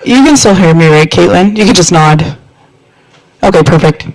You can still hear me, right, Caitlin? You can just nod. Okay, perfect.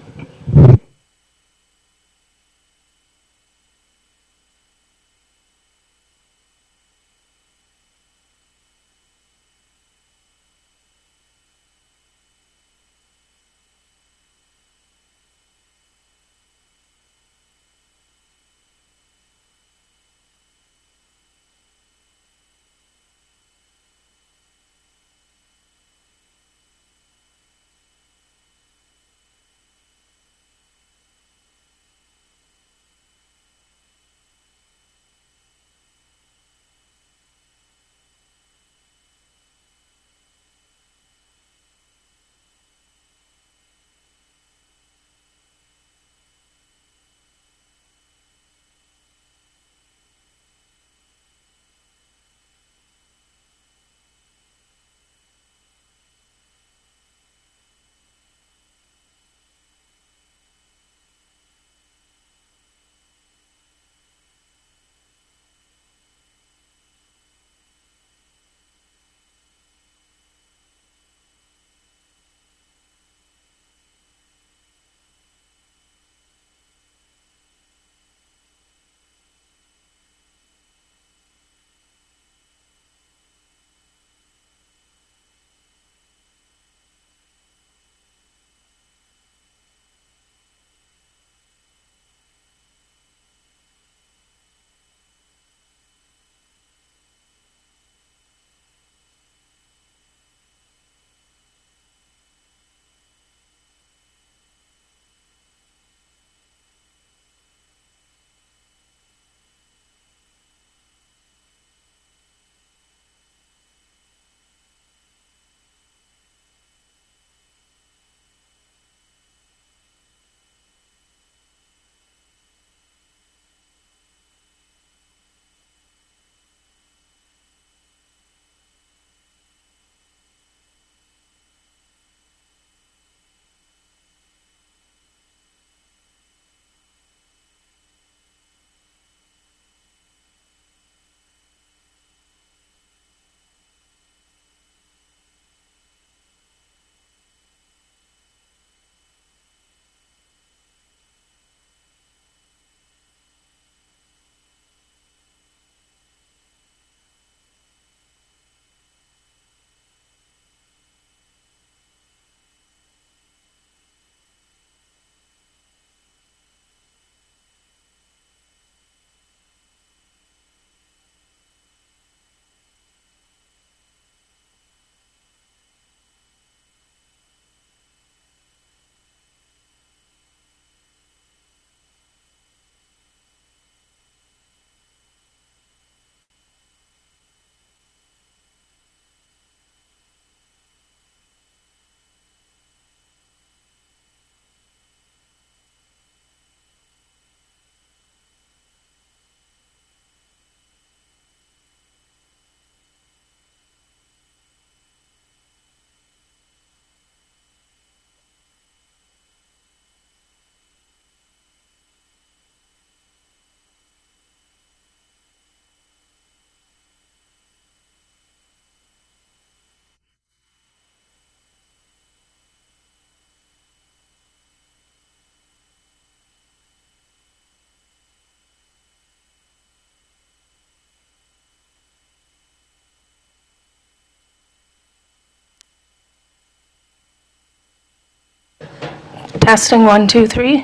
Testing 1, 2, 3.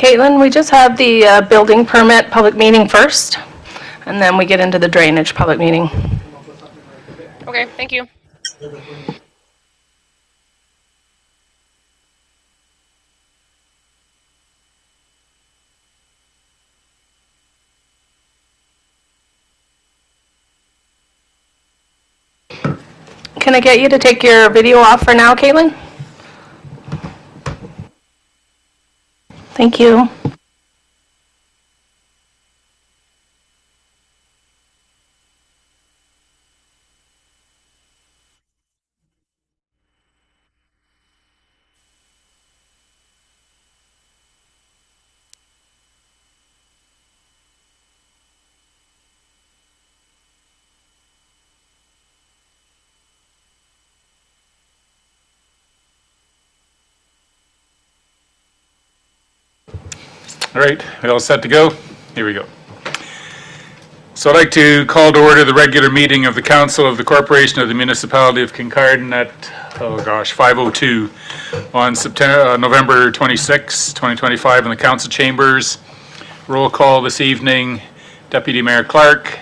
Caitlin, we just have the building permit public meeting first, and then we get into the drainage public meeting. Okay, thank you. Can I get you to take your video off for now, Caitlin? Thank you. All right, we all set to go? Here we go. So I'd like to call to order the regular meeting of the Council of the Corporation of the Municipality of Kincardine at, 5:02 on November 26, 2025 in the Council Chambers. Roll call this evening, Deputy Mayor Clark,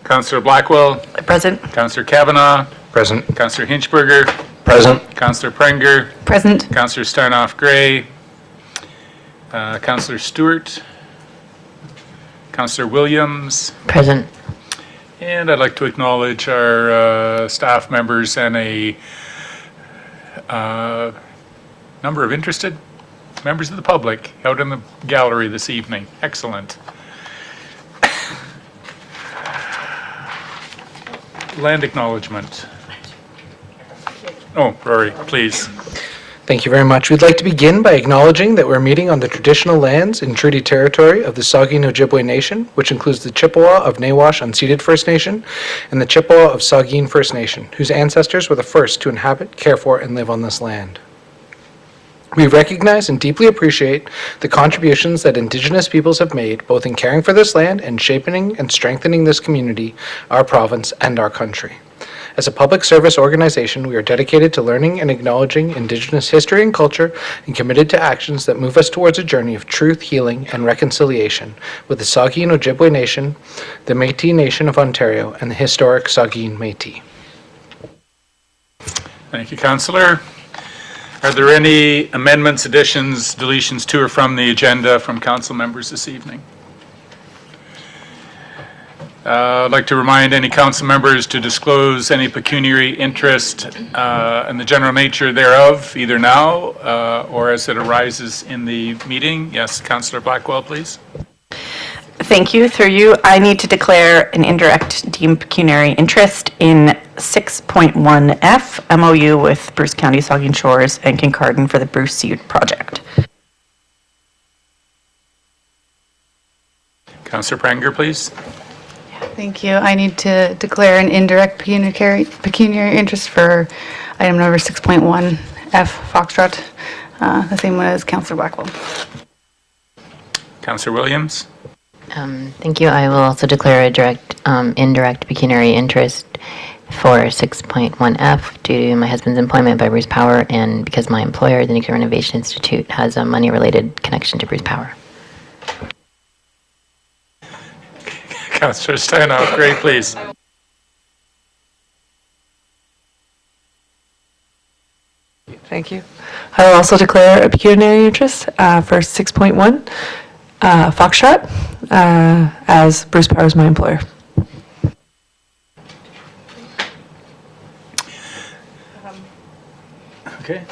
Councillor Blackwell, Present. Councillor Kavanagh, Present. Councillor Hinchberger, Present. Councillor Prenger, Present. Councillor Starnoff-Gray, Councillor Stewart, Councillor Williams, Present. and I'd like to acknowledge our staff members and a number of interested members of the public out in the gallery this evening. Excellent. Land acknowledgement. Oh, Rory, please. Thank you very much. We'd like to begin by acknowledging that we're meeting on the traditional lands and treaty territory of the Saugeen Ojibwe Nation, which includes the Chippewa of Nawash Unceded First Nation and the Chippewa of Saugeen First Nation, whose ancestors were the first to inhabit, care for, and live on this land. We recognize and deeply appreciate the contributions that Indigenous peoples have made, both in caring for this land and shaping and strengthening this community, our province, and our country. As a public service organization, we are dedicated to learning and acknowledging Indigenous history and culture and committed to actions that move us towards a journey of truth, healing, and reconciliation with the Saugeen Ojibwe Nation, the Métis Nation of Ontario, and the historic Saugeen Métis. Thank you, Councillor. Are there any amendments, additions, deletions to or from the agenda from council members this evening? I'd like to remind any council members to disclose any pecuniary interest and the general nature thereof, either now or as it arises in the meeting. Yes, Councillor Blackwell, please. Thank you. Through you, I need to declare an indirect deemed pecuniary interest in 6.1F MOU with Bruce County Saugeen Shores and Kincardine for the Bruce Seed Project. Councillor Prenger, please. Thank you. I need to declare an indirect pecuniary interest for item number 6.1F Foxtrot, the same one as Councillor Blackwell. Councillor Williams. Thank you. I will also declare a indirect pecuniary interest for 6.1F due to my husband's employment by Bruce Power and because my employer, the Nuclear Renovation Institute, has a money-related connection to Bruce Power. Councillor Starnoff-Gray, please. Thank you. I will also declare a pecuniary interest for 6.1 Foxtrot as Bruce Power is my employer. Okay.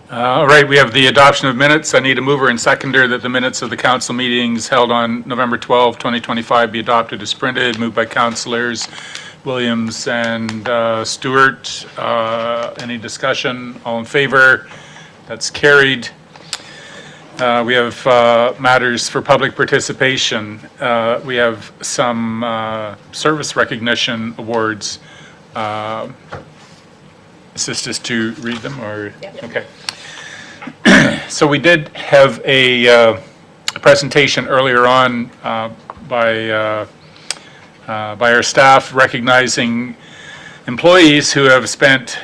All right, we have the adoption of minutes. I need a mover and seconder that the minutes of the council meetings held on November 12, 2025 be adopted as printed. Moved by councillors Williams and Stewart. Any discussion? All in favor? That's carried. We have matters for public participation. We have some service recognition awards. Assist us to read them, or? Yep. Okay. So we did have a presentation earlier on by our staff recognizing employees who have spent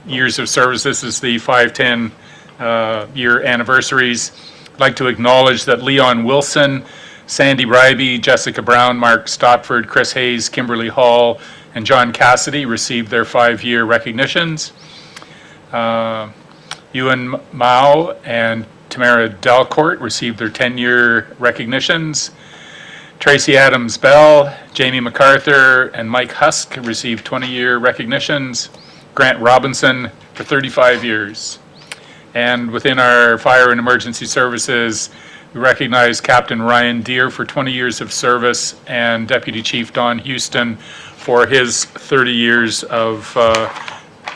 years of service. This is the 5, 10, year anniversaries. I'd like to acknowledge that Leon Wilson, Sandy Ryby, Jessica Brown, Mark Stopford, Chris Hayes, Kimberly Hall, and John Cassidy received their 5-year recognitions. Ewan Mao and Tamara Delcourt received their 10-year recognitions. Tracy Adams Bell, Jamie MacArthur, and Mike Husk received 20-year recognitions. Grant Robinson for 35 years. And within our fire and emergency services, we recognize Captain Ryan Deere for 20 years of service and Deputy Chief Don Houston for his 30 years of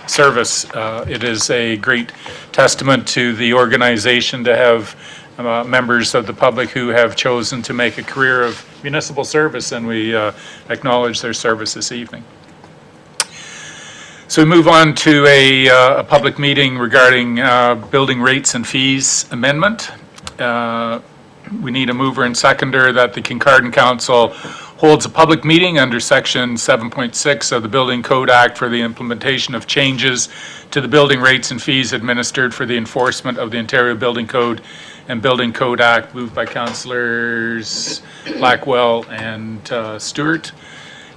service. It is a great testament to the organization to have members of the public who have chosen to make a career of municipal service, and we acknowledge their service this evening. So we move on to a public meeting regarding building rates and fees amendment. We need a mover and seconder that the Kincardine Council holds a public meeting under Section 7.6 of the Building Code Act for the implementation of changes to the building rates and fees administered for the enforcement of the Ontario Building Code and Building Code Act, moved by Councillors Blackwell and Stewart.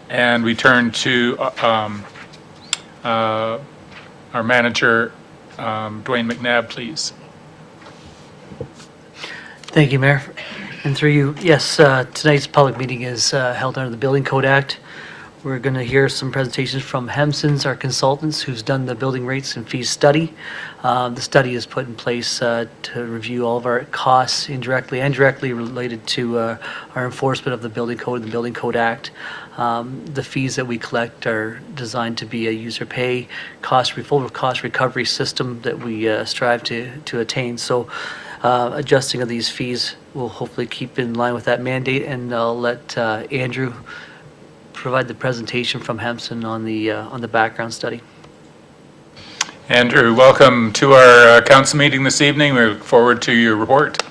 And we turn to our manager, Dwayne McNabb, please. Thank you, Mayor. And through you, yes, tonight's public meeting is held under the Building Code Act. We're going to hear some presentations from Hemsons, our consultants, who's done the building rates and fees study. The study is put in place to review all of our costs indirectly and directly related to our enforcement of the Building Code and the Building Code Act. The fees that we collect are designed to be a user pay full cost recovery system that we strive to attain. So adjusting of these fees will hopefully keep in line with that mandate, and I'll let Andrew provide the presentation from Hemson on the background study. Andrew, welcome to our council meeting this evening. We look forward to your report.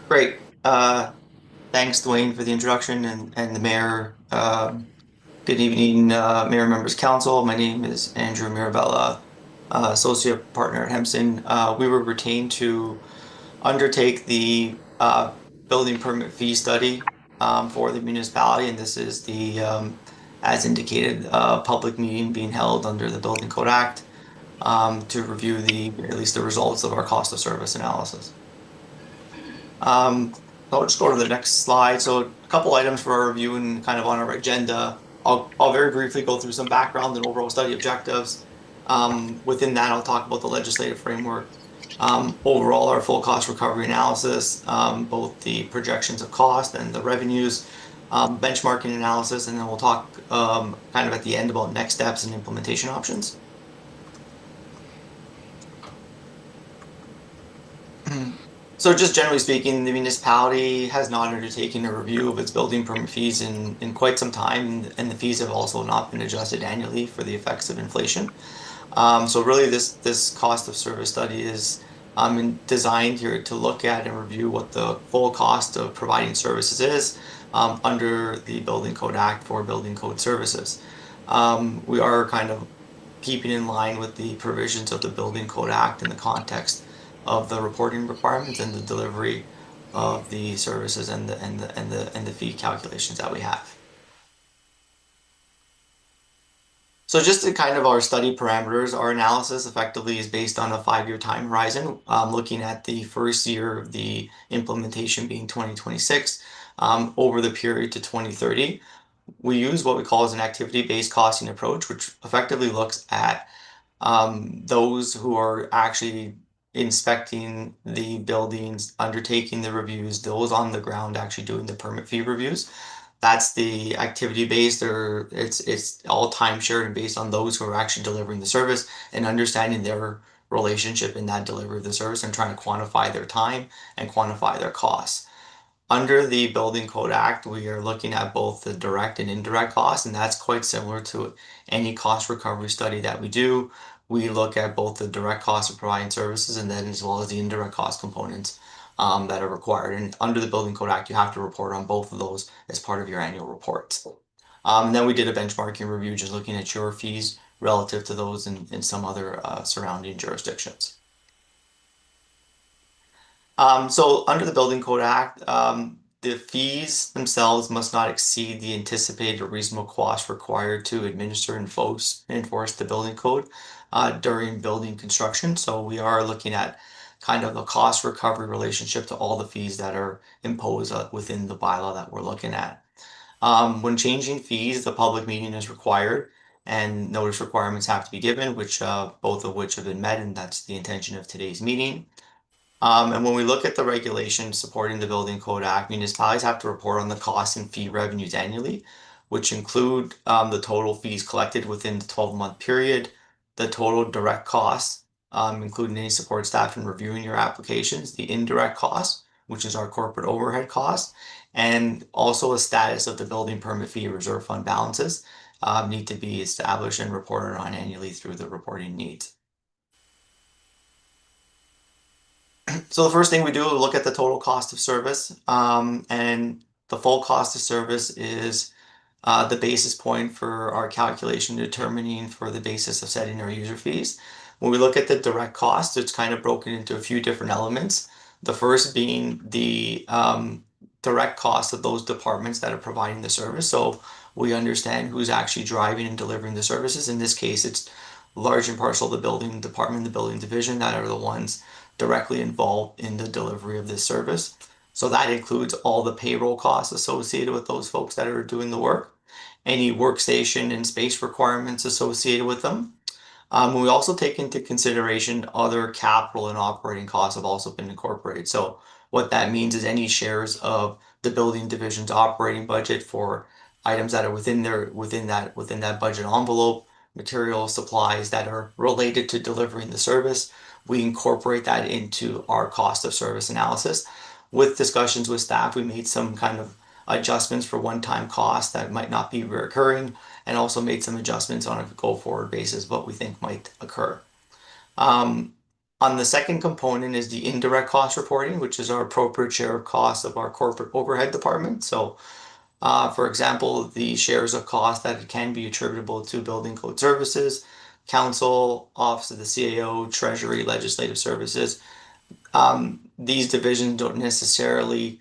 Great. Thanks, Dwayne, for the introduction, and the mayor. Good evening, mayor, members, council. My name is Andrew Mirabella, associate partner at Hemson. We were retained to undertake the building permit fee study for the municipality, and this is the, as indicated, public meeting being held under the Building Code Act to review at least the results of our cost of service analysis. I'll just go to the next slide. So a couple items for our review and kind of on our agenda. I'll very briefly go through some background and overall study objectives. Within that, I'll talk about the legislative framework. Overall, our full cost recovery analysis, both the projections of cost and the revenues, benchmarking analysis, and then we'll talk kind of at the end about next steps and implementation options. So just generally speaking, the municipality has not undertaken a review of its building permit fees in quite some time, and the fees have also not been adjusted annually for the effects of inflation. So really this cost of service study is designed here to look at and review what the full cost of providing services is under the Building Code Act for building code services. We are kind of keeping in line with the provisions of the Building Code Act in the context of the reporting requirements and the delivery of the services and the fee calculations that we have. So just to kind of our study parameters, our analysis effectively is based on a 5-year time horizon, looking at the first year of the implementation being 2026, over the period to 2030. We use what we call as an activity-based costing approach, which effectively looks at those who are actually inspecting the buildings, undertaking the reviews, those on the ground actually doing the permit fee reviews. That's the activity based, or it's all time shared and based on those who are actually delivering the service and understanding their relationship in that delivery of the service and trying to quantify their time and quantify their costs. Under the Building Code Act, we are looking at both the direct and indirect costs, and that's quite similar to any cost recovery study that we do. We look at both the direct cost of providing services and then as well as the indirect cost components that are required. And under the Building Code Act, you have to report on both of those as part of your annual reports. And then we did a benchmarking review, just looking at your fees relative to those in some other surrounding jurisdictions. So under the Building Code Act, the fees themselves must not exceed the anticipated or reasonable cost required to administer and enforce the building code during building construction. So we are looking at kind of a cost recovery relationship to all the fees that are imposed within the bylaw that we're looking at. When changing fees, the public meeting is required and notice requirements have to be given, which both of which have been met, and that's the intention of today's meeting. And when we look at the regulations supporting the Building Code Act, municipalities have to report on the costs and fee revenues annually, which include the total fees collected within the 12-month period, the total direct costs, including any support staff in reviewing your applications, the indirect costs, which is our corporate overhead costs, and also a status of the building permit fee reserve fund balances need to be established and reported on annually through the reporting needs. So the first thing we do is look at the total cost of service, and the full cost of service is the basis point for our calculation determining for the basis of setting our user fees. When we look at the direct cost, it's kind of broken into a few different elements. The first being the direct cost of those departments that are providing the service. So we understand who's actually driving and delivering the services. In this case, it's large and parcel the building department, the building division that are the ones directly involved in the delivery of this service. So that includes all the payroll costs associated with those folks that are doing the work, any workstation and space requirements associated with them. We also take into consideration other capital and operating costs have also been incorporated. So what that means is any shares of the building division's operating budget for items that are within that budget envelope, materials, supplies that are related to delivering the service. We incorporate that into our cost of service analysis. With discussions with staff, we made some kind of adjustments for one-time costs that might not be recurring, and also made some adjustments on a go-forward basis what we think might occur. On the second component is the indirect cost reporting, which is our appropriate share of costs of our corporate overhead department. So for example, the shares of cost that can be attributable to building code services, council, office of the CAO, treasury, legislative services. These divisions don't necessarily,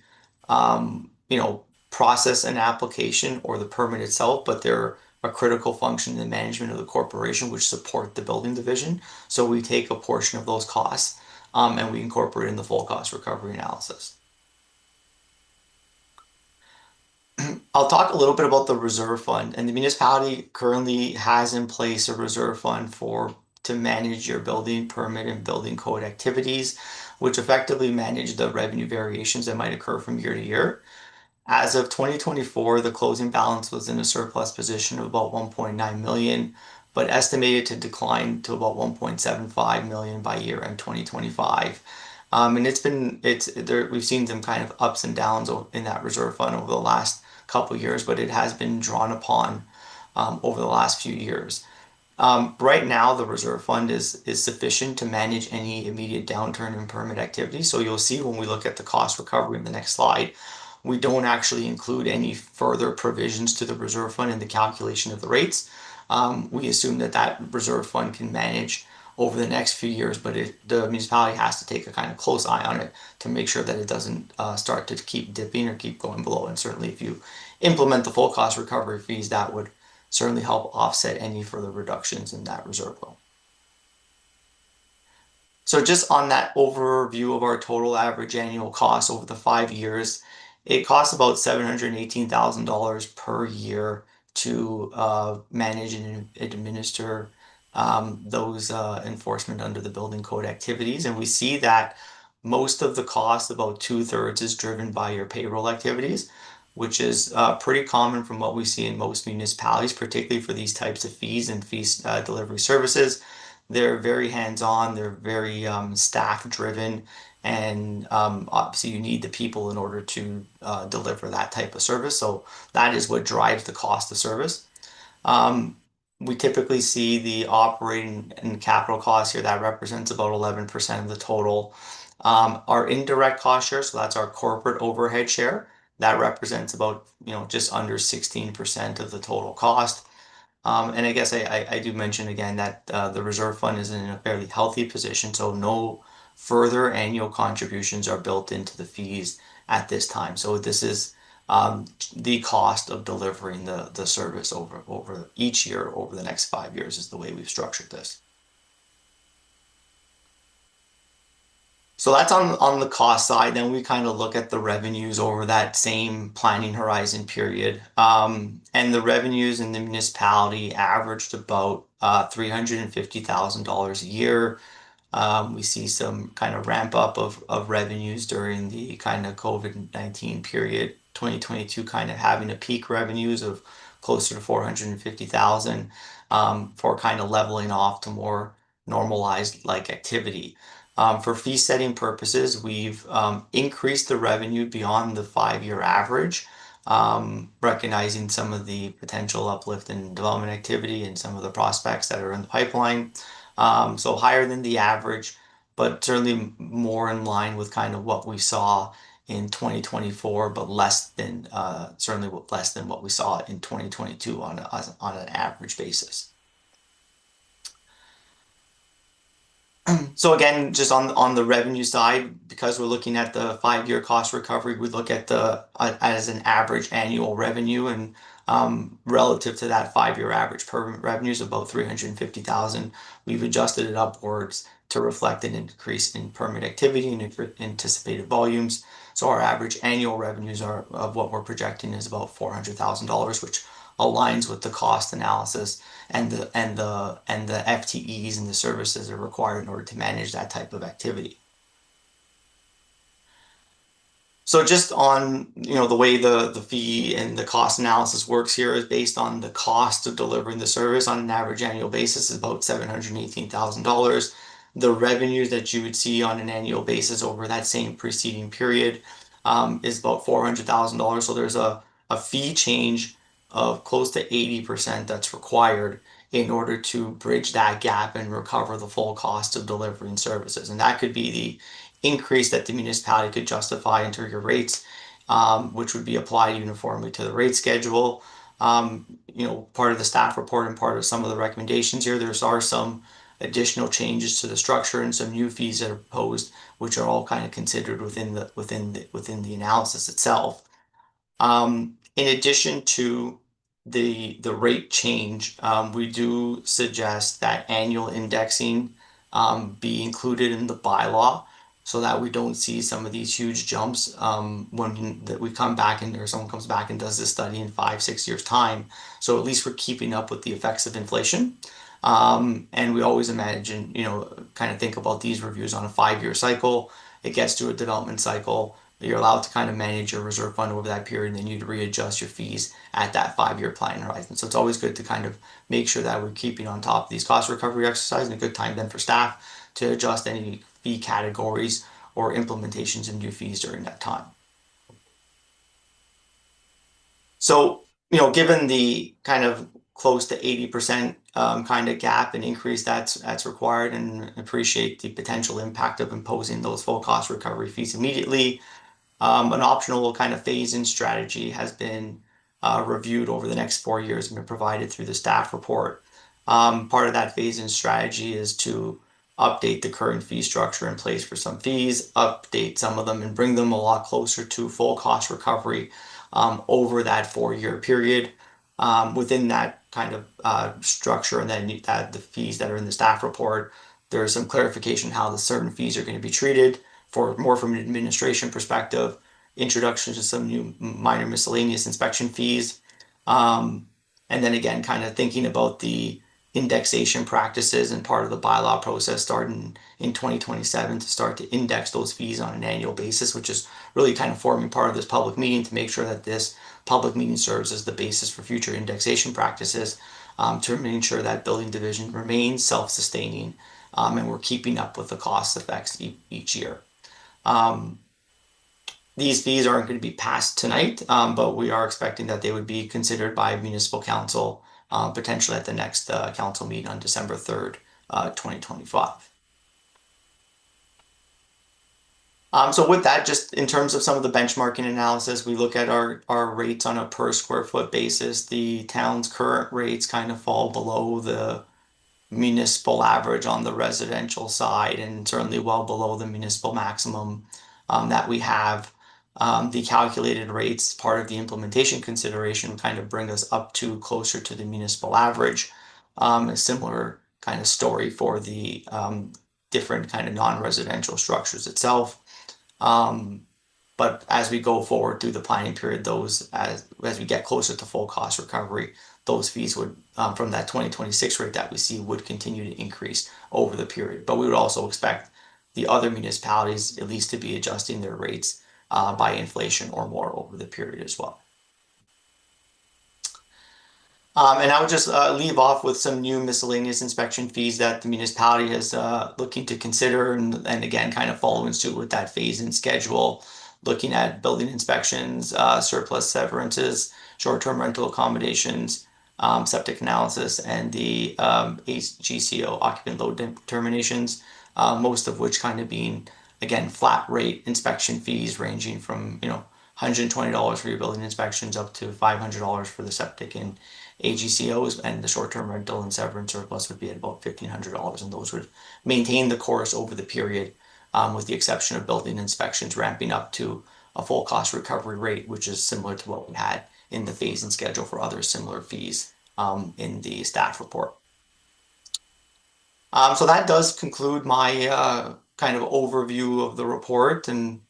process an application or the permit itself, but they're a critical function in the management of the corporation, which support the building division. So we take a portion of those costs and we incorporate in the full cost recovery analysis. I'll talk a little bit about the reserve fund, and the municipality currently has in place a reserve fund to manage your building permit and building code activities, which effectively manage the revenue variations that might occur from year to year. As of 2024, the closing balance was in a surplus position of about 1.9 million, but estimated to decline to about 1.75 million by year end 2025. And we've seen some kind of ups and downs in that reserve fund over the last couple of years, but it has been drawn upon over the last few years. Right now, the reserve fund is sufficient to manage any immediate downturn in permit activity. So you'll see when we look at the cost recovery in the next slide, we don't actually include any further provisions to the reserve fund in the calculation of the rates. We assume that reserve fund can manage over the next few years, but the municipality has to take a kind of close eye on it to make sure that it doesn't start to keep dipping or keep going below. And certainly if you implement the full cost recovery fees, that would certainly help offset any further reductions in that reserve loan. So just on that overview of our total average annual cost over the 5 years, it costs about $718,000 per year to manage and administer those enforcement under the building code activities. And we see that most of the cost, about 2/3, is driven by your payroll activities, which is pretty common from what we see in most municipalities, particularly for these types of fees and fees delivery services. They're very hands-on, they're very staff-driven, and obviously you need the people in order to deliver that type of service. So that is what drives the cost of service. We typically see the operating and capital costs here that represents about 11% of the total. Our indirect cost share, so that's our corporate overhead share, that represents about just under 16% of the total cost. And I guess I do mention again that the reserve fund is in a fairly healthy position, so no further annual contributions are built into the fees at this time. So this is the cost of delivering the service over each year over the next 5 years is the way we've structured this. So that's on the cost side. Then we kind of look at the revenues over that same planning horizon period. And the revenues in the municipality averaged about $350,000 a year. We see some kind of ramp up of revenues during the kind of COVID-19 period. 2022 kind of having a peak revenues of closer to 450,000 for kind of leveling off to more normalized like activity. For fee setting purposes, we've increased the revenue beyond the 5-year average, recognizing some of the potential uplift in development activity and some of the prospects that are in the pipeline. So higher than the average, but certainly more in line with kind of what we saw in 2024, but certainly less than what we saw in 2022 on an average basis. So again, just on the revenue side, because we're looking at the 5-year cost recovery, we look at as an average annual revenue, and relative to that 5-year average permit revenues of about 350,000, we've adjusted it upwards to reflect an increase in permit activity and anticipated volumes. So our average annual revenues of what we're projecting is about $400,000, which aligns with the cost analysis and the FTEs and the services that are required in order to manage that type of activity. So just on the way the fee and the cost analysis works here is based on the cost of delivering the service on an average annual basis is about $718,000. The revenues that you would see on an annual basis over that same preceding period is about $400,000. So there's a fee change of close to 80% that's required in order to bridge that gap and recover the full cost of delivering services. And that could be the increase that the municipality could justify into your rates, which would be applied uniformly to the rate schedule. Part of the staff report and part of some of the recommendations here, there are some additional changes to the structure and some new fees that are proposed, which are all kind of considered within the analysis itself. In addition to the rate change, we do suggest that annual indexing be included in the bylaw so that we don't see some of these huge jumps when we come back or someone comes back and does this study in 5-6 years time. So at least we're keeping up with the effects of inflation. And we always imagine, kind of think about these reviews on a 5-year cycle. It gets to a development cycle. You're allowed to kind of manage your reserve fund over that period, and then you'd readjust your fees at that 5-year planning horizon. So it's always good to kind of make sure that we're keeping on top of these cost recovery exercises, and a good time then for staff to adjust any fee categories or implementations of new fees during that time. So, given the kind of close to 80% kind of gap and increase that's required, and appreciate the potential impact of imposing those full cost recovery fees immediately, an optional kind of phase-in strategy has been reviewed over the next 4 years and been provided through the staff report. Part of that phase-in strategy is to update the current fee structure in place for some fees, update some of them, and bring them a lot closer to full cost recovery over that 4-year period. Within that kind of structure, and then the fees that are in the staff report, there's some clarification how the certain fees are going to be treated more from an administration perspective, introduction to some new minor miscellaneous inspection fees, and then again, kind of thinking about the indexation practices and part of the bylaw process starting in 2027 to start to index those fees on an annual basis, which is really kind of forming part of this public meeting to make sure that this public meeting serves as the basis for future indexation practices, to ensure that building division remains self-sustaining, and we're keeping up with the cost effects each year. These fees aren't going to be passed tonight, but we are expecting that they would be considered by municipal council potentially at the next council meeting on December 3rd, 2025. So with that, just in terms of some of the benchmarking analysis, we look at our rates on a per square foot basis. The town's current rates kind of fall below the municipal average on the residential side, and certainly well below the municipal maximum that we have. The calculated rates, part of the implementation consideration, kind of bring us up to closer to the municipal average. A similar kind of story for the different kind of non-residential structures itself. But as we go forward through the planning period, those as we get closer to full cost recovery, those fees would from that 2026 rate that we see would continue to increase over the period. But we would also expect the other municipalities at least to be adjusting their rates by inflation or more over the period as well. And I would just leave off with some new miscellaneous inspection fees that the municipality is looking to consider, and again, kind of following suit with that phase-in schedule, looking at building inspections, surplus severances, short-term rental accommodations, septic analysis, and the HGCO occupant load determinations, most of which kind of being, again, flat rate inspection fees ranging from, $120 for your building inspections up to $500 for the septic and AGCOs, and the short-term rental and severance surplus would be at about $1,500, and those would maintain the course over the period, with the exception of building inspections ramping up to a full cost recovery rate, which is similar to what we had in the phase-in schedule for other similar fees in the staff report. So that does conclude my kind of overview of the report, and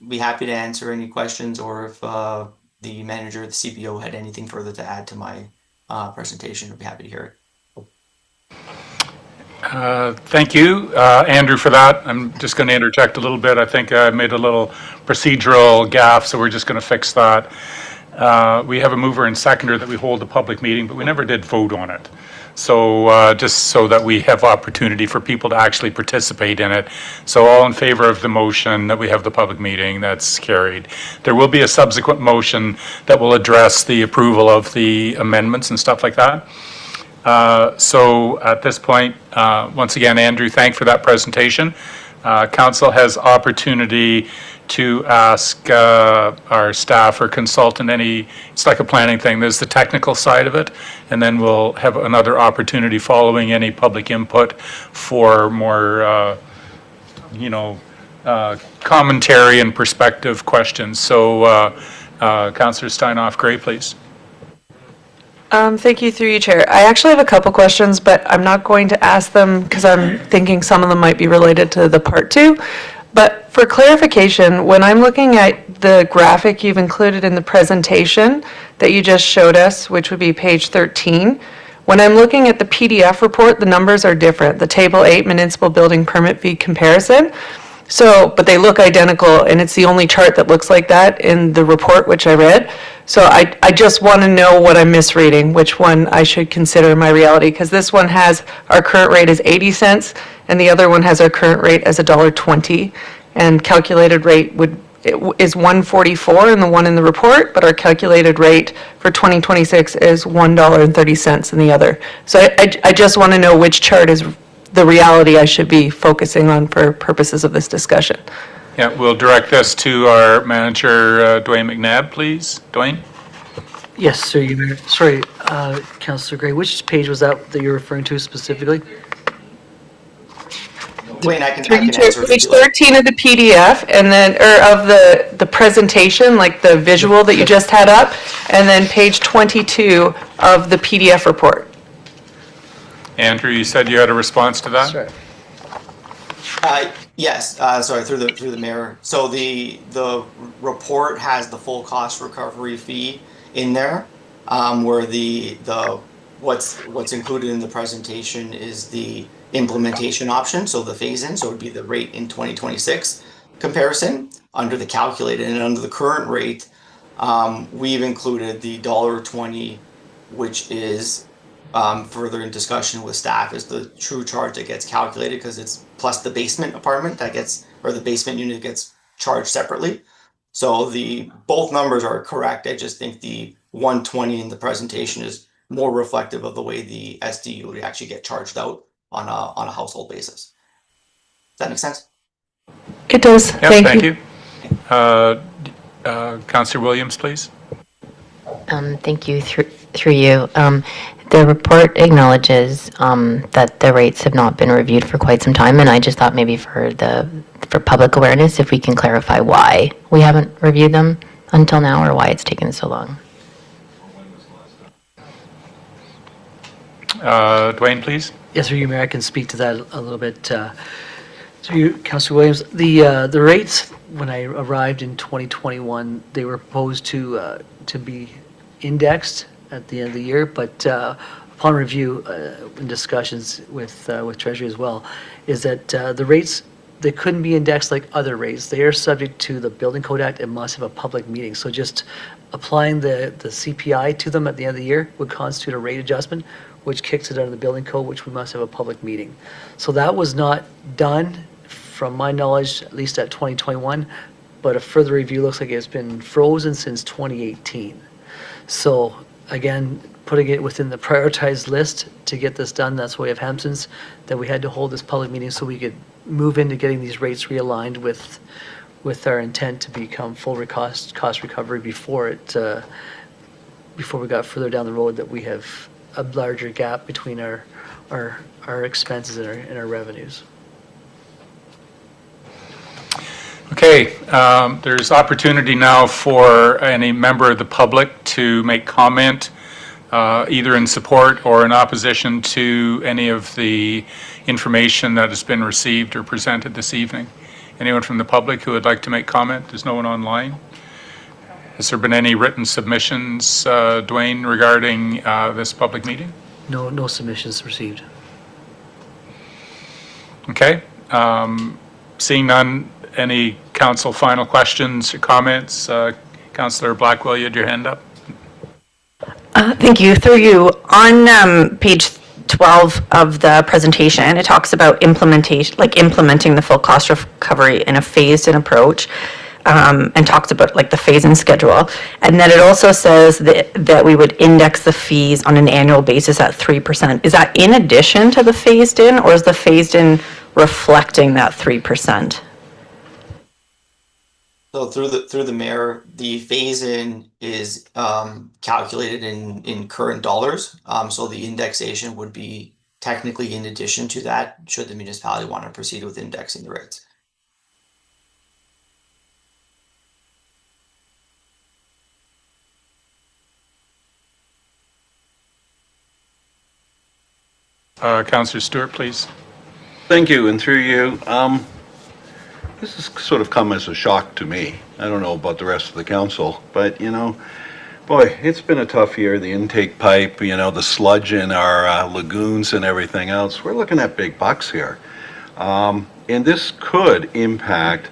be happy to answer any questions, or if the manager of the CBO had anything further to add to my presentation, I'd be happy to hear it. Thank you, Andrew, for that. I'm just going to interject a little bit. I think I made a little procedural gaffe, so we're just going to fix that. We have a mover and seconder that we hold a public meeting, but we never did vote on it. So just so that we have opportunity for people to actually participate in it. So all in favor of the motion that we have the public meeting, that's carried. There will be a subsequent motion that will address the approval of the amendments and stuff like that. So at this point, once again, Andrew, thank you for that presentation. Council has opportunity to ask our staff or consultant it's like a planning thing. There's the technical side of it, and then we'll have another opportunity following any public input for more, commentary and perspective questions. So, Councillor Steinhoff-Gray, please. Thank you, through you, Chair. I actually have a couple questions, but I'm not going to ask them because I'm thinking some of them might be related to the part 2. But for clarification, when I'm looking at the graphic you've included in the presentation that you just showed us, which would be page 13, when I'm looking at the PDF report, the numbers are different. The Table 8 municipal building permit fee comparison. But they look identical, and it's the only chart that looks like that in the report, which I read. So I just want to know what I'm misreading, which one I should consider my reality, because this one has our current rate as 80 cents, and the other one has our current rate as $1.20, and calculated rate is 144 in the one in the report, but our calculated rate for 2026 is $1.30 in the other. So I just want to know which chart is the reality I should be focusing on for purposes of this discussion. Yeah, we'll direct this to our manager, Dwayne McNabb, please. Dwayne? Yes, sir. Sorry, Councillor Gray, which page was that you're referring to specifically? Dwayne, I can answer. Page 13 of the PDF, and then, or of the presentation, like the visual that you just had up, and then page 22 of the PDF report. Andrew, you said you had a response to that? Sorry. Yes, sorry, through the mayor. So the report has the full cost recovery fee in there, where what's included in the presentation is the implementation option, so the phase-in, so it would be the rate in 2026 comparison under the calculated, and under the current rate, we've included the $1.20, which is further in discussion with staff, is the true charge that gets calculated, because it's plus the basement apartment the basement unit gets charged separately. So both numbers are correct. I just think the 120 in the presentation is more reflective of the way the SDU would actually get charged out on a household basis. Does that make sense? It does. Yep, Thank you. Councillor Williams, please. Thank you, through you. The report acknowledges that the rates have not been reviewed for quite some time, and I just thought maybe for public awareness, if we can clarify why we haven't reviewed them until now, or why it's taken so long. Dwayne, please. Yes, through you, Mayor, I can speak to that a little bit. Through you, Councillor Williams, the rates, when I arrived in 2021, they were proposed to be indexed at the end of the year, but upon review and discussions with Treasury as well, is that the rates, they couldn't be indexed like other rates. They are subject to the Building Code Act and must have a public meeting. So just applying the CPI to them at the end of the year would constitute a rate adjustment, which kicks it out of the building code, which we must have a public meeting. So that was not done, from my knowledge, at least at 2021, but a further review looks like it's been frozen since 2018. So again, putting it within the prioritized list to get this done, that's why we have Hamptons, that we had to hold this public meeting so we could move into getting these rates realigned with our intent to become full cost recovery before we got further down the road, that we have a larger gap between our expenses and our revenues. Okay, there's opportunity now for any member of the public to make comment, either in support or in opposition to any of the information that has been received or presented this evening. Anyone from the public who would like to make comment? There's no one online. Has there been any written submissions, Dwayne, regarding this public meeting? No submissions received. Okay. Seeing none, any council final questions or comments? Councillor Blackwell, you had your hand up. Thank you. Through you, on page 12 of the presentation, it talks about implementing the full cost recovery in a phased-in approach, and talks about the phase-in schedule. And then it also says that we would index the fees on an annual basis at 3%. Is that in addition to the phased-in, or is the phased-in reflecting that 3%? So through the mayor, the phase-in is calculated in current dollars. So the indexation would be technically in addition to that, should the municipality want to proceed with indexing the rates. Councillor Stewart, please. Thank you, and through you, this has sort of come as a shock to me. I don't know about the rest of the council, but boy, it's been a tough year. The intake pipe, the sludge in our lagoons and everything else. We're looking at big bucks here. And this could impact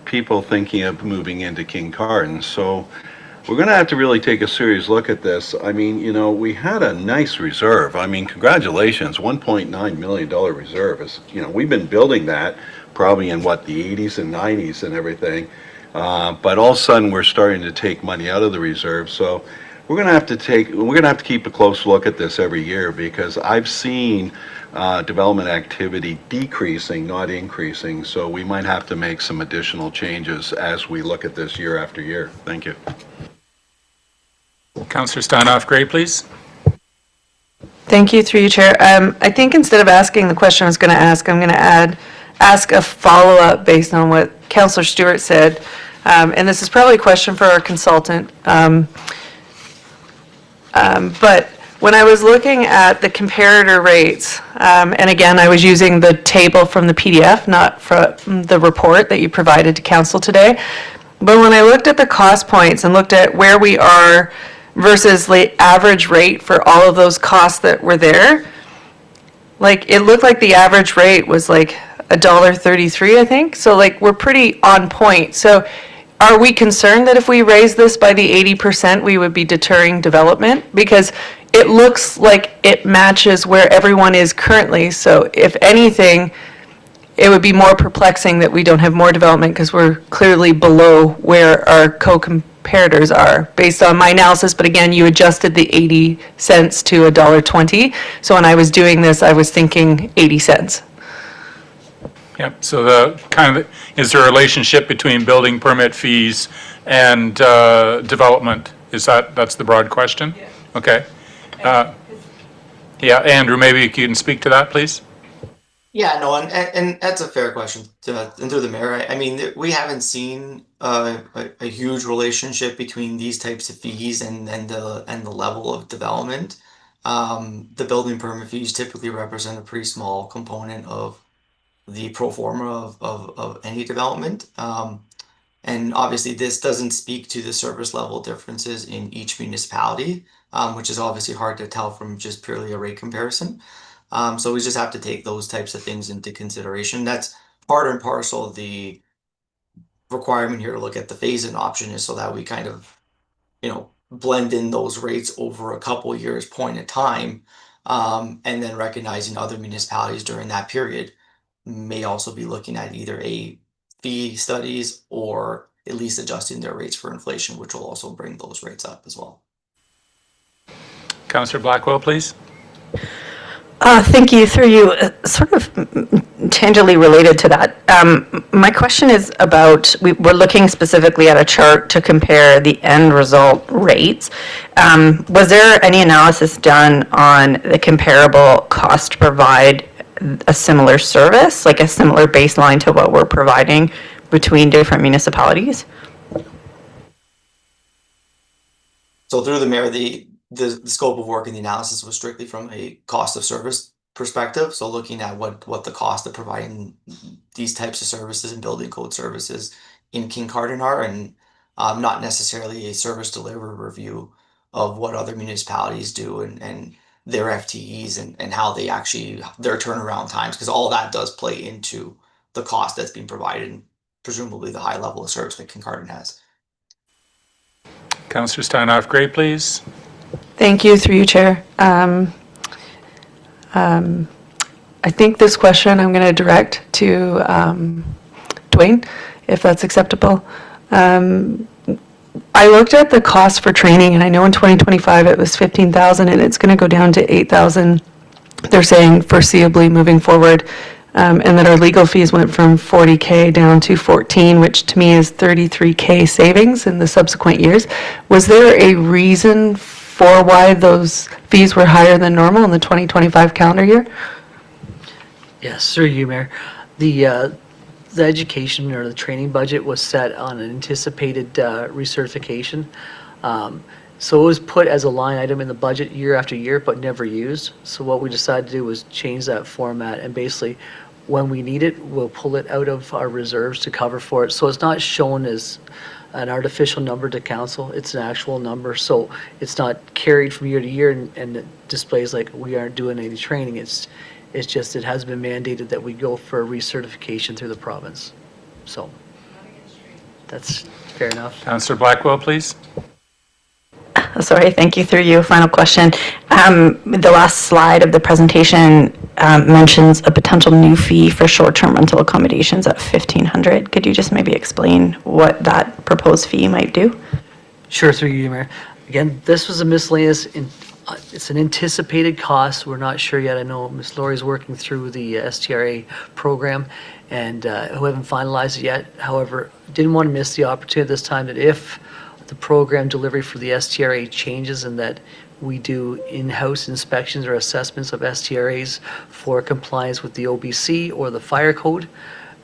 people thinking of moving into Kincardine. So we're going to have to really take a serious look at this. I mean, we had a nice reserve. I mean, congratulations, $1.9 million reserve. Is, we've been building that probably in the 80s and 90s and everything. But all of a sudden we're starting to take money out of the reserve. So we're going to have to keep a close look at this every year, because I've seen development activity decreasing, not increasing. So we might have to make some additional changes as we look at this year after year. Thank you. Councillor Steinhoff-Gray, please. Thank you, through you, Chair. I think instead of asking the question I was going to ask, I'm going to ask a follow-up based on what Councillor Stewart said. And this is probably a question for our consultant. But when I was looking at the comparator rates, and again, I was using the table from the PDF, not from the report that you provided to council today. But when I looked at the cost points and looked at where we are versus the average rate for all of those costs that were there, it looked like the average rate was $1.33, I think. So we're pretty on point. So are we concerned that if we raise this by the 80%, we would be deterring development? Because it looks like it matches where everyone is currently. So if anything, it would be more perplexing that we don't have more development, because we're clearly below where our co-comparators are based on my analysis. But again, you adjusted the 80 cents to $1.20. So when I was doing this, I was thinking 80 cents. Yep, so is there a relationship between building permit fees and development? That's the broad question? Yes. Okay. Yeah, Andrew, maybe you can speak to that, please? Yeah, no, and that's a fair question and through the mayor. I mean, we haven't seen a huge relationship between these types of fees and the level of development. The building permit fees typically represent a pretty small component of the pro forma of any development. And obviously, this doesn't speak to the service level differences in each municipality, which is obviously hard to tell from just purely a rate comparison. So we just have to take those types of things into consideration. That's part and parcel of the requirement here to look at the phase-in option, is so that we kind of, blend in those rates over a couple years point in time, and then recognizing other municipalities during that period may also be looking at either a fee studies or at least adjusting their rates for inflation, which will also bring those rates up as well. Councillor Blackwell, please. Thank you. Through you, sort of tangentially related to that. My question is about, we're looking specifically at a chart to compare the end result rates. Was there any analysis done on the comparable cost to provide a similar service, like a similar baseline to what we're providing between different municipalities? So through the mayor, the scope of work and the analysis was strictly from a cost of service perspective. So looking at what the cost of providing these types of services and building code services in Kincardine are, and not necessarily a service delivery review of what other municipalities do and their FTEs and how they actually, their turnaround times, because all that does play into the cost that's being provided and presumably the high level of service that Kincardine has. Councillor Steinhoff-Gray, please. Thank you, through you, Chair. I think this question I'm going to direct to Dwayne, if that's acceptable. I looked at the cost for training, and I know in 2025 it was $15,000, and it's going to go down to $8,000. They're saying foreseeably moving forward, and that our legal fees went from $40K down to $14, which to me is $33K savings in the subsequent years. Was there a reason for why those fees were higher than normal in the 2025 calendar year? Yes, through you, Mayor. The education or the training budget was set on an anticipated recertification. So it was put as a line item in the budget year after year, but never used. So what we decided to do was change that format, and basically when we need it, we'll pull it out of our reserves to cover for it. So it's not shown as an artificial number to council, it's an actual number. So it's not carried from year to year and it displays like we aren't doing any training. It's just, it has been mandated that we go for a recertification through the province. So that's fair enough. Councillor Blackwell, please. Sorry, thank you. Through you, final question. The last slide of the presentation mentions a potential new fee for short-term rental accommodations at $1,500. Could you just maybe explain what that proposed fee might do? Sure, through you, Mayor. Again, this was a miscellaneous, it's an anticipated cost. We're not sure yet. I know Ms. Laurie's working through the STRA program and who haven't finalized it yet. However, didn't want to miss the opportunity this time that if the program delivery for the STRA changes and that we do in-house inspections or assessments of STRAs for compliance with the OBC or the fire code,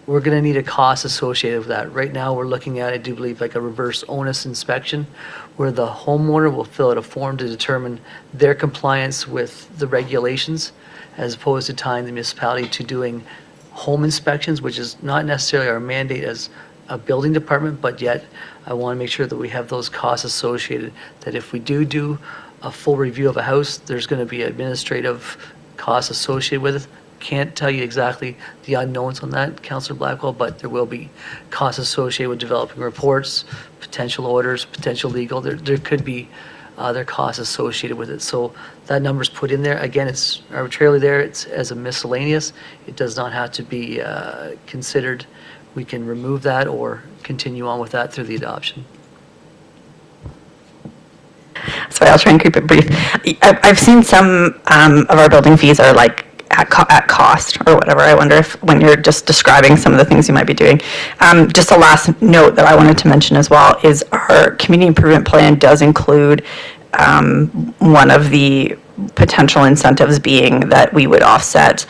we're going to need a cost associated with that. Right now, we're looking at, I do believe, like a reverse onus inspection, where the homeowner will fill out a form to determine their compliance with the regulations, as opposed to tying the municipality to doing home inspections, which is not necessarily our mandate as a building department, but yet I want to make sure that we have those costs associated, that if we do a full review of a house, there's going to be administrative costs associated with it. Can't tell you exactly the unknowns on that, Councillor Blackwell, but there will be costs associated with developing reports, potential orders, potential legal. There could be other costs associated with it. So that number's put in there. Again, it's arbitrarily there. It's as a miscellaneous. It does not have to be considered. We can remove that or continue on with that through the adoption. Sorry, I'll try and keep it brief. I've seen some of our building fees are like at cost or whatever. I wonder if when you're just describing some of the things you might be doing. Just a last note that I wanted to mention as well is our community improvement plan does include one of the potential incentives being that we would offset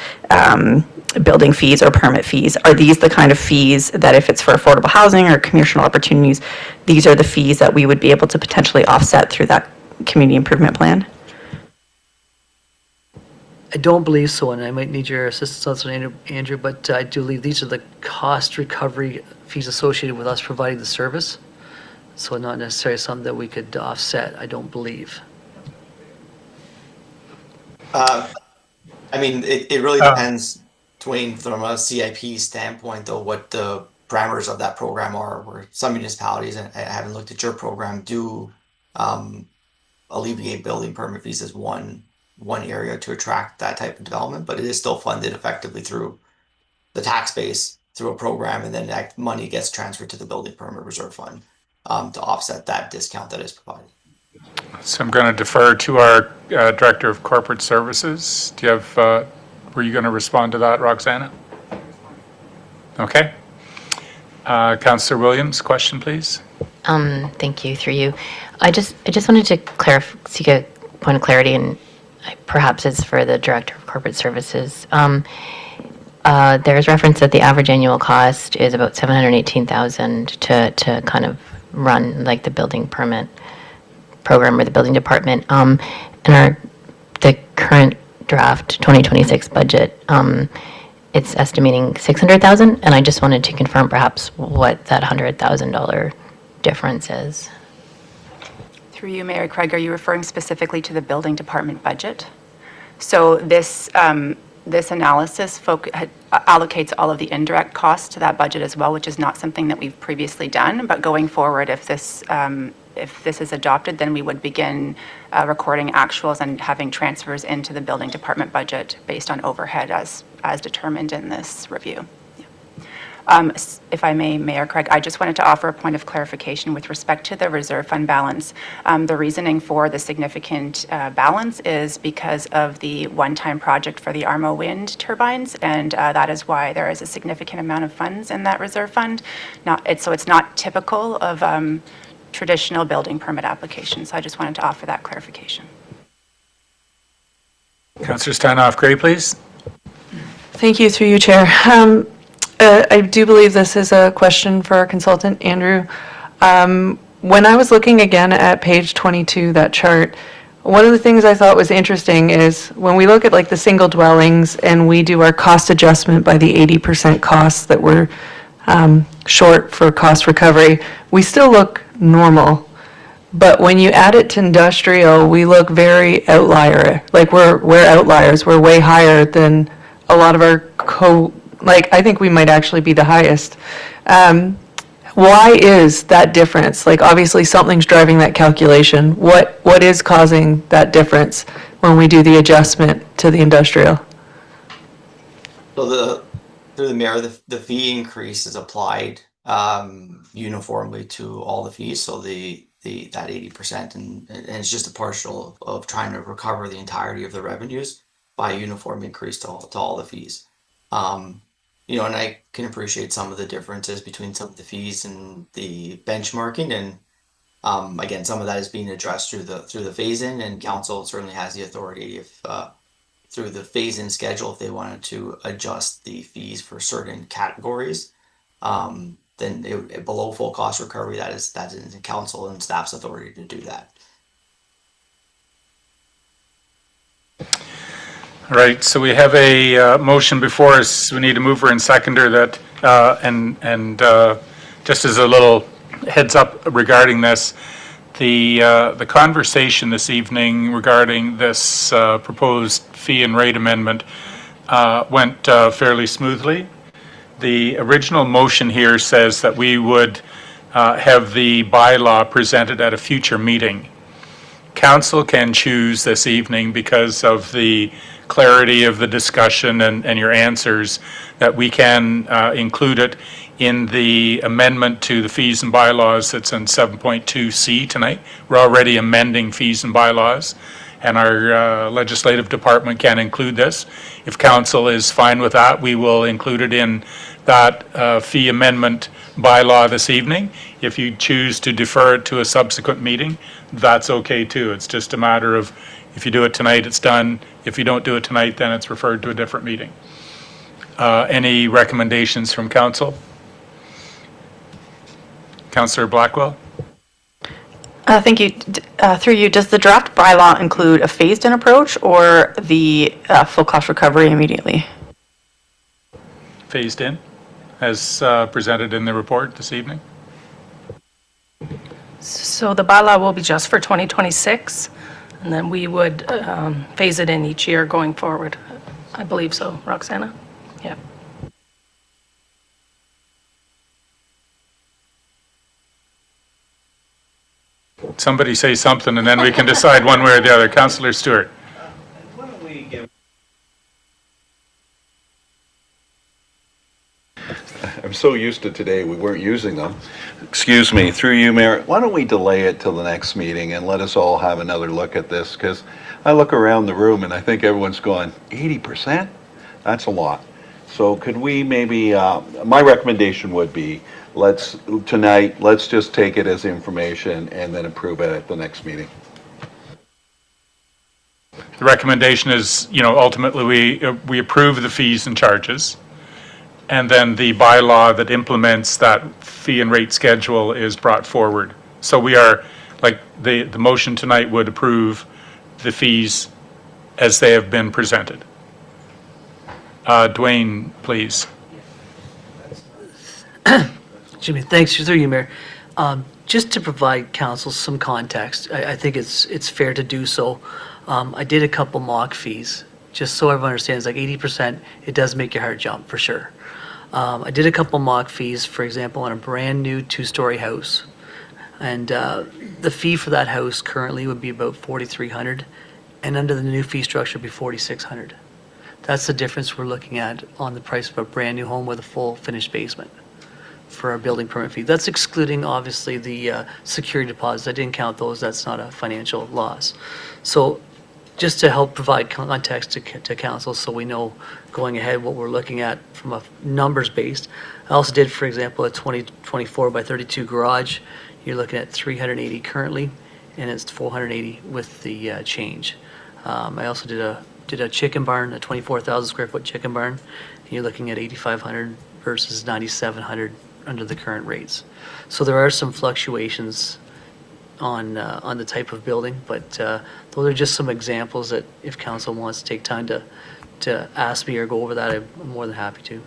building fees or permit fees. Are these the kind of fees that if it's for affordable housing or commercial opportunities, these are the fees that we would be able to potentially offset through that community improvement plan? I don't believe so, and I might need your assistance on that, Andrew, but I do believe these are the cost recovery fees associated with us providing the service. So not necessarily something that we could offset, I don't believe. I mean, it really depends, Dwayne, from a CIP standpoint, though, what the parameters of that program are, where some municipalities, and I haven't looked at your program, do alleviate building permit fees as one area to attract that type of development, but it is still funded effectively through the tax base through a program, and then that money gets transferred to the building permit reserve fund to offset that discount that is provided. So I'm going to defer to our Director of Corporate Services. Do you have, were you going to respond to that, Roxana? Okay. Councillor Williams, question, please. Thank you, through you. I just wanted to seek a point of clarity, and perhaps it's for the Director of Corporate Services. There's reference that the average annual cost is about $718,000 to kind of run like the building permit program or the building department. And the current draft 2026 budget, it's estimating $600,000, and I just wanted to confirm perhaps what that $100,000 difference is. Through you, Mayor Craig, are you referring specifically to the building department budget? So this analysis allocates all of the indirect costs to that budget as well, which is not something that we've previously done. But going forward, if this is adopted, then we would begin recording actuals and having transfers into the building department budget based on overhead as determined in this review. If I may, Mayor Craig, I just wanted to offer a point of clarification with respect to the reserve fund balance. The reasoning for the significant balance is because of the one-time project for the Armo wind turbines, and that is why there is a significant amount of funds in that reserve fund. So it's not typical of traditional building permit applications. So I just wanted to offer that clarification. Councillor Stanoff-Gray, please. Thank you, through you, Chair. I do believe this is a question for our consultant, Andrew. When I was looking again at page 22, that chart, one of the things I thought was interesting is when we look at like the single dwellings and we do our cost adjustment by the 80% costs that we're short for cost recovery, we still look normal. But when you add it to industrial, we look very outlier. Like we're outliers. We're way higher than a lot of our I think we might actually be the highest. Why is that difference? Like obviously something's driving that calculation. What is causing that difference when we do the adjustment to the industrial? So through the mayor, the fee increase is applied uniformly to all the fees. So that 80%, and it's just a partial of trying to recover the entirety of the revenues by a uniform increase to all the fees. And I can appreciate some of the differences between some of the fees and the benchmarking, and again, some of that is being addressed through the phase-in, and council certainly has the authority if through the phase-in schedule, if they wanted to adjust the fees for certain categories, then below full cost recovery, that's in council and staff's authority to do that. All right, so we have a motion before us. We need a mover and seconder that, and just as a little heads up regarding this, the conversation this evening regarding this proposed fee and rate amendment went fairly smoothly. The original motion here says that we would have the bylaw presented at a future meeting. Council can choose this evening, because of the clarity of the discussion and your answers, that we can include it in the amendment to the fees and bylaws that's in 7.2C tonight. We're already amending fees and bylaws, and our legislative department can include this. If council is fine with that, we will include it in that fee amendment bylaw this evening. If you choose to defer it to a subsequent meeting, that's okay too. It's just a matter of, if you do it tonight, it's done. If you don't do it tonight, then it's referred to a different meeting. Any recommendations from council? Councillor Blackwell? Thank you. Through you, does the draft bylaw include a phased-in approach or the full cost recovery immediately? Phased in, as presented in the report this evening? So the bylaw will be just for 2026, and then we would phase it in each year going forward. I believe so, Roxana? Yeah. Somebody say something, and then we can decide one way or the other. Councillor Stewart. I'm so used to today, we weren't using them. Excuse me, through you, Mayor, why don't we delay it till the next meeting and let us all have another look at this? Because I look around the room and I think everyone's going, 80%? That's a lot. So could we maybe, my recommendation would be, let's just take it as information and then approve it at the next meeting. The recommendation is, ultimately we approve the fees and charges, and then the bylaw that implements that fee and rate schedule is brought forward. So we are, like, the motion tonight would approve the fees as they have been presented. Dwayne, please. Jimmy, thanks. Through you, Mayor. Just to provide council some context, I think it's fair to do so. I did a couple mock fees, just so everyone understands, like 80%, it does make your heart jump, for sure. I did a couple mock fees, for example, on a brand-new two-story house. And the fee for that house currently would be about $4,300, and under the new fee structure, it'd be $4,600. That's the difference we're looking at on the price of a brand-new home with a full finished basement for our building permit fee. That's excluding, obviously, the security deposits. I didn't count those. That's not a financial loss. So just to help provide context to council so we know going ahead what we're looking at from a numbers based. I also did, for example, a 2024 by 32 garage. You're looking at 380 currently, and it's 480 with the change. I also did a chicken barn, a 24,000 square foot chicken barn. And you're looking at 8,500 versus 9,700 under the current rates. So there are some fluctuations on the type of building, but those are just some examples that if council wants to take time to ask me or go over that, I'm more than happy to.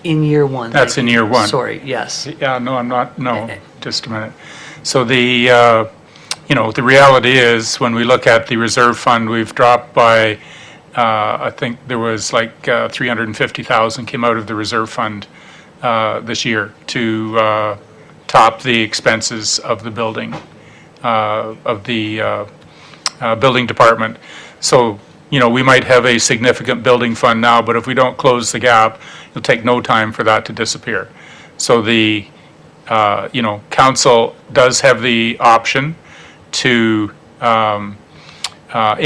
In year one. That's thank in you. year one. Sorry, yes. Yeah, no, I'm not, no, just a minute. So the reality is, when we look at the reserve fund, we've dropped by, I think there was like 350,000 came out of the reserve fund this year to top the expenses of the building, building department. So, we might have a significant building fund now, but if we don't close the gap, it'll take no time for that to disappear. So the, council does have the option to, in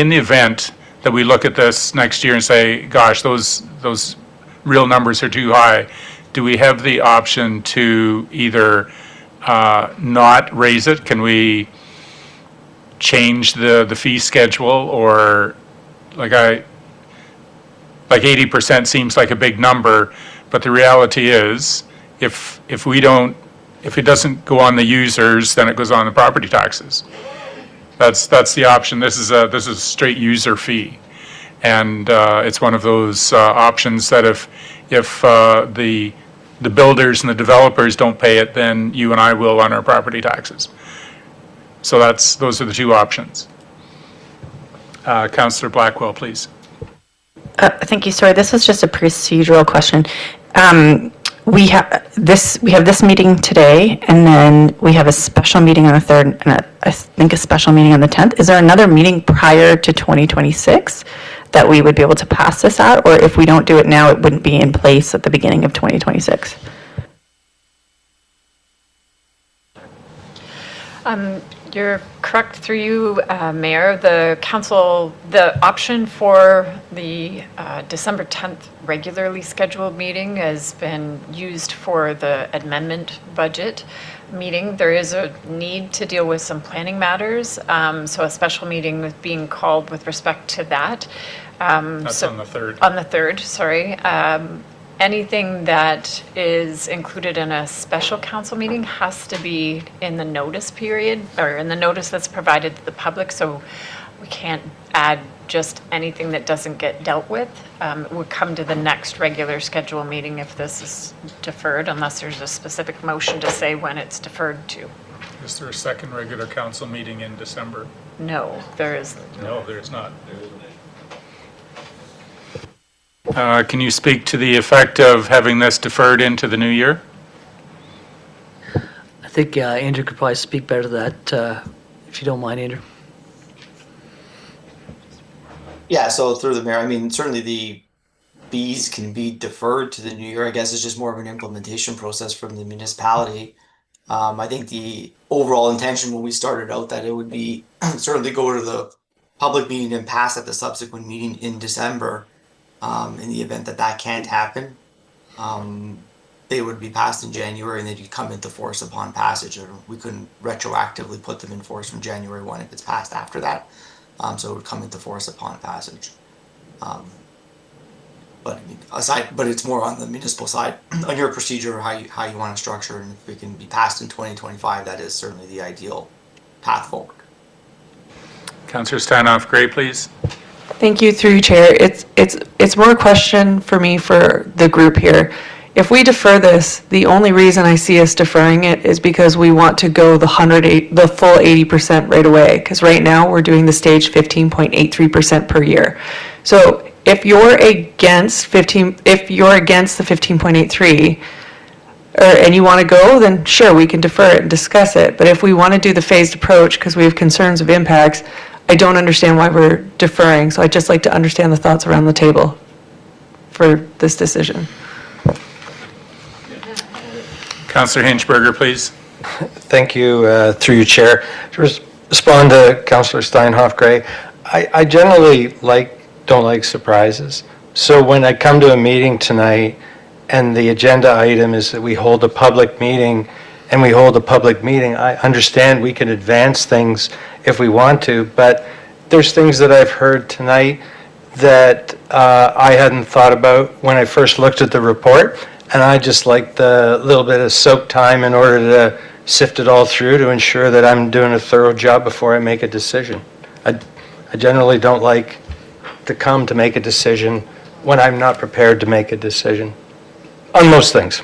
the event that we look at this next year and say, gosh, those real numbers are too high, do we have the option to either not raise it? Can we change the fee schedule? Or like 80% seems like a big number, but the reality is if it doesn't go on the users, then it goes on the property taxes. That's the option. This is a straight user fee, and it's one of those options that if the builders and the developers don't pay it, then you and I will on our property taxes. So those are the two options. Councillor Blackwell, please. Thank you. Sorry, this was just a procedural question. We have this meeting today, and then we have a special meeting on the 3rd, and I think a special meeting on the 10th. Is there another meeting prior to 2026 that we would be able to pass this out? Or if we don't do it now, it wouldn't be in place at the beginning of 2026? You're correct through you, Mayor. The council, the option for the December 10th regularly scheduled meeting has been used for the amendment budget meeting. There is a need to deal with some planning matters, so a special meeting is being called with respect to that. That's on the 3rd. On the 3rd, sorry. Anything that is included in a special council meeting has to be in the notice period, or in the notice that's provided to the public, so we can't add just anything that doesn't get dealt with. It would come to the next regular schedule meeting if this is deferred, unless there's a specific motion to say when it's deferred to. Is there a second regular council meeting in December? No, there is. No, there is not. Can you speak to the effect of having this deferred into the new year? I think Andrew could probably speak better to that, if you don't mind, Andrew. Yeah, so through the mayor, I mean, certainly the fees can be deferred to the new year. I guess it's just more of an implementation process from the municipality. I think the overall intention when we started out that it would be certainly go to the public meeting and pass at the subsequent meeting in December. In the event that that can't happen, they would be passed in January and they'd come into force upon passage. Or we couldn't retroactively put them in force from January 1 if it's passed after that. So it would come into force upon passage. But I mean, but it's more on the municipal side, on your procedure, how you want to structure, and if it can be passed in 2025, that is certainly the ideal path forward. Councillor Steinhoff, Gray, please. Thank you, through you, Chair. It's more a question for me for the group here. If we defer this, the only reason I see us deferring it is because we want to go the full 80% right away. Because right now we're doing the stage 15.83% per year. So if you're against the 15.83, and you want to go, then sure, we can defer it and discuss it. But if we want to do the phased approach because we have concerns of impacts, I don't understand why we're deferring, so I'd just like to understand the thoughts around the table for this decision. Councillor Hinchberger, please. Thank you, through you, Chair. To respond to Councillor Steinhoff Gray, I generally don't like surprises. So when I come to a meeting tonight and the agenda item is that we hold a public meeting, I understand we can advance things if we want to, but there's things that I've heard tonight that I hadn't thought about when I first looked at the report, and I just like the little bit of soak time in order to sift it all through to ensure that I'm doing a thorough job before I make a decision. I generally don't like to come to make a decision when I'm not prepared to make a decision on most things.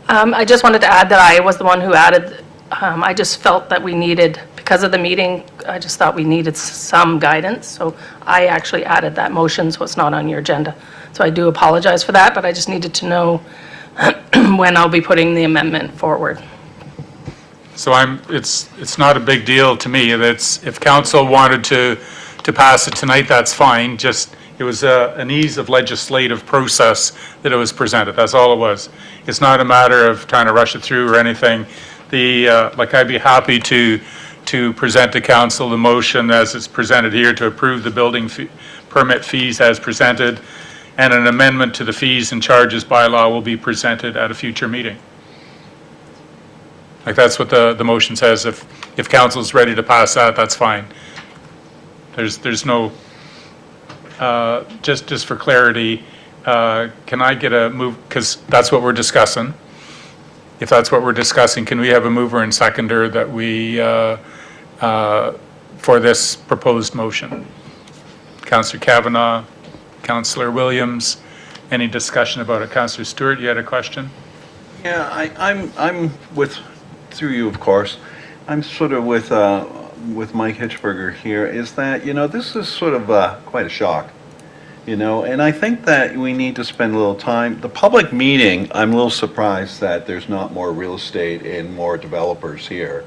I just wanted to add that I was the one who added, I just felt that we needed, because of the meeting, I just thought we needed some guidance. So I actually added that motion, so it's not on your agenda. So I do apologize for that, but I just needed to know when I'll be putting the amendment forward. So it's not a big deal to me. That's, if council wanted to pass it tonight, that's fine. Just, it was an ease of legislative process that it was presented. That's all it was. It's not a matter of trying to rush it through or anything. I'd be happy to present to council the motion as it's presented here to approve the building permit fees as presented, and an amendment to the fees and charges bylaw will be presented at a future meeting. Like, that's what the motion says. If council's ready to pass that, that's fine. There's no, just for clarity, can I get a move, because that's what we're discussing. If that's what we're discussing, can we have a mover and seconder that we, for this proposed motion? Councillor Kavanagh, Councillor Williams, any discussion about it? Councillor Stewart, you had a question? Yeah, I'm with, through you, of course, I'm sort of with Mike Hitchberger here, is that, this is sort of quite a shock, and I think that we need to spend a little time. The public meeting, I'm a little surprised that there's not more real estate and more developers here.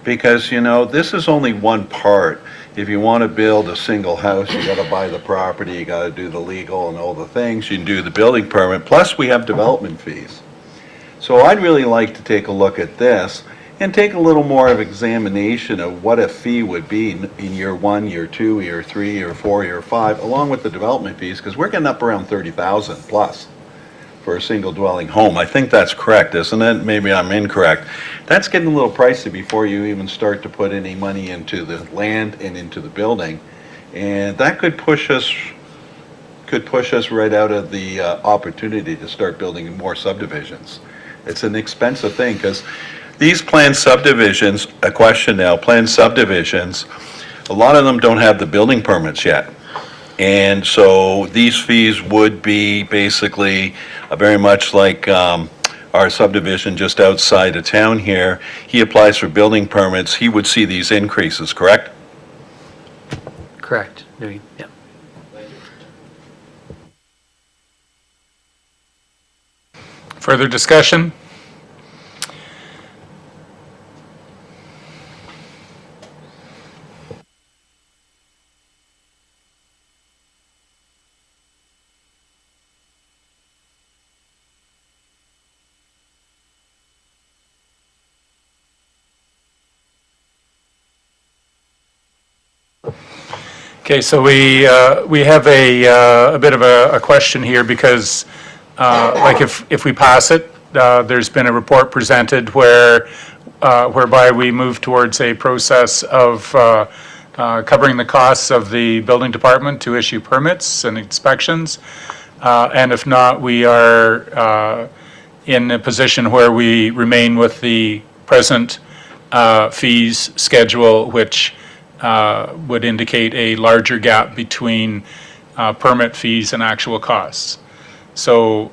Because, this is only one part. If you want to build a single house, you got to buy the property, you got to do the legal and all the things, you can do the building permit, plus we have development fees. So I'd really like to take a look at this and take a little more of examination of what a fee would be in year 1, year 2, year 3, year 4, year 5, along with the development fees, because we're getting up around 30,000 plus for a single dwelling home. I think that's correct, isn't it? Maybe I'm incorrect. That's getting a little pricey before you even start to put any money into the land and into the building. And that could push us right out of the opportunity to start building more subdivisions. It's an expensive thing, because these planned subdivisions, a question now, planned subdivisions, a lot of them don't have the building permits yet. And so these fees would be basically very much like our subdivision just outside of town here. He applies for building permits, he would see these increases, correct? Correct. Yeah. Further discussion? Okay, so we have a bit of a question here because, like, if we pass it, there's been a report presented whereby we move towards a process of covering the costs of the building department to issue permits and inspections. And if not, we are in a position where we remain with the present fees schedule, which would indicate a larger gap between permit fees and actual costs. So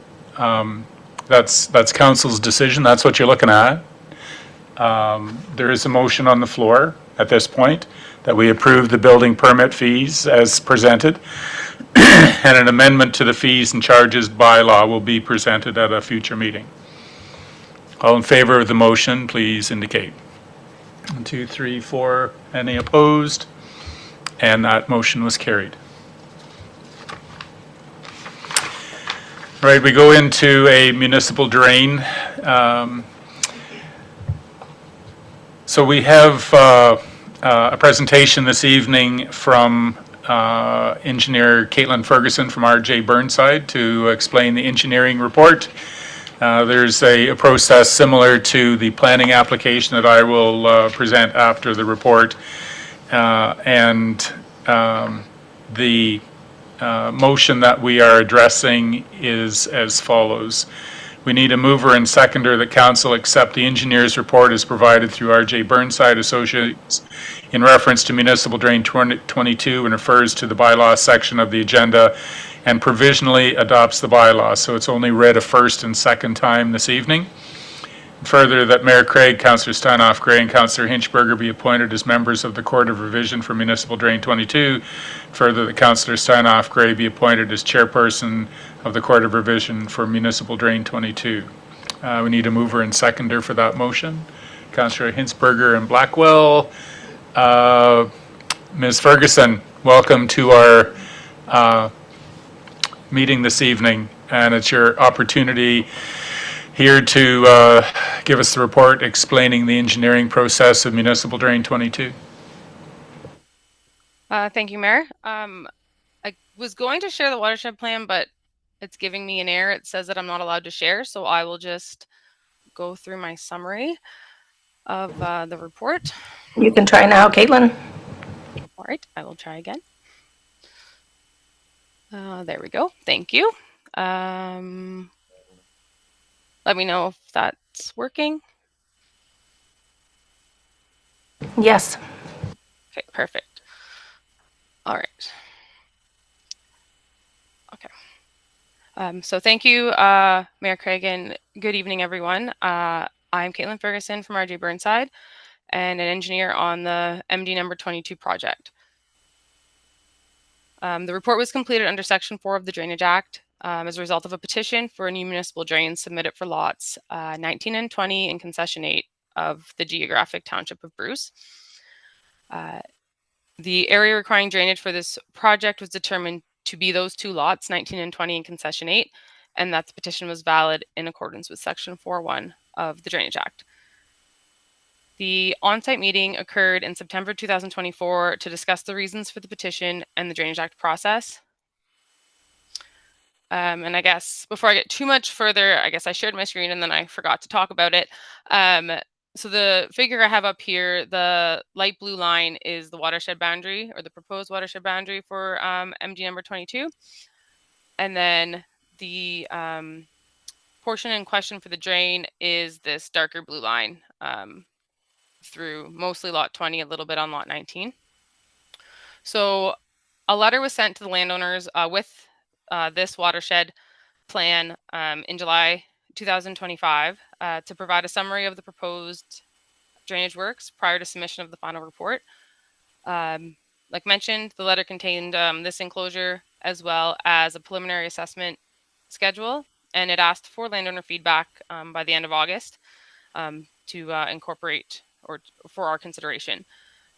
that's council's decision. That's what you're looking at. There is a motion on the floor at this point that we approve the building permit fees as presented, and an amendment to the fees and charges bylaw will be presented at a future meeting. All in favor of the motion, please indicate. 1, 2, 3, 4. Any opposed? And that motion was carried. All right, we go into a municipal drain. So we have a presentation this evening from engineer Caitlin Ferguson from RJ Burnside to explain the engineering report. There's a process similar to the planning application that I will present after the report. The motion that we are addressing is as follows. We need a mover and seconder that council accept the engineer's report as provided through RJ Burnside Associates in reference to Municipal Drain 22 and refers to the bylaw section of the agenda and provisionally adopts the bylaw. So it's only read a first and second time this evening. Further, that Mayor Craig, Councillor Steinhoff Gray, and Councillor Hinchberger be appointed as members of the Court of Revision for Municipal Drain 22. Further, that Councillor Steinhoff Gray be appointed as chairperson of the Court of Revision for Municipal Drain 22. We need a mover and seconder for that motion. Councillor Hinchberger and Blackwell. Ms. Ferguson, welcome to our meeting this evening, and it's your opportunity here to give us the report explaining the engineering process of Municipal Drain 22. Thank you, Mayor. I was going to share the watershed plan, but it's giving me an error. It says that I'm not allowed to share, so I will just go through my summary of the report. You can try now, Caitlin. All right, I will try again. There we go. Thank you. Let me know if that's working. Yes. Okay, perfect. All right. Okay. So thank you, Mayor Craig, and good evening, everyone. I'm Caitlin Ferguson from RJ Burnside and an engineer on the MD number 22 project. The report was completed under Section 4 of the Drainage Act as a result of a petition for a new municipal drain submitted for lots 19 and 20 in Concession 8 of the geographic township of Bruce. The area requiring drainage for this project was determined to be those two lots, 19 and 20 in Concession 8, and that the petition was valid in accordance with Section 4.1 of the Drainage Act. The on-site meeting occurred in September 2024 to discuss the reasons for the petition and the Drainage Act process. And I guess before I get too much further, I guess I shared my screen and then I forgot to talk about it. So the figure I have up here, the light blue line is the watershed boundary or the proposed watershed boundary for MD number 22. And then the portion in question for the drain is this darker blue line through mostly lot 20, a little bit on lot 19. So a letter was sent to the landowners with this watershed plan in July 2025 to provide a summary of the proposed drainage works prior to submission of the final report. Like mentioned, the letter contained this enclosure as well as a preliminary assessment schedule, and it asked for landowner feedback by the end of August to incorporate or for our consideration.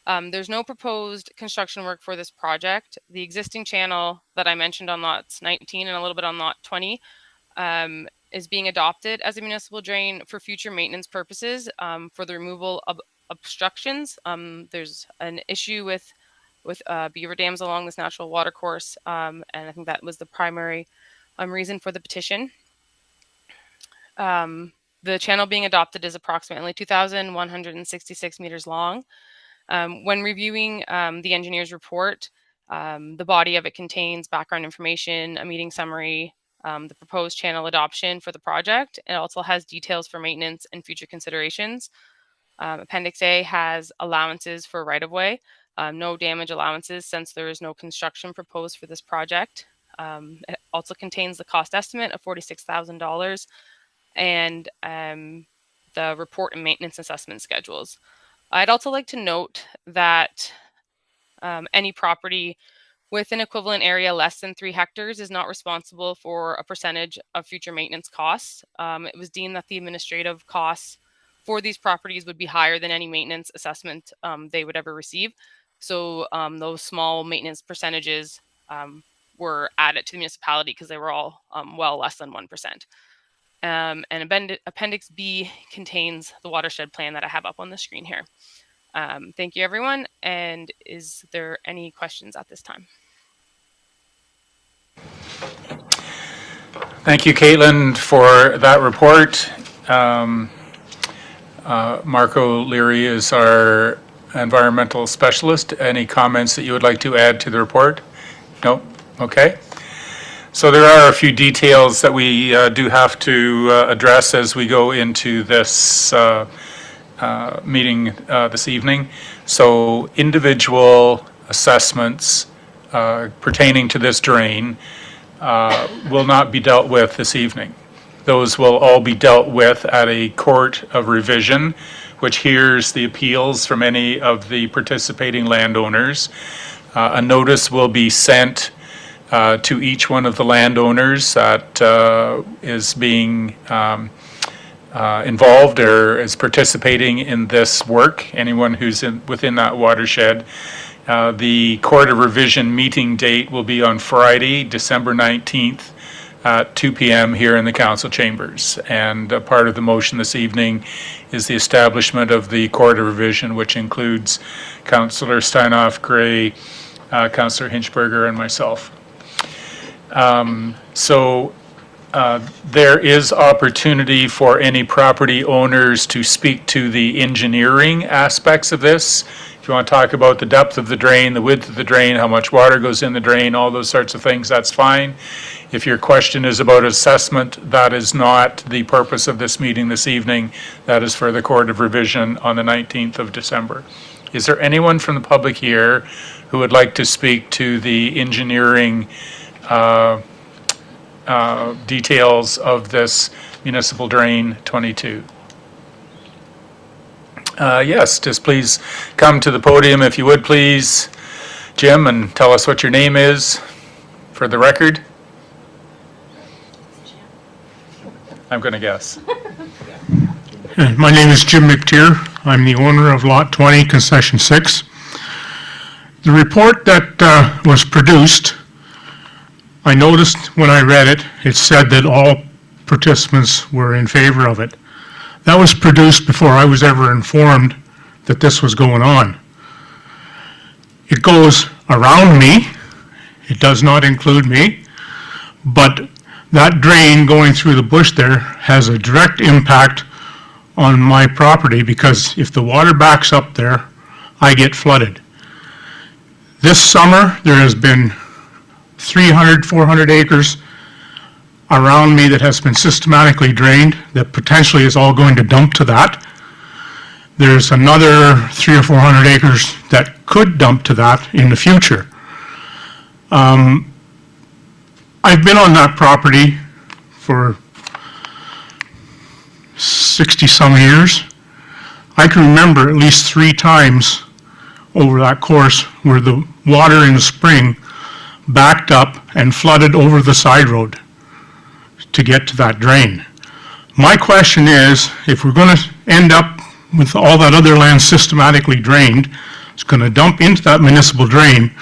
There's no proposed construction work for this project. The existing channel that I mentioned on lots 19 and a little bit on lot 20 is being adopted as a municipal drain for future maintenance purposes for the removal of obstructions. There's an issue with beaver dams along this natural water course, and I think that was the primary reason for the petition. The channel being adopted is approximately 2,166 meters long. When reviewing the engineer's report, the body of it contains background information, a meeting summary, the proposed channel adoption for the project. It also has details for maintenance and future considerations. Appendix A has allowances for right-of-way, no damage allowances since there is no construction proposed for this project. It also contains the cost estimate of $46,000 and the report and maintenance assessment schedules. I'd also like to note that any property with an equivalent area less than 3 hectares is not responsible for a percentage of future maintenance costs. It was deemed that the administrative costs for these properties would be higher than any maintenance assessment they would ever receive. So those small maintenance percentages were added to the municipality because they were all well less than 1%. And Appendix B contains the watershed plan that I have up on the screen here. Thank you, everyone. And is there any questions at this time? Thank you, Caitlin, for that report. Marco Leary is our environmental specialist. Any comments that you would like to add to the report? No? Okay. So there are a few details that we do have to address as we go into this meeting this evening. So individual assessments pertaining to this drain will not be dealt with this evening. Those will all be dealt with at a court of revision, which hears the appeals from any of the participating landowners. A notice will be sent to each one of the landowners that is being involved or is participating in this work, anyone who's within that watershed. The Court of Revision meeting date will be on Friday, December 19th at 2 p.m. here in the council chambers. And part of the motion this evening is the establishment of the Court of Revision, which includes Councillor Steinhoff, Gray, Councillor Hinchberger, and myself. There is opportunity for any property owners to speak to the engineering aspects of this. If you want to talk about the depth of the drain, the width of the drain, how much water goes in the drain, all those sorts of things, that's fine. If your question is about assessment, that is not the purpose of this meeting this evening. That is for the Court of Revision on the 19th of December. Is there anyone from the public here who would like to speak to the engineering details of this municipal drain 22? Yes, just please come to the podium if you would please, Jim, and tell us what your name is for the record. I'm going to guess. My name is Jim McTeer. I'm the owner of Lot 20, Concession 6. The report that was produced, I noticed when I read it, it said that all participants were in favor of it. That was produced before I was ever informed that this was going on. It goes around me. It does not include me, but that drain going through the bush there has a direct impact on my property because if the water backs up there, I get flooded. This summer, there has been 300, 400 acres around me that has been systematically drained that potentially is all going to dump to that. There's another 300 or 400 acres that could dump to that in the future. I've been on that property for 60-some years. I can remember at least 3 times over that course where the water in the spring backed up and flooded over the side road to get to that drain. My question is, if we're going to end up with all that other land systematically drained, it's going to dump into that municipal drain.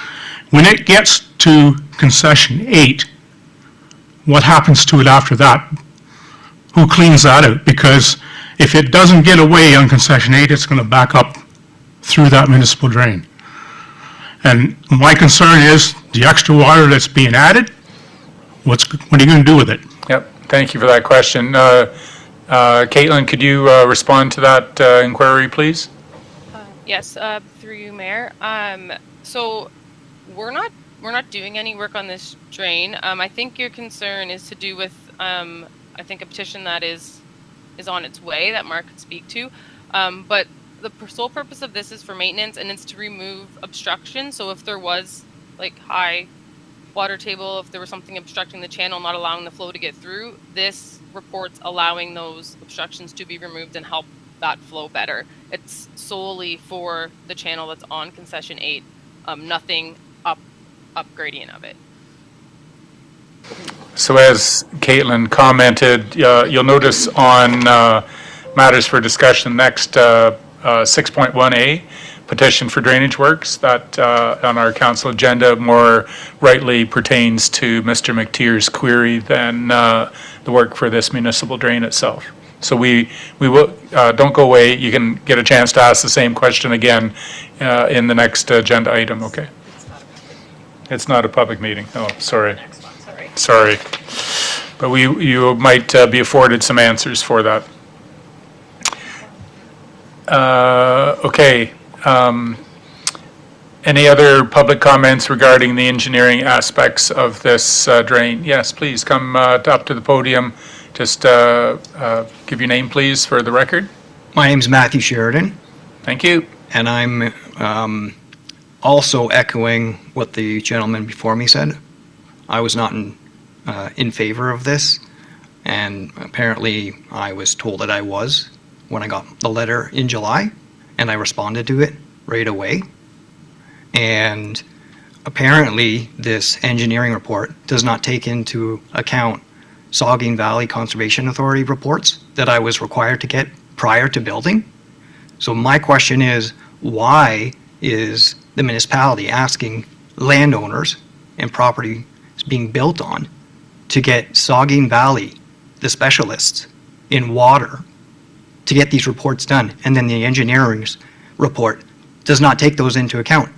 When it gets to concession 8, what happens to it after that? Who cleans that out? Because if it doesn't get away on concession 8, it's going to back up through that municipal drain. And my concern is the extra water that's being added, what are you going to do with it? Yep, thank you for that question. Caitlin, could you respond to that inquiry, please? Yes, through you, Mayor. So we're not doing any work on this drain. I think your concern is to do with I think a petition that is on its way that Mark could speak to. But the sole purpose of this is for maintenance, and it's to remove obstruction. So if there was like high water table, if there was something obstructing the channel, not allowing the flow to get through, this report's allowing those obstructions to be removed and help that flow better. It's solely for the channel that's on concession 8, nothing up gradient of it. So as Caitlin commented, you'll notice on matters for discussion next 6.1A, petition for drainage works, that on our council agenda more rightly pertains to Mr. McTier's query than the work for this municipal drain itself. So we will, don't go away, you can get a chance to ask the same question again in the next agenda item, okay? It's not a public meeting, oh, sorry. Sorry. But you might be afforded some answers for that. Okay. Any other public comments regarding the engineering aspects of this drain? Yes, please come up to the podium. Just give your name, please, for the record. My name's Matthew Sheridan. Thank you. And I'm also echoing what the gentleman before me said. I was not in favor of this, and apparently I was told that I was when I got the letter in July, and I responded to it right away. And apparently this engineering report does not take into account Saugeen Valley Conservation Authority reports that I was required to get prior to building. So my question is, why is the municipality asking landowners and property being built on to get Saugeen Valley, the specialists in water, to get these reports done, and then the engineering's report does not take those into account?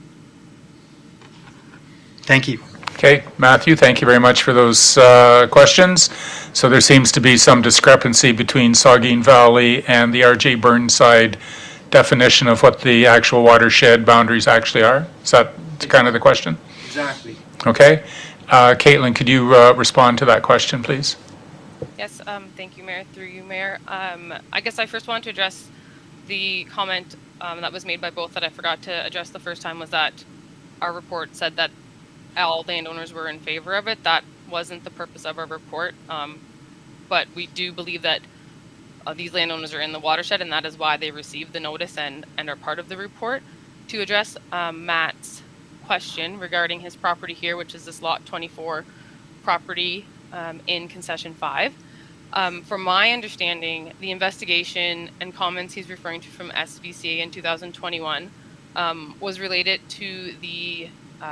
Thank you. Okay, Matthew, thank you very much for those questions. So there seems to be some discrepancy between Saugeen Valley and the R.J. Burnside definition of what the actual watershed boundaries actually are. Is that kind of the question? Exactly. Okay. Caitlin, could you respond to that question, please? Yes, thank you, Mayor. Through you, Mayor. I guess I first want to address the comment that was made by both that I forgot to address the first time, was that our report said that all landowners were in favor of it. That wasn't the purpose of our report, but we do believe that these landowners are in the watershed, and that is why they received the notice and are part of the report. To address Matt's question regarding his property here, which is this lot 24 property in concession 5. From my understanding, the investigation and comments he's referring to from SVCA in 2021 was related to the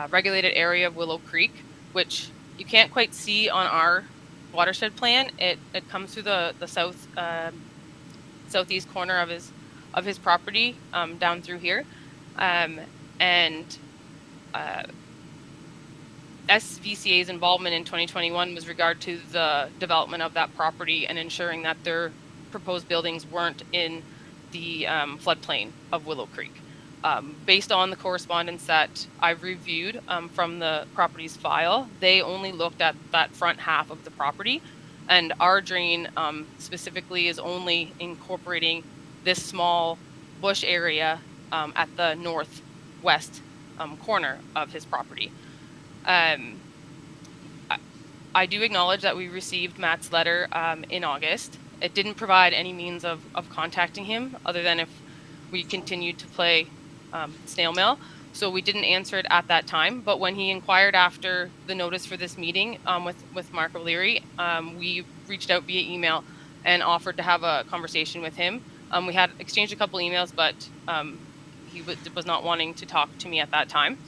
regulated area of Willow Creek, which you can't quite see on our watershed plan. It comes through the southeast corner of his of his property down through here. And SVCA's involvement in 2021 was regard to the development of that property and ensuring that their proposed buildings weren't in the floodplain of Willow Creek. Based on the correspondence that I've reviewed from the property's file, they only looked at that front half of the property, and our drain specifically is only incorporating this small bush area at the northwest corner of his property. I do acknowledge that we received Matt's letter in August. It didn't provide any means of contacting him other than if we continued to play snail mail. So we didn't answer it at that time. But when he inquired after the notice for this meeting with Mark O'Leary, we reached out via email and offered to have a conversation with him. We had exchanged a couple emails, but he was not wanting to talk to me at that time.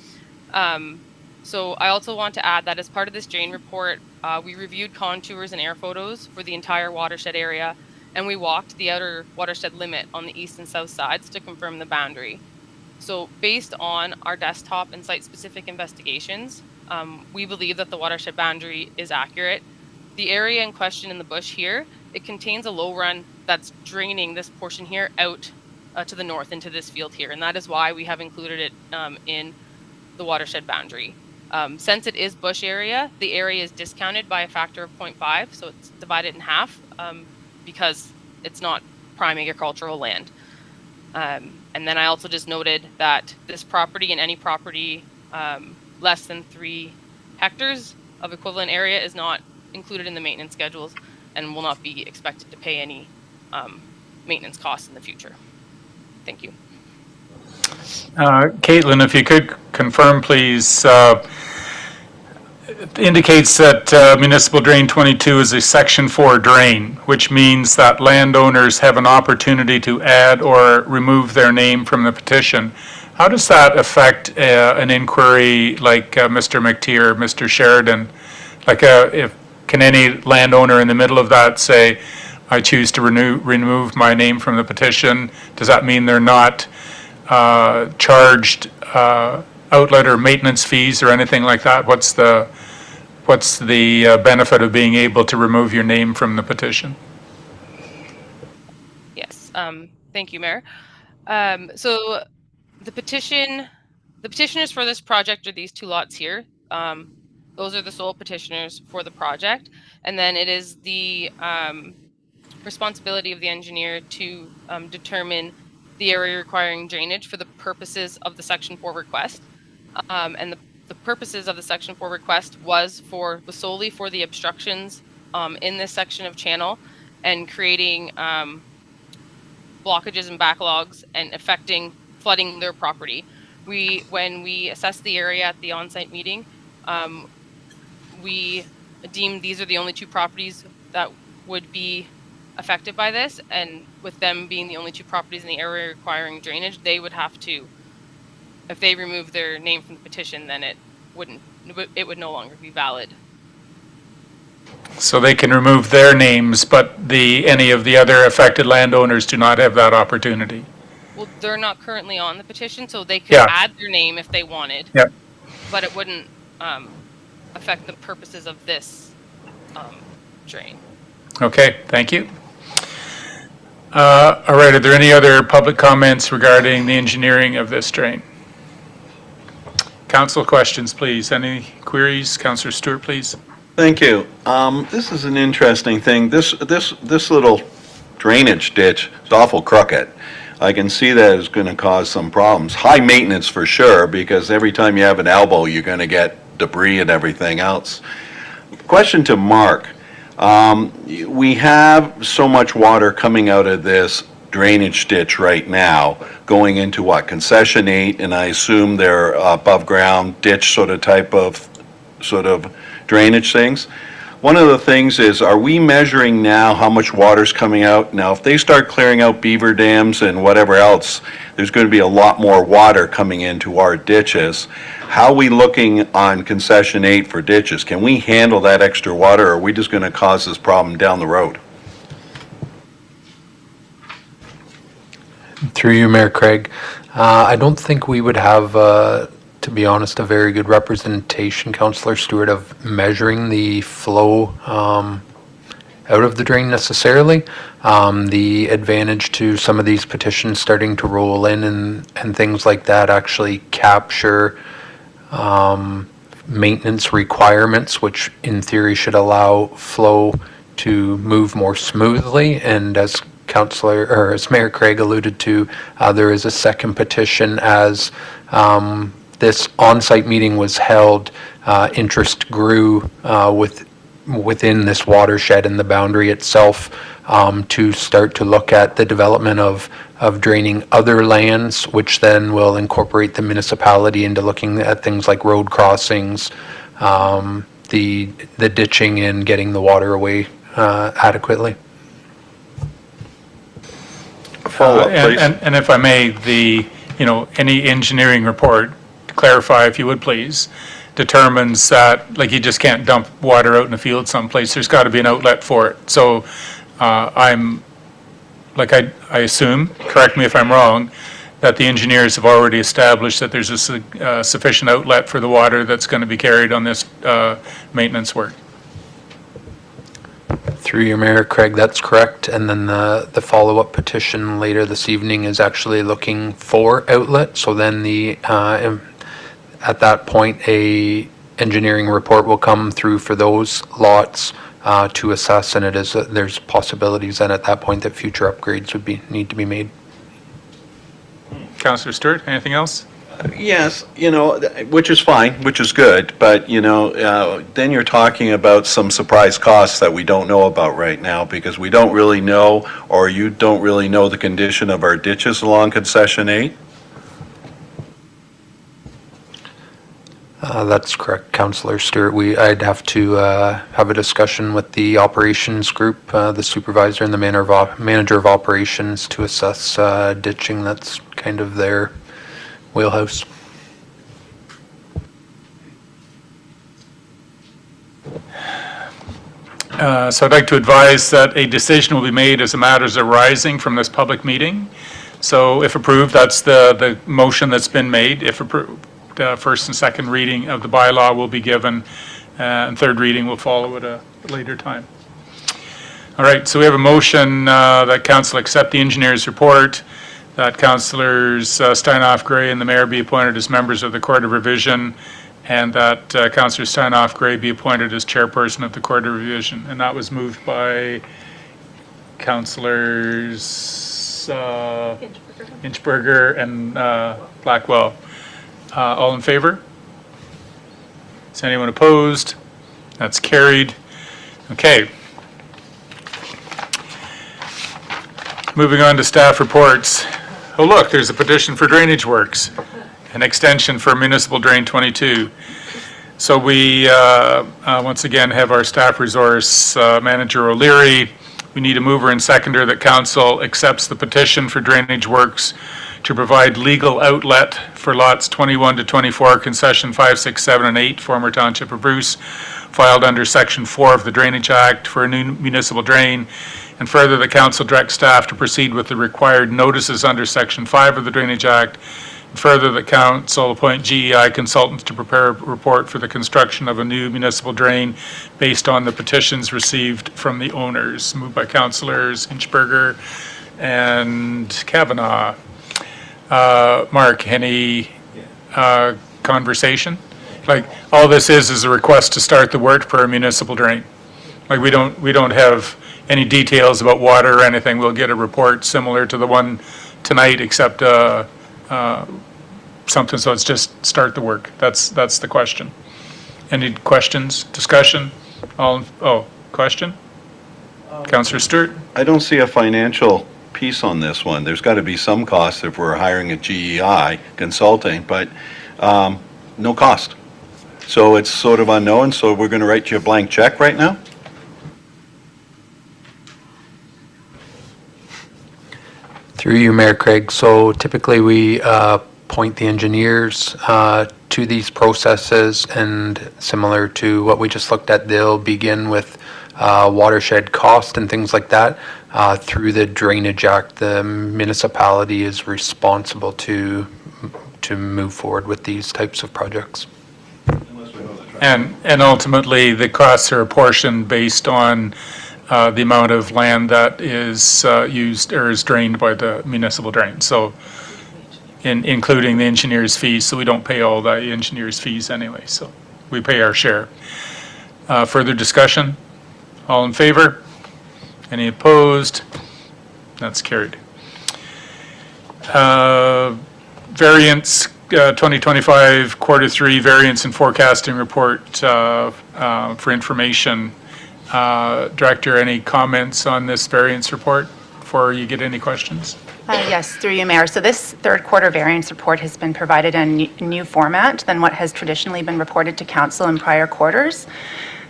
So I also want to add that as part of this drain report, we reviewed contours and air photos for the entire watershed area, and we walked the outer watershed limit on the east and south sides to confirm the boundary. So based on our desktop and site-specific investigations, we believe that the watershed boundary is accurate. The area in question in the bush here, it contains a low run that's draining this portion here out to the north into this field here, and that is why we have included it in the watershed boundary. Since it is bush area, the area is discounted by a factor of 0.5, so it's divided in half because it's not prime agricultural land. And then I also just noted that this property and any property less than 3 hectares of equivalent area is not included in the maintenance schedules and will not be expected to pay any maintenance costs in the future. Thank you. Caitlin, if you could confirm, please, it indicates that Municipal Drain 22 is a Section 4 drain, which means that landowners have an opportunity to add or remove their name from the petition. How does that affect an inquiry like Mr. McTeer, Mr. Sheridan? Like, can any landowner in the middle of that say, I choose to remove my name from the petition? Does that mean they're not charged outlet or maintenance fees or anything like that? What's the benefit of being able to remove your name from the petition? Yes, thank you, Mayor. So the petitioners for this project are these 2 lots here. Those are the sole petitioners for the project, and then it is the responsibility of the engineer to determine the area requiring drainage for the purposes of the Section 4 request. And the purposes of the Section 4 request was solely for the obstructions in this section of channel and creating blockages and backlogs and affecting flooding their property. When we assessed the area at the on-site meeting, we deemed these are the only 2 properties that would be affected by this, and with them being the only 2 properties in the area requiring drainage, they would have to, if they remove their name from the petition, then it would no longer be valid. So they can remove their names, but any of the other affected landowners do not have that opportunity? Well, they're not currently on the petition, so they could add their name if they wanted. Yep. But it wouldn't affect the purposes of this drain. Okay, thank you. All right, are there any other public comments regarding the engineering of this drain? Council questions, please. Any queries? Councillor Stewart, please. Thank you. This is an interesting thing. This little drainage ditch is awful crooked. I can see that it's going to cause some problems. High maintenance for sure, because every time you have an elbow, you're going to get debris and everything else. Question to Mark. We have so much water coming out of this drainage ditch right now, going into what, concession 8, and I assume they're above ground ditch sort of drainage things. One of the things is, are we measuring now how much water's coming out? Now, if they start clearing out beaver dams and whatever else, there's going to be a lot more water coming into our ditches. How are we looking on concession 8 for ditches? Can we handle that extra water, or are we just going to cause this problem down the road? Through you, Mayor Craig. I don't think we would have, to be honest, a very good representation, Councillor Stewart, of measuring the flow out of the drain necessarily. The advantage to some of these petitions starting to roll in and things like that actually capture maintenance requirements, which in theory should allow flow to move more smoothly. And as as Mayor Craig alluded to, there is a second petition as this on-site meeting was held, interest grew within this watershed and the boundary itself to start to look at the development of draining other lands, which then will incorporate the municipality into looking at things like road crossings, the ditching and getting the water away adequately. Follow-up, please. And if I may, any engineering report, to clarify if you would please, determines that, like, you just can't dump water out in a field someplace. There's got to be an outlet for it. So I assume, correct me if I'm wrong, that the engineers have already established that there's a sufficient outlet for the water that's going to be carried on this maintenance work. Through your Mayor Craig, that's correct. And then the follow-up petition later this evening is actually looking for outlet. So then at that point, a engineering report will come through for those lots to assess, and there's possibilities then at that point that future upgrades would need to be made. Councillor Stewart, anything else? Yes, which is fine, which is good, but, then you're talking about some surprise costs that we don't know about right now because we don't really know, or you don't really know the condition of our ditches along Concession 8? That's correct, Councillor Stewart. I'd have to have a discussion with the operations group, the supervisor and the manager of operations to assess ditching. That's kind of their wheelhouse. So I'd like to advise that a decision will be made as the matters arising from this public meeting. So if approved, that's the motion that's been made. If approved, first and second reading of the bylaw will be given, and third reading will follow at a later time. All right, so we have a motion that council accept the engineer's report, that councillors Steinhoff, Gray, and the mayor be appointed as members of the Court of Revision, and that Councillor Steinhoff, Gray be appointed as chairperson of the Court of Revision. And that was moved by councillors Inchberger and Blackwell. All in favor? Is anyone opposed? That's carried. Okay. Moving on to staff reports. Oh, look, there's a petition for drainage works, an extension for municipal drain 22. So we, once again, have our staff resource manager O'Leary. We need a mover and seconder that council accepts the petition for drainage works to provide legal outlet for lots 21 to 24, concession 5, 6, 7, and 8, former Township of Bruce, filed under Section 4 of the Drainage Act for a new municipal drain. And further, the council directs staff to proceed with the required notices under Section 5 of the Drainage Act. And further, the council appoint GEI consultants to prepare a report for the construction of a new municipal drain based on the petitions received from the owners. Moved by councillors Inchberger and Kavanaugh. Mark, any conversation? Like, all this is a request to start the work for a municipal drain. Like, we don't have any details about water or anything. We'll get a report similar to the one tonight, except something, so it's just start the work. That's the question. Any questions, discussion? Question? Councillor Stewart? I don't see a financial piece on this one. There's got to be some cost if we're hiring a GEI consulting, but no cost. So it's sort of unknown, so we're going to write you a blank check right now? Through you, Mayor Craig. So typically we point the engineers to these processes, and similar to what we just looked at, they'll begin with watershed cost and things like that. Through the Drainage Act, the municipality is responsible to move forward with these types of projects. And ultimately, the costs are apportioned based on the amount of land that is used or is drained by the municipal drain. So including the engineer's fees, so we don't pay all the engineer's fees anyway, so we pay our share. Further discussion? All in favor? Any opposed? That's carried. Variance 2025 quarter 3 variance and forecasting report for information. Director, any comments on this variance report before you get any questions? Yes, through you, Mayor. So this third quarter variance report has been provided in a new format than what has traditionally been reported to council in prior quarters.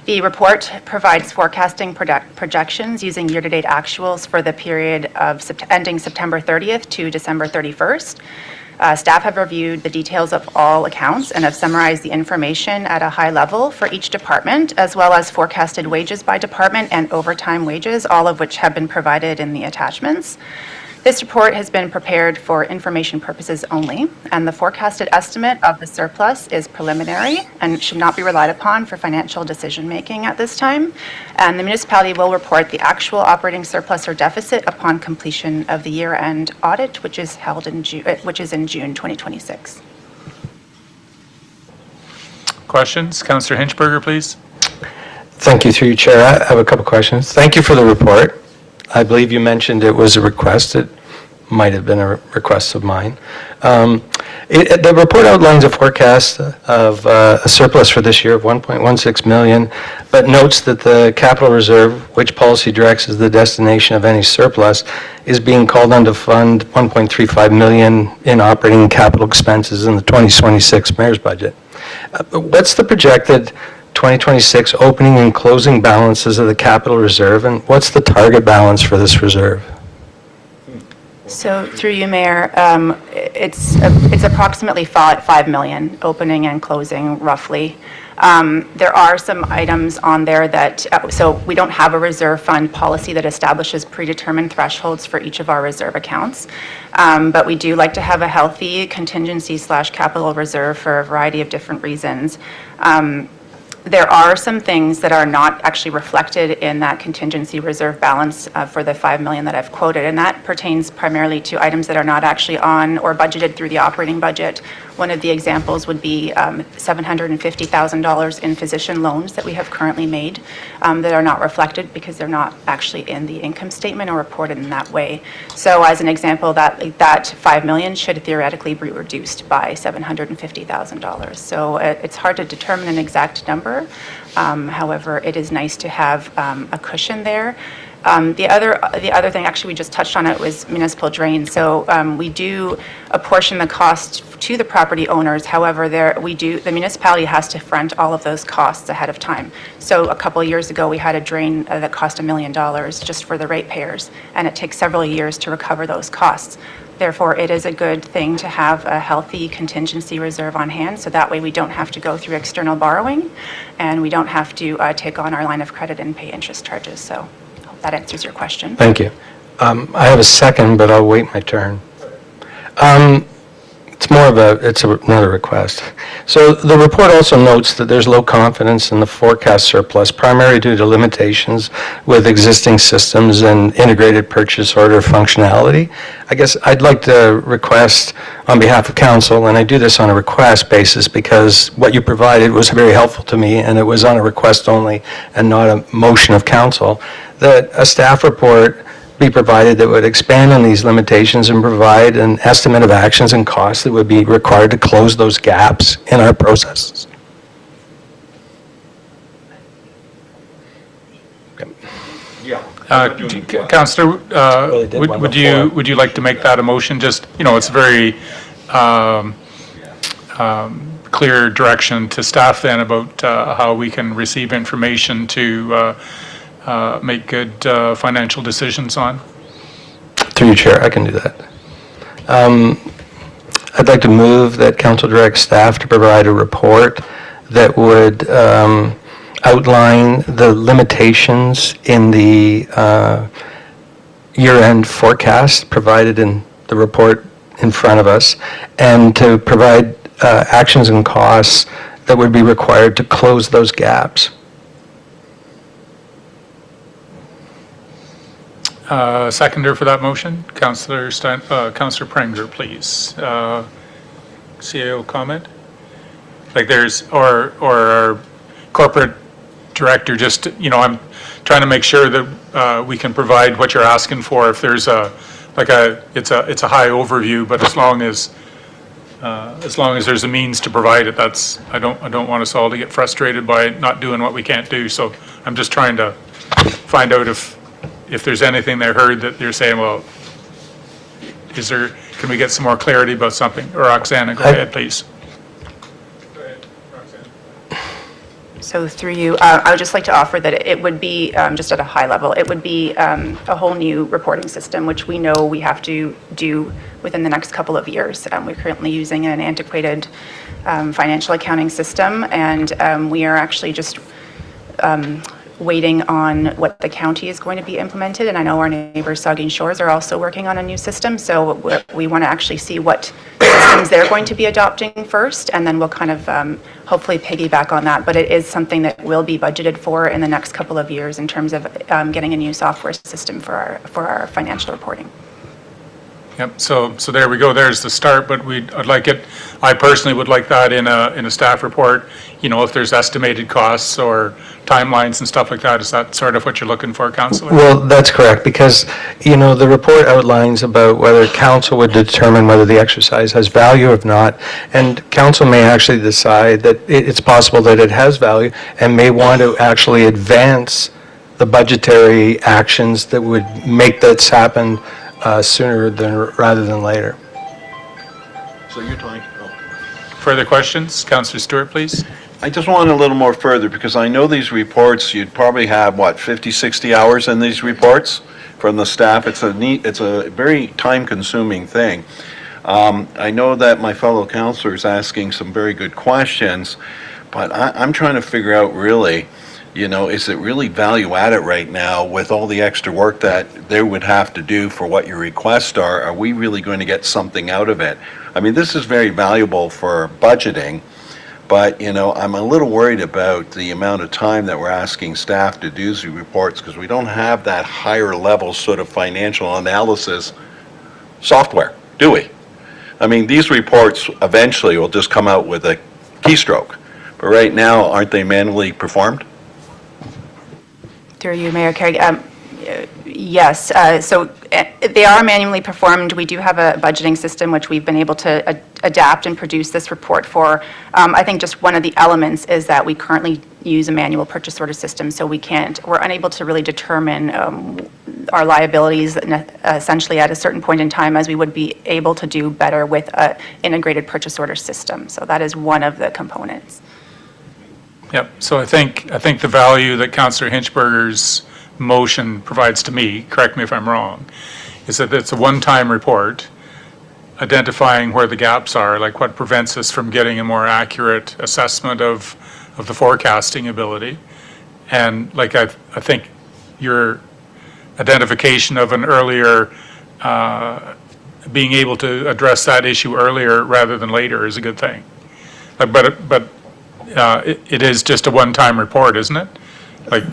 The report provides forecasting projections using year-to-date actuals for the period of ending September 30th to December 31st. Staff have reviewed the details of all accounts and have summarized the information at a high level for each department, as well as forecasted wages by department and overtime wages, all of which have been provided in the attachments. This report has been prepared for information purposes only, and the forecasted estimate of the surplus is preliminary and should not be relied upon for financial decision-making at this time. And the municipality will report the actual operating surplus or deficit upon completion of the year-end audit, which is held in June 2026. Questions? Councillor Hinchberger, please. Thank you, through you, Chair. I have a couple questions. Thank you for the report. I believe you mentioned it was a request. It might have been a request of mine. The report outlines a forecast of a surplus for this year of 1.16 million, but notes that the capital reserve, which policy directs as the destination of any surplus, is being called on to fund 1.35 million in operating capital expenses in the 2026 mayor's budget. What's the projected 2026 opening and closing balances of the capital reserve, and what's the target balance for this reserve? So through you, Mayor, it's approximately 5 million opening and closing roughly. There are some items on there that, so we don't have a reserve fund policy that establishes predetermined thresholds for each of our reserve accounts. But we do like to have a healthy contingency/capital reserve for a variety of different reasons. There are some things that are not actually reflected in that contingency reserve balance for the 5 million that I've quoted, and that pertains primarily to items that are not actually on or budgeted through the operating budget. One of the examples would be $750,000 in physician loans that we have currently made that are not reflected because they're not actually in the income statement or reported in that way. So as an example, that 5 million should theoretically be reduced by $750,000. So it's hard to determine an exact number. However, it is nice to have a cushion there. The other thing, actually, we just touched on it, was municipal drain. So we do apportion the cost to the property owners. However, the municipality has to front all of those costs ahead of time. So a couple of years ago, we had a drain that cost $1 million just for the ratepayers, and it takes several years to recover those costs. Therefore, it is a good thing to have a healthy contingency reserve on hand, so that way we don't have to go through external borrowing, and we don't have to take on our line of credit and pay interest charges. So I hope that answers your question. Thank you. I have a second, but I'll wait my turn. It's another request. So the report also notes that there's low confidence in the forecast surplus, primarily due to limitations with existing systems and integrated purchase order functionality. I guess I'd like to request on behalf of council, and I do this on a request basis because what you provided was very helpful to me, and it was on a request only and not a motion of council, that a staff report be provided that would expand on these limitations and provide an estimate of actions and costs that would be required to close those gaps in our processes. Councillor, would you like to make that a motion? Just, it's very clear direction to staff then about how we can receive information to make good financial decisions on. Through you, Chair, I can do that. I'd like to move that council direct staff to provide a report that would outline the limitations in the year-end forecast provided in the report in front of us, and to provide actions and costs that would be required to close those gaps. Seconder for that motion, Councillor Councillor Prenger, please. CAO comment? Like there's, or our corporate director, just, you know, I'm trying to make sure that we can provide what you're asking for. If there's it's a high overview, but as long as there's a means to provide it, that's, I don't want us all to get frustrated by not doing what we can't do. So I'm just trying to find out if there's anything they heard that you're saying, well, can we get some more clarity about something? Or Roxana, go ahead, please. So through you, I would just like to offer that it would be, just at a high level, it would be a whole new reporting system, which we know we have to do within the next couple of years. We're currently using an antiquated financial accounting system, and we are actually just waiting on what the county is going to be implemented. And I know our neighbors, Saugeen Shores, are also working on a new system. So we want to actually see what systems they're going to be adopting first, and then we'll kind of hopefully piggyback on that. But it is something that will be budgeted for in the next couple of years in terms of getting a new software system for our financial reporting. Yep, so there we go, there's the start, but I'd like it, I personally would like that in a staff report, you know, if there's estimated costs or timelines and stuff like that. Is that sort of what you're looking for, Councillor? Well, that's correct, because, you know, the report outlines about whether council would determine whether the exercise has value or not, and council may actually decide that it's possible that it has value and may want to actually advance the budgetary actions that would make this happen sooner rather than later. So you're talking, Further questions? Councillor Stewart, please. I just want a little more further, because I know these reports, you'd probably have, 50, 60 hours in these reports from the staff. It's a very time-consuming thing. I know that my fellow councillor is asking some very good questions, but I'm trying to figure out really, you know, is it really value added right now with all the extra work that they would have to do for what your requests are? Are we really going to get something out of it? I mean, this is very valuable for budgeting, but, you know, I'm a little worried about the amount of time that we're asking staff to do these reports, because we don't have that higher level sort of financial analysis software, do we? I mean, these reports eventually will just come out with a keystroke, but right now, aren't they manually performed? Through you, Mayor Carey. Yes, so they are manually performed. We do have a budgeting system which we've been able to adapt and produce this report for. I think just one of the elements is that we currently use a manual purchase order system, so we're unable to really determine our liabilities essentially at a certain point in time, as we would be able to do better with an integrated purchase order system. So that is one of the components. Yep, so I think the value that Councillor Hinchberger's motion provides to me, correct me if I'm wrong, is that it's a one-time report identifying where the gaps are, like what prevents us from getting a more accurate assessment of the forecasting ability. And like I think your identification of an earlier, being able to address that issue earlier rather than later is a good thing. But it is just a one-time report, isn't it? Like,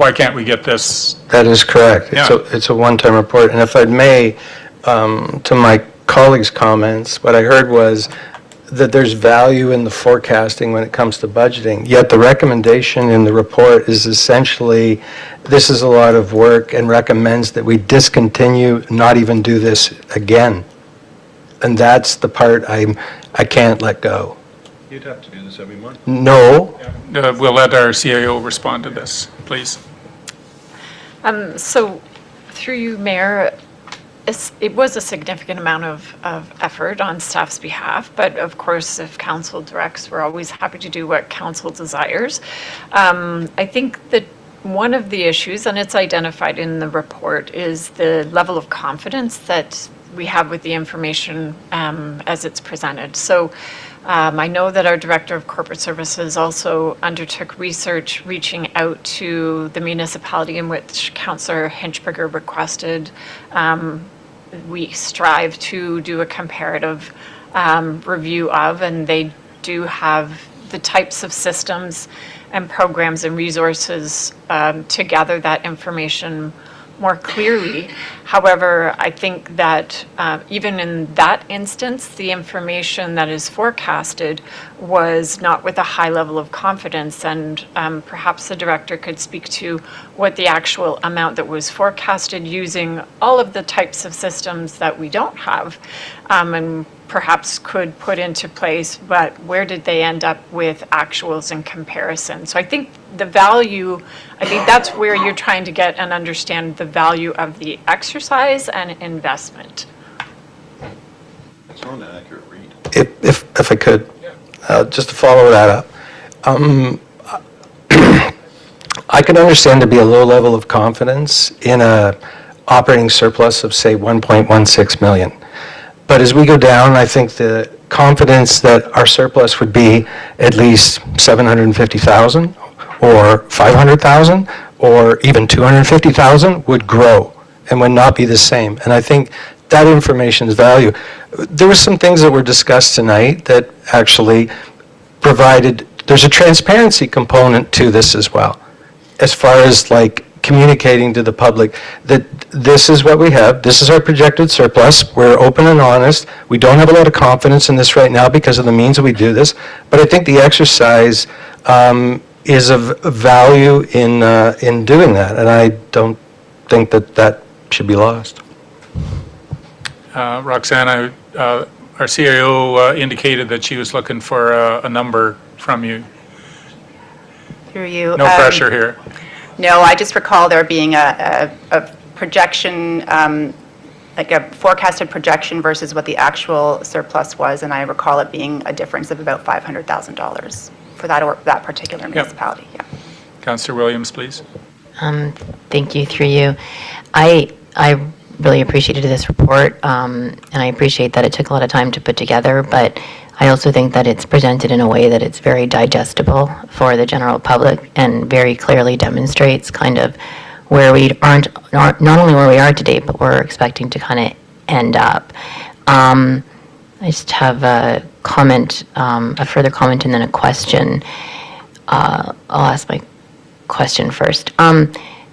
why can't we get this? That is correct. Yeah. It's a one-time report. And if I may, to my colleagues' comments, what I heard was that there's value in the forecasting when it comes to budgeting, yet the recommendation in the report is essentially, this is a lot of work, and recommends that we discontinue, not even do this again. And that's the part I can't let go. You'd have to do this every month. No. We'll let our CAO respond to this, please. So through you, Mayor, it was a significant amount of effort on staff's behalf, but of course, if council directs, we're always happy to do what council desires. I think that one of the issues, and it's identified in the report, is the level of confidence that we have with the information as it's presented. So I know that our Director of Corporate Services also undertook research reaching out to the municipality in which Councillor Hinchberger requested. We strive to do a comparative review of, and they do have the types of systems and programs and resources to gather that information more clearly. However, I think that even in that instance, the information that is forecasted was not with a high level of confidence, and perhaps the director could speak to what the actual amount that was forecasted using all of the types of systems that we don't have, and perhaps could put into place, but where did they end up with actuals in comparison? So I think that's where you're trying to get and understand the value of the exercise and investment. It's not an accurate read. If I could, just to follow that up. I can understand there be a low level of confidence in a operating surplus of, say, 1.16 million. But as we go down, I think the confidence that our surplus would be at least 750,000 or 500,000 or even 250,000 would grow and would not be the same. And I think that information is value. There were some things that were discussed tonight that actually provided, there's a transparency component to this as well, as far as like communicating to the public that this is what we have, this is our projected surplus, we're open and honest, we don't have a lot of confidence in this right now because of the means that we do this, but I think the exercise is of value in doing that, and I don't think that should be lost. Roxanne, our CIO indicated that she was looking for a number from you. Through you. No pressure here. No, I just recall there being a projection, like a forecasted projection versus what the actual surplus was, and I recall it being a difference of about $500,000 for that particular municipality. Yeah. Councillor Williams, please. Thank you, through you. I really appreciated this report, and I appreciate that it took a lot of time to put together, but I also think that it's presented in a way that it's very digestible for the general public and very clearly demonstrates kind of where we aren't not only where we are today, but we're expecting to kind of end up. I just have a comment, a further comment, and then a question. I'll ask my question first.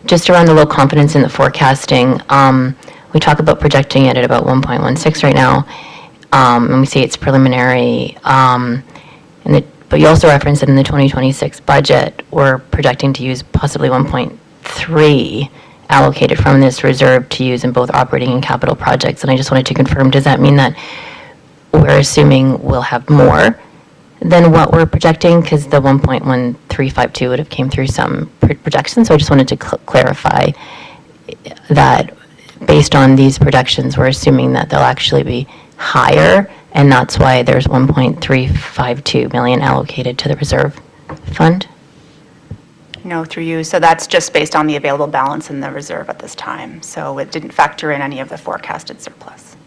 Just around the low confidence in the forecasting, we talk about projecting it at about 1.16 right now. And we say it's preliminary, but you also referenced that in the 2026 budget, we're projecting to use possibly 1.3 allocated from this reserve to use in both operating and capital projects. And I just wanted to confirm, does that mean that we're assuming we'll have more than what we're projecting? Because the 1.1352 would have came through some projections. So I just wanted to clarify that based on these projections, we're assuming that they'll actually be higher, and that's why there's 1.352 million allocated to the reserve fund? No, through you. So that's just based on the available balance in the reserve at this time. So it didn't factor in any of the forecasted surplus.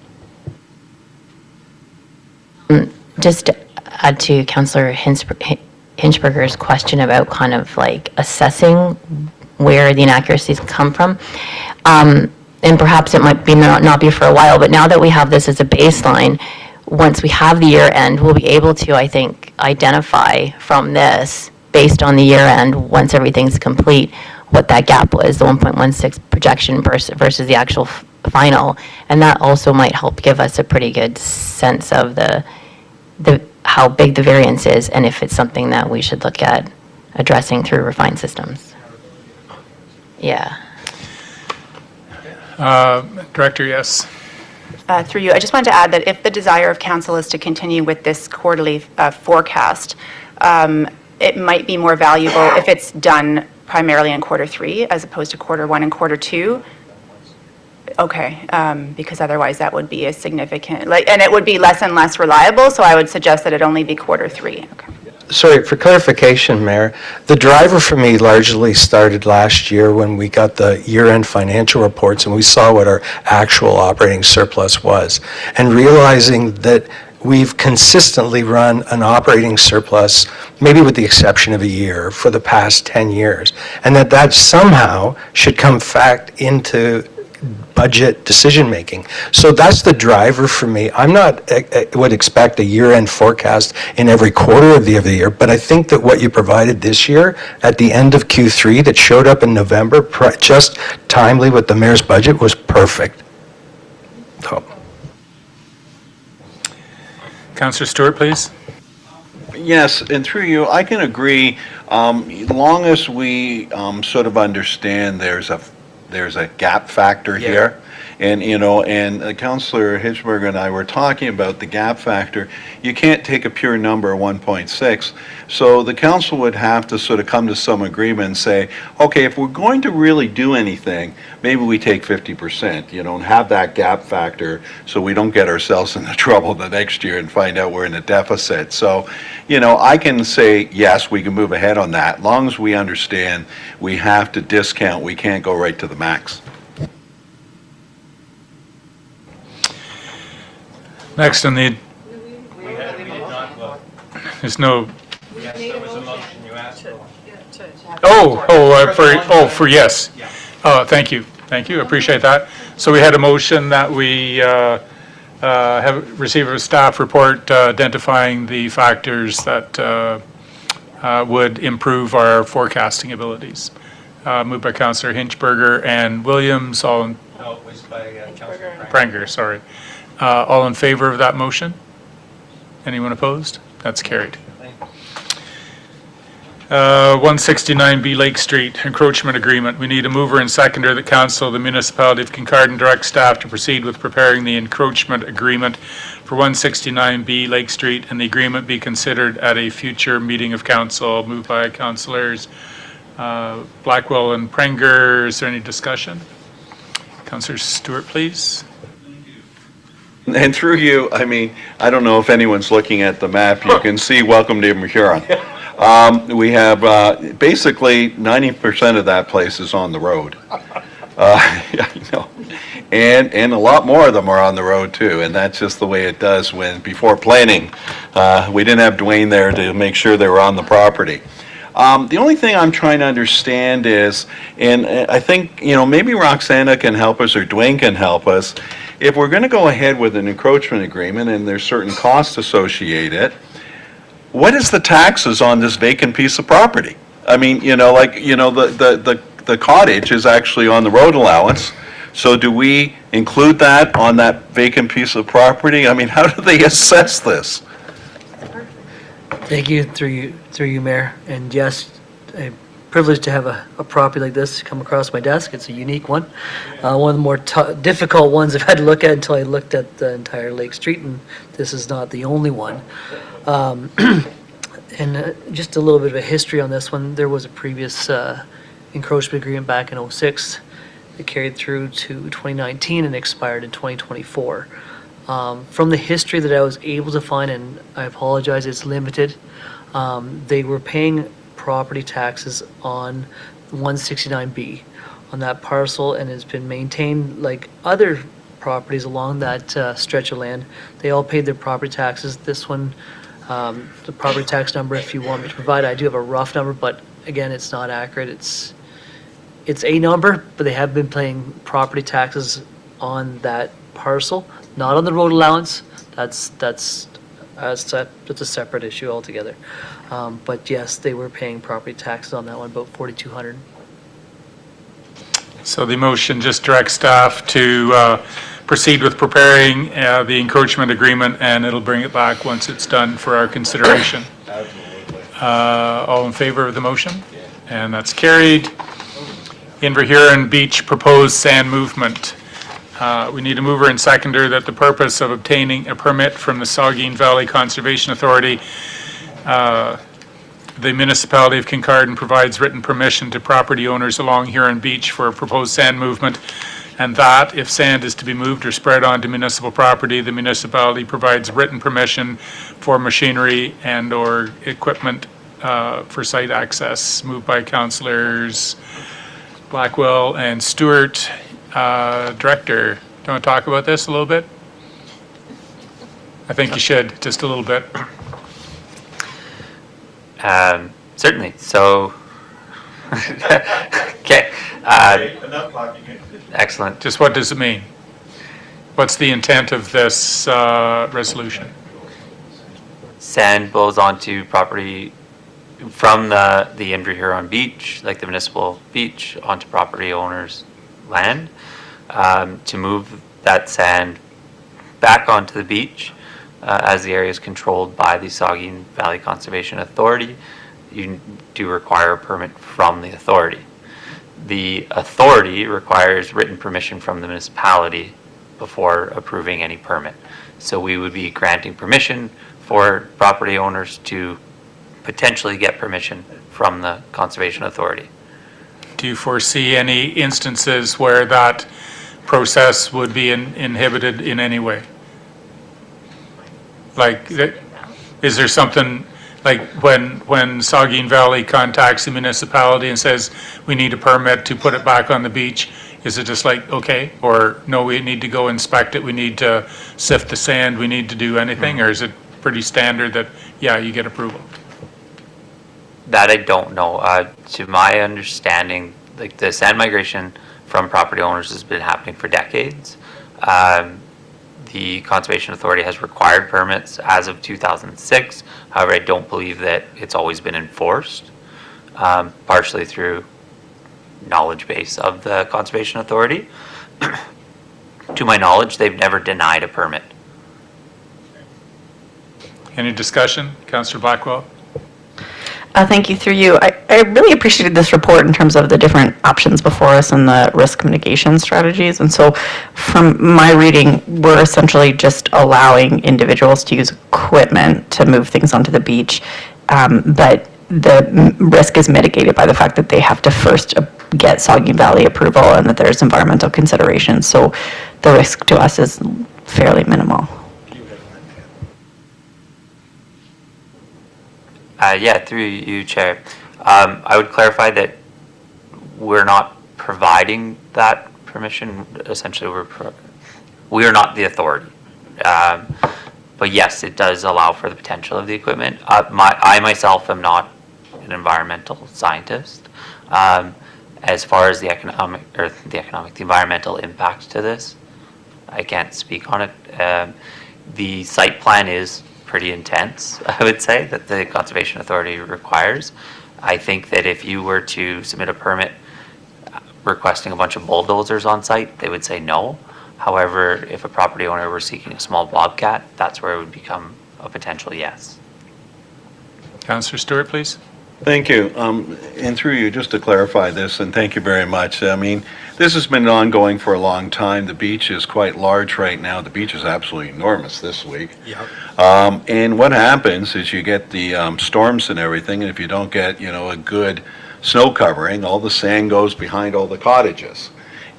Just to add to Councillor Hinchberger's question about kind of like assessing where the inaccuracies come from. And perhaps it might be not be for a while, but now that we have this as a baseline, once we have the year end, we'll be able to, I think, identify from this, based on the year end, once everything's complete, what that gap was, the 1.16 projection versus the actual final. And that also might help give us a pretty good sense of the how big the variance is, and if it's something that we should look at addressing through refined systems. Yeah. Director, yes. Through you, I just wanted to add that if the desire of council is to continue with this quarterly forecast, it might be more valuable if it's done primarily in quarter 3 as opposed to quarter 1 and quarter 2. Okay, because otherwise that would be a significant, and it would be less and less reliable, so I would suggest that it only be quarter 3. Okay. Sorry, for clarification, Mayor, the driver for me largely started last year when we got the year-end financial reports and we saw what our actual operating surplus was. And realizing that we've consistently run an operating surplus, maybe with the exception of a year, for the past 10 years, and that somehow should come fact into budget decision-making. So that's the driver for me. I'm not, would expect a year-end forecast in every quarter of the year, but I think that what you provided this year at the end of Q3 that showed up in November, just timely with the mayor's budget, was perfect. So. Councillor Stewart, please. Yes, and through you, I can agree, long as we sort of understand there's a gap factor here. And, and Councillor Hitchberger and I were talking about the gap factor. You can't take a pure number, 1.6. So the council would have to sort of come to some agreement and say, okay, if we're going to really do anything, maybe we take 50%, and have that gap factor so we don't get ourselves into trouble the next year and find out we're in a deficit. So, I can say, yes, we can move ahead on that. As long as we understand we have to discount, we can't go right to the max. Next on the... There's no... For yes. Thank you. Thank you. Appreciate that. So we had a motion that we have received a staff report identifying the factors that would improve our forecasting abilities. Moved by Councillor Hinchberger and Williams, all in... No, it was by Councillor Pranger, sorry. All in favor of that motion? Anyone opposed? That's carried. 169B Lake Street encroachment agreement. We need a mover and seconder that council of the municipality of Kincardine direct staff to proceed with preparing the encroachment agreement for 169B Lake Street, and the agreement be considered at a future meeting of council. Moved by councillors Blackwell and Pranger. Is there any discussion? Councillor Stewart, please. And through you, I don't know if anyone's looking at the map, you can see Welcome to Huron. We have basically 90% of that place is on the road. And a lot more of them are on the road too, and that's just the way it does before planning. We didn't have Dwayne there to make sure they were on the property. The only thing I'm trying to understand is, and I think, maybe Roxana can help us or Dwayne can help us, if we're going to go ahead with an encroachment agreement and there's certain costs associated, what is the taxes on this vacant piece of property? The cottage is actually on the road allowance. So do we include that on that vacant piece of property? How do they assess this? Thank you, through you, Mayor. And yes, a privilege to have a property like this come across my desk. It's a unique one. One of the more difficult ones I've had to look at until I looked at the entire Lake Street, and this is not the only one. And just a little bit of a history on this one. There was a previous encroachment agreement back in 2006 that carried through to 2019 and expired in 2024. From the history that I was able to find, and I apologize, it's limited, they were paying property taxes on 169B on that parcel, and it's been maintained like other properties along that stretch of land. They all paid their property taxes. This one, the property tax number, if you want me to provide, I do have a rough number, but again, it's not accurate. It's a number, but they have been paying property taxes on that parcel, not on the road allowance. That's a separate issue altogether. But yes, they were paying property taxes on that one, about $4,200. So the motion just directs staff to proceed with preparing the encroachment agreement, and it'll bring it back once it's done for our consideration. All in favor of the motion? And that's carried. Inverhuron Beach proposed sand movement. We need a mover and seconder that the purpose of obtaining a permit from the Saugeen Valley Conservation Authority, the municipality of Kincardine provides written permission to property owners along Huron Beach for a proposed sand movement, and that if sand is to be moved or spread onto municipal property, the municipality provides written permission for machinery and or equipment for site access. Moved by councillors Blackwell and Stewart. Director, do you want to talk about this a little bit? I think you should, just a little bit. Certainly. So, okay. Excellent. Just what does it mean? What's the intent of this resolution? Sand blows onto property from the Inver Huron beach, like the municipal beach, onto property owners' land, to move that sand back onto the beach, as the area is controlled by the Saugeen Valley Conservation Authority. You do require a permit from the authority. The authority requires written permission from the municipality before approving any permit. So we would be granting permission for property owners to potentially get permission from the Conservation Authority. Do you foresee any instances where that process would be inhibited in any way? Like, is there something, like when Saugeen Valley contacts the municipality and says, we need a permit to put it back on the beach, is it just like, okay, or no, we need to go inspect it, we need to sift the sand, we need to do anything, or is it pretty standard that, yeah, you get approval? That I don't know. To my understanding, like the sand migration from property owners has been happening for decades. The Conservation Authority has required permits as of 2006. However, I don't believe that it's always been enforced, partially through knowledge base of the Conservation Authority. To my knowledge, they've never denied a permit. Any discussion? Councillor Blackwell? Thank you. Through you, I really appreciated this report in terms of the different options before us and the risk mitigation strategies. And so from my reading, we're essentially just allowing individuals to use equipment to move things onto the beach. But the risk is mitigated by the fact that they have to first get Saugeen Valley approval and that there's environmental considerations. So the risk to us is fairly minimal. Yeah, through you, Chair. I would clarify that we're not providing that permission. Essentially, we are not the authority. But yes, it does allow for the potential of the equipment. I myself am not an environmental scientist. As far as the environmental impact to this, I can't speak on it. The site plan is pretty intense, I would say, that the Conservation Authority requires. I think that if you were to submit a permit requesting a bunch of bulldozers on site, they would say no. However, if a property owner were seeking a small bobcat, that's where it would become a potential yes. Councillor Stewart, please. Thank you. And through you, just to clarify this, and thank you very much. I mean, this has been ongoing for a long time. The beach is quite large right now. The beach is absolutely enormous this week. Yep. And what happens is you get the storms and everything, and if you don't get, a good snow covering, all the sand goes behind all the cottages.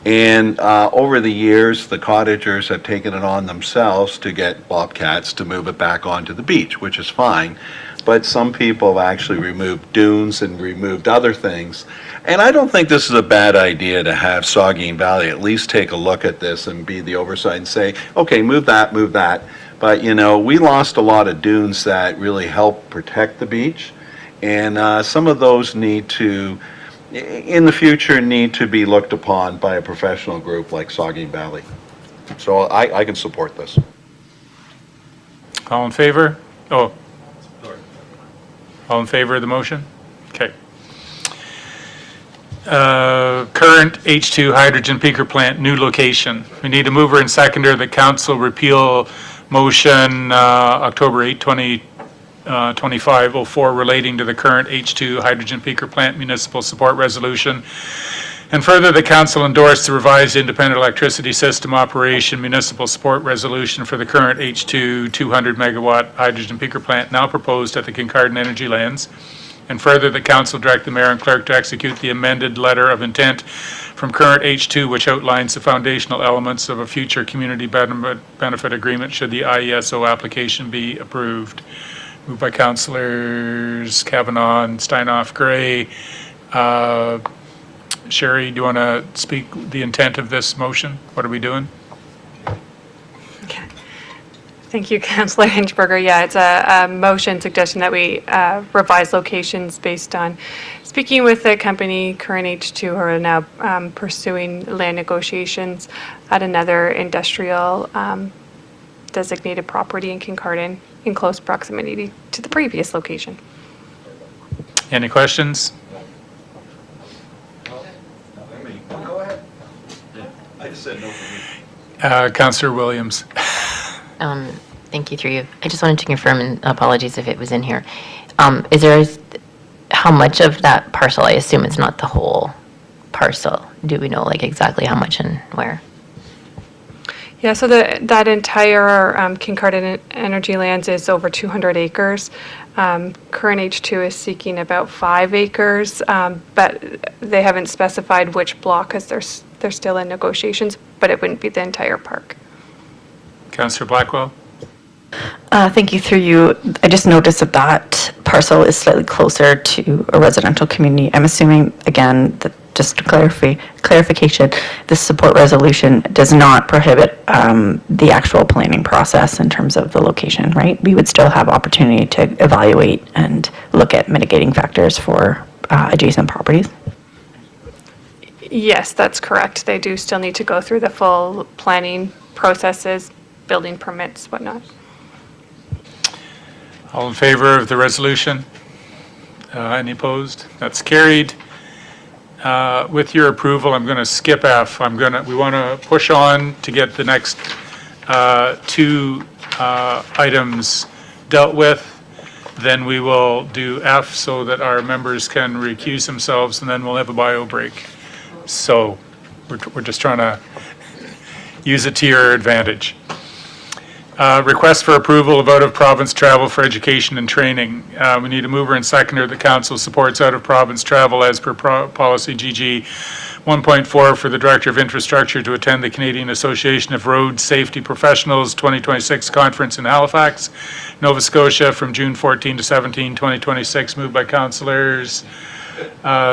And over the years, the cottagers have taken it on themselves to get bobcats to move it back onto the beach, which is fine. But some people have actually removed dunes and removed other things. And I don't think this is a bad idea to have Saugeen Valley at least take a look at this and be the oversight and say, okay, move that, move that. But, we lost a lot of dunes that really help protect the beach. And some of those need to, in the future, need to be looked upon by a professional group like Saugeen Valley. So I can support this. All in favor? Oh. All in favor of the motion? Okay. Current H2 hydrogen peaker plant, new location. We need a mover and seconder that council repeal motion October 8, 2025-04 relating to the current H2 hydrogen peaker plant municipal support resolution. And further, the council endorsed the revised independent electricity system operation municipal support resolution for the current H2 200 megawatt hydrogen peaker plant now proposed at the Kincardine Energy Lands. And further, the council direct the mayor and clerk to execute the amended letter of intent from current H2, which outlines the foundational elements of a future community benefit agreement should the IESO application be approved. Moved by councillors Kavanaugh and Steinhoff Gray. Sherry, do you want to speak the intent of this motion? What are we doing? Thank you, Councillor Hinchberger. Yeah, it's a motion suggesting that we revise locations based on speaking with the company, Current H2, who are now pursuing land negotiations at another industrial designated property in Kincardine in close proximity to the previous location. Any questions? Go ahead. I just said no for me. Councillor Williams. Thank you, through you. I just wanted to confirm, and apologies if it was in here. Is there, how much of that parcel, I assume it's not the whole parcel, do we know like exactly how much and where? Yeah, so that entire Kincardine Energy Lands is over 200 acres. Current H2 is seeking about 5 acres, but they haven't specified which block because they're still in negotiations, but it wouldn't be the entire park. Councillor Blackwell? Thank you, through you. I just noticed that that parcel is slightly closer to a residential community. I'm assuming, again, that just clarification, this support resolution does not prohibit the actual planning process in terms of the location, right? We would still have opportunity to evaluate and look at mitigating factors for adjacent properties. Yes, that's correct. They do still need to go through the full planning processes, building permits, whatnot. All in favor of the resolution? Any opposed? That's carried. With your approval, I'm going to skip F. We want to push on to get the next two items dealt with. Then we will do F so that our members can recuse themselves, and then we'll have a bio break. So we're just trying to use it to your advantage. Request for approval of out-of-province travel for education and training. We need a mover and seconder. The council supports out-of-province travel as per policy GG 1.4 for the Director of Infrastructure to attend the Canadian Association of Road Safety Professionals 2026 conference in Halifax, Nova Scotia from June 14 to 17, 2026. Moved by councillors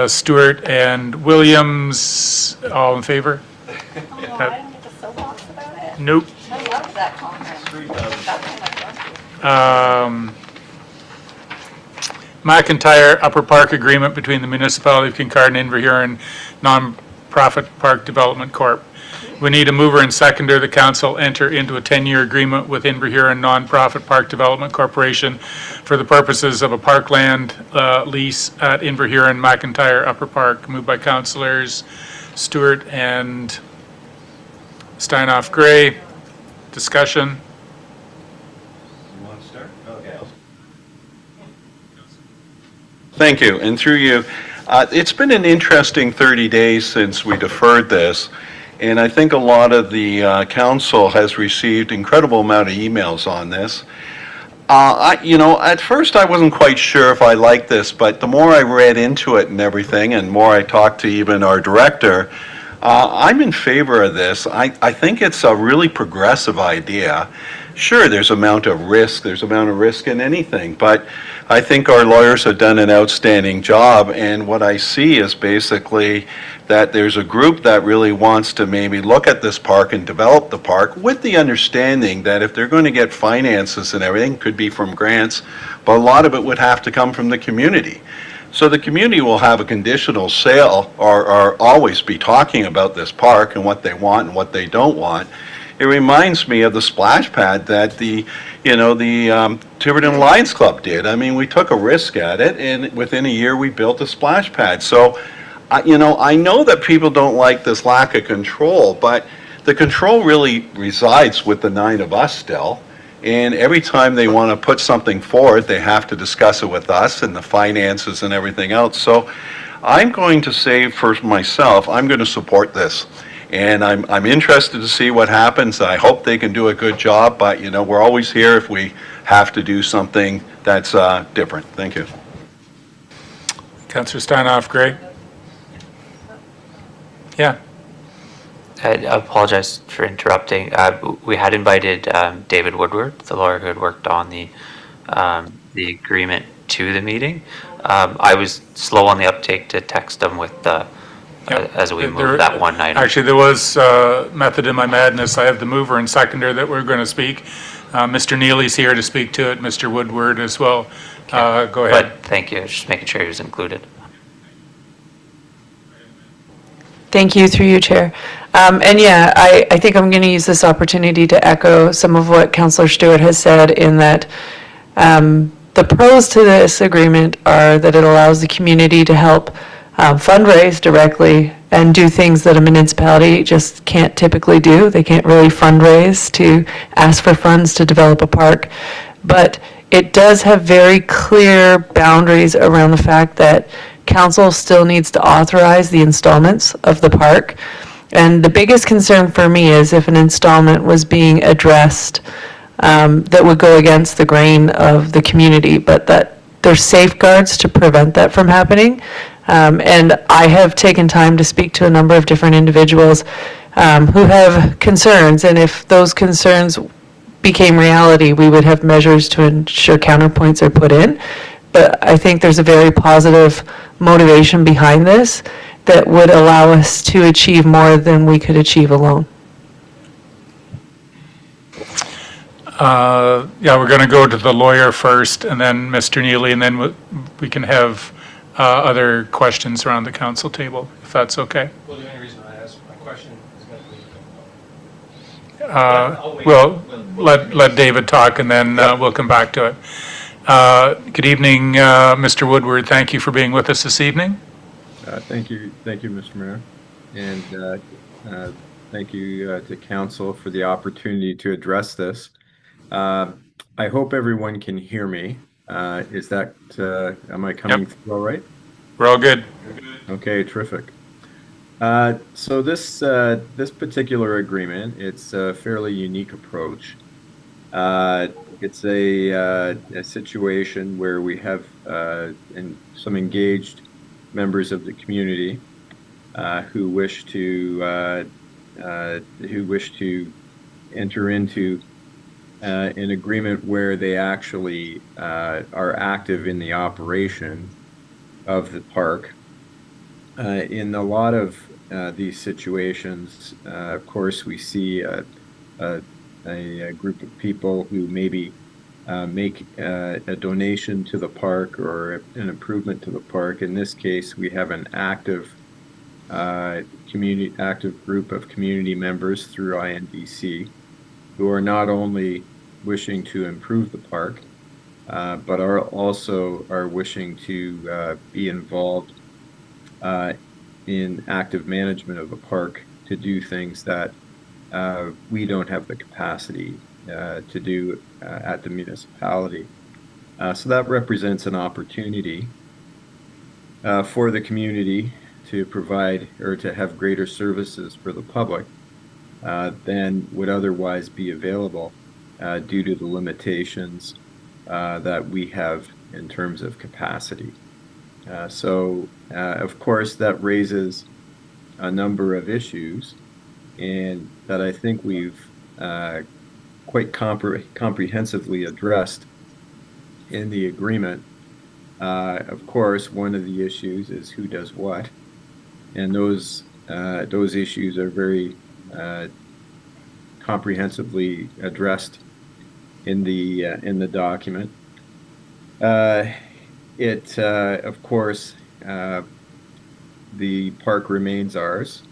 Stewart and Williams. All in favor? I don't get the soapbox about it. Nope. I love that conference. McIntyre Upper Park Agreement between the Municipality of Kincardine and Inverhuron Non-Profit Park Development Corp. We need a mover and seconder. The council enter into a 10-year agreement with Inverhuron Non-Profit Park Development Corporation for the purposes of a parkland lease at Inverhuron McIntyre Upper Park. Moved by councillors Stewart and Steinhoff Gray. Discussion. You want to start? Okay. Thank you, and through you. It's been an interesting 30 days since we deferred this, and I think a lot of the council has received incredible amount of emails on this. At first I wasn't quite sure if I liked this, but the more I read into it and everything, and more I talked to even our director, I'm in favor of this. I think it's a really progressive idea. Sure, there's amount of risk in anything, but I think our lawyers have done an outstanding job, and what I see is basically that there's a group that really wants to maybe look at this park and develop the park with the understanding that if they're going to get finances and everything, could be from grants, but a lot of it would have to come from the community. So the community will have a conditional sale or always be talking about this park and what they want and what they don't want. It reminds me of the splash pad that the Tiverton Lions Club did. I mean, we took a risk at it, and within a year we built a splash pad. So, I know that people don't like this lack of control, but the control really resides with the 9 of us still. And every time they want to put something forward, they have to discuss it with us and the finances and everything else. So I'm going to say for myself, I'm going to support this. And I'm interested to see what happens. I hope they can do a good job, but we're always here if we have to do something that's different. Thank you. Councillor Steinhoff Gray. Yeah. I apologize for interrupting. We had invited David Woodward, the lawyer who had worked on the agreement, to the meeting. I was slow on the uptake to text him with the as we moved that one item. Actually, there was method in my madness. I have the mover and seconder that we're going to speak. Mr. Neely's here to speak to it, Mr. Woodward as well. Go ahead. But thank you, just making sure he was included. Thank you, through you, Chair. And yeah, I think I'm going to use this opportunity to echo some of what Councillor Stewart has said in that the pros to this agreement are that it allows the community to help fundraise directly and do things that a municipality just can't typically do. They can't really fundraise to ask for funds to develop a park. But it does have very clear boundaries around the fact that council still needs to authorize the installments of the park. And the biggest concern for me is if an installment was being addressed that would go against the grain of the community, but that there's safeguards to prevent that from happening. And I have taken time to speak to a number of different individuals who have concerns, and if those concerns became reality, we would have measures to ensure counterpoints are put in. But I think there's a very positive motivation behind this that would allow us to achieve more than we could achieve alone. Yeah, we're going to go to the lawyer first, and then Mr. Neely, and then we can have other questions around the council table, if that's okay. Well, the only reason I asked my question is Well, let David talk, and then we'll come back to it. Good evening, Mr. Woodward. Thank you for being with us this evening. Thank you, Mr. Mayor, and thank you to council for the opportunity to address this. I hope everyone can hear me. Is that, am I coming through all right? We're all good. Okay, terrific. So this particular agreement, it's a fairly unique approach. It's a situation where we have some engaged members of the community who wish to enter into an agreement where they actually are active in the operation of the park. In a lot of these situations, of course, we see a group of people who maybe make a donation to the park or an improvement to the park. In this case, we have an active group of community members through INDC who are not only wishing to improve the park, but are also wishing to be involved in active management of the park to do things that we don't have the capacity to do at the municipality. So that represents an opportunity for the community to provide or to have greater services for the public than would otherwise be available due to the limitations that we have in terms of capacity. So, of course, that raises a number of issues, and that I think we've quite comprehensively addressed in the agreement. Of course, one of the issues is who does what, and those issues are very comprehensively addressed in the document. Of course, the park remains ours,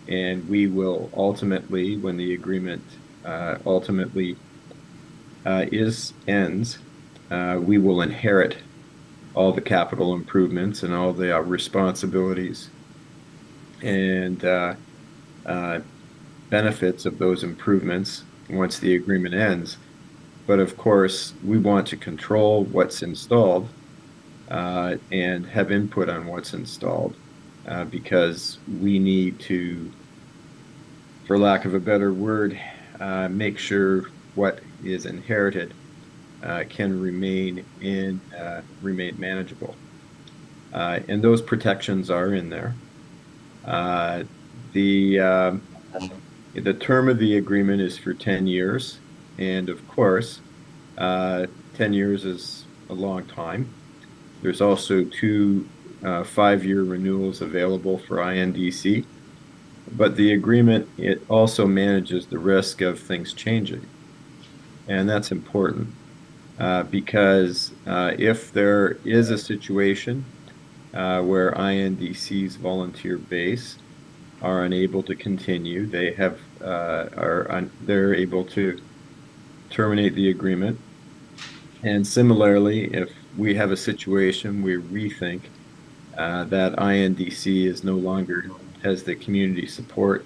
and we will ultimately, when the agreement ultimately ends, we will inherit all the capital improvements and all the responsibilities and benefits of those improvements once the agreement ends. But of course, we want to control what's installed and have input on what's installed because we need to, for lack of a better word, make sure what is inherited can remain manageable. And those protections are in there. The term of the agreement is for 10 years. And of course, 10 years is a long time. There's also 2 5-year renewals available for INDC. But the agreement, it also manages the risk of things changing. And that's important because if there is a situation where INDC's volunteer base are unable to continue, they're able to terminate the agreement. And similarly, if we have a situation where we think that INDC is no longer has the community support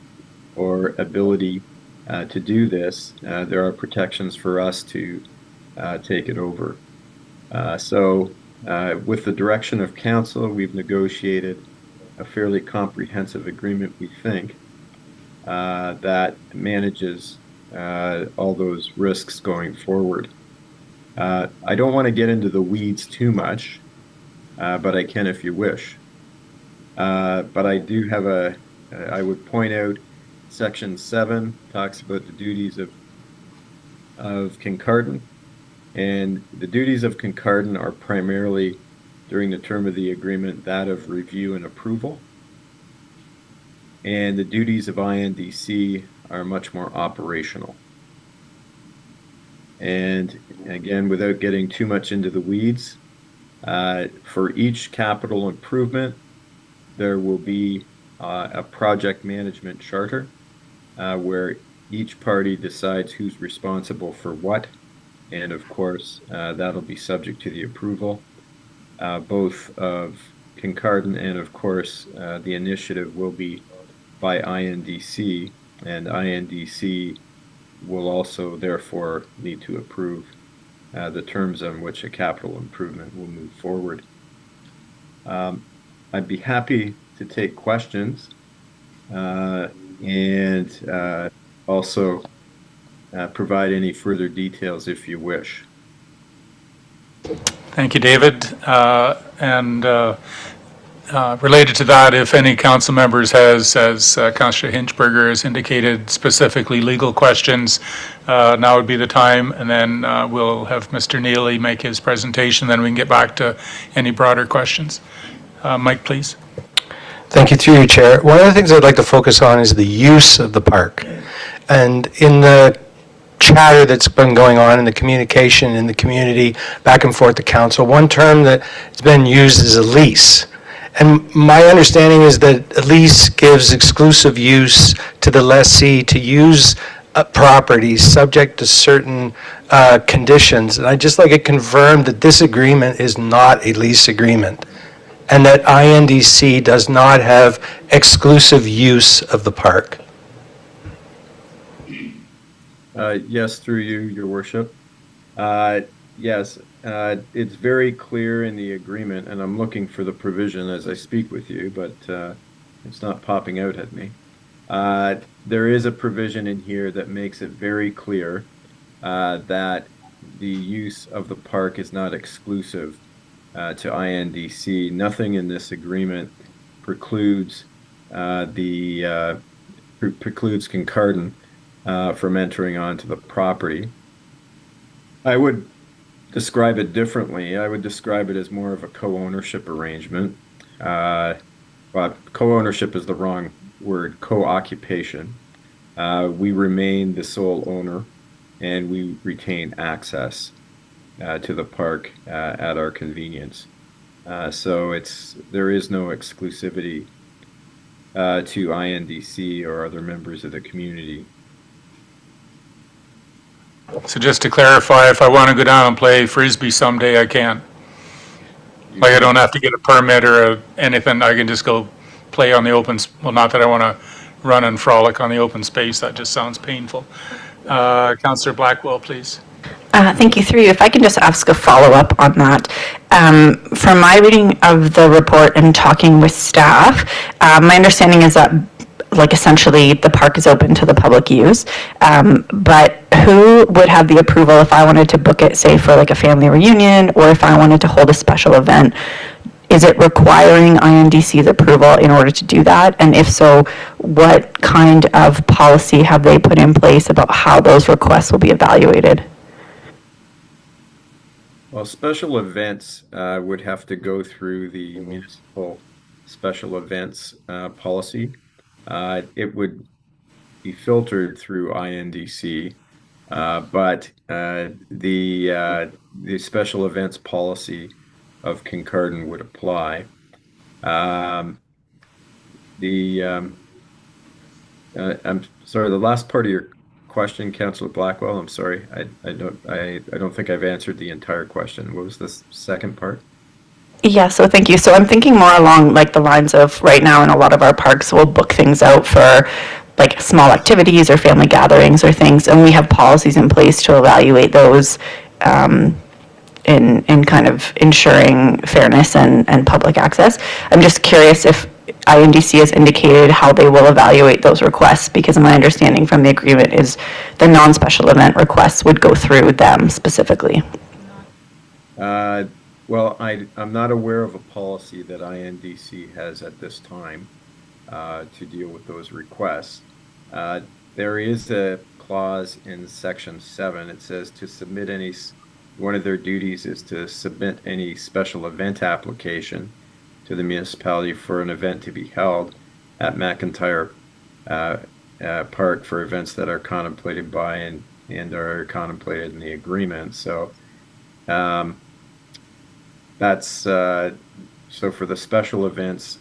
or ability to do this, there are protections for us to take it over. So with the direction of council, we've negotiated a fairly comprehensive agreement, we think, that manages all those risks going forward. I don't want to get into the weeds too much, but I can if you wish. But I do have I would point out Section 7 talks about the duties of Kincardine, and the duties of Kincardine are primarily, during the term of the agreement, that of review and approval. And the duties of INDC are much more operational. And again, without getting too much into the weeds, for each capital improvement, there will be a project management charter where each party decides who's responsible for what. And of course, that'll be subject to the approval, both of Kincardine and of course, the initiative will be by INDC, and INDC will also therefore need to approve the terms on which a capital improvement will move forward. I'd be happy to take questions and also provide any further details if you wish. Thank you, David. Related to that, if any council members has, as Councillor Hinchberger has indicated, specifically legal questions, now would be the time, and then we'll have Mr. Neely make his presentation, then we can get back to any broader questions. Mike, please. Thank you, through you, Chair. One of the things I'd like to focus on is the use of the park. And in the chatter that's been going on in the communication in the community back and forth to council, one term that has been used is a lease. And my understanding is that a lease gives exclusive use to the lessee to use properties subject to certain conditions. And I'd just like it confirmed that this agreement is not a lease agreement and that INDC does not have exclusive use of the park. Yes, through you, Your Worship. Yes, it's very clear in the agreement, and I'm looking for the provision as I speak with you, but it's not popping out at me. There is a provision in here that makes it very clear that the use of the park is not exclusive to INDC. Nothing in this agreement precludes precludes Kincardine from entering onto the property. I would describe it differently. I would describe it as more of a co-ownership arrangement. But co-ownership is the wrong word, co-occupation. We remain the sole owner and we retain access to the park at our convenience. So there is no exclusivity to INDC or other members of the community. So just to clarify, if I want to go down and play Frisbee someday, I can. Like I don't have to get a permit or anything, I can just go play on the open, well, not that I want to run and frolic on the open space, that just sounds painful. Councillor Blackwell, please. Thank you. Through you, if I can just ask a follow-up on that. From my reading of the report and talking with staff, my understanding is that like essentially the park is open to the public use, but who would have the approval if I wanted to book it, say for like a family reunion, or if I wanted to hold a special event? Is it requiring INDC's approval in order to do that? And if so, what kind of policy have they put in place about how those requests will be evaluated? Well, special events would have to go through the municipal special events policy. It would be filtered through INDC, But the special events policy of Kincardine would apply. I'm sorry, the last part of your question, Councillor Blackwell, I'm sorry. I don't think I've answered the entire question. What was the second part? Yeah, so thank you. So I'm thinking more along like the lines of right now in a lot of our parks, we'll book things out for like small activities or family gatherings or things, and we have policies in place to evaluate those in kind of ensuring fairness and public access. I'm just curious if INDC has indicated how they will evaluate those requests, because my understanding from the agreement is the non-special event requests would go through them specifically. Well, I'm not aware of a policy that INDC has at this time to deal with those requests. There is a clause in Section 7. It says to submit any, one of their duties is to submit any special event application to the municipality for an event to be held at McIntyre Park for events that are contemplated by and are contemplated in the agreement. So that's so for the special events,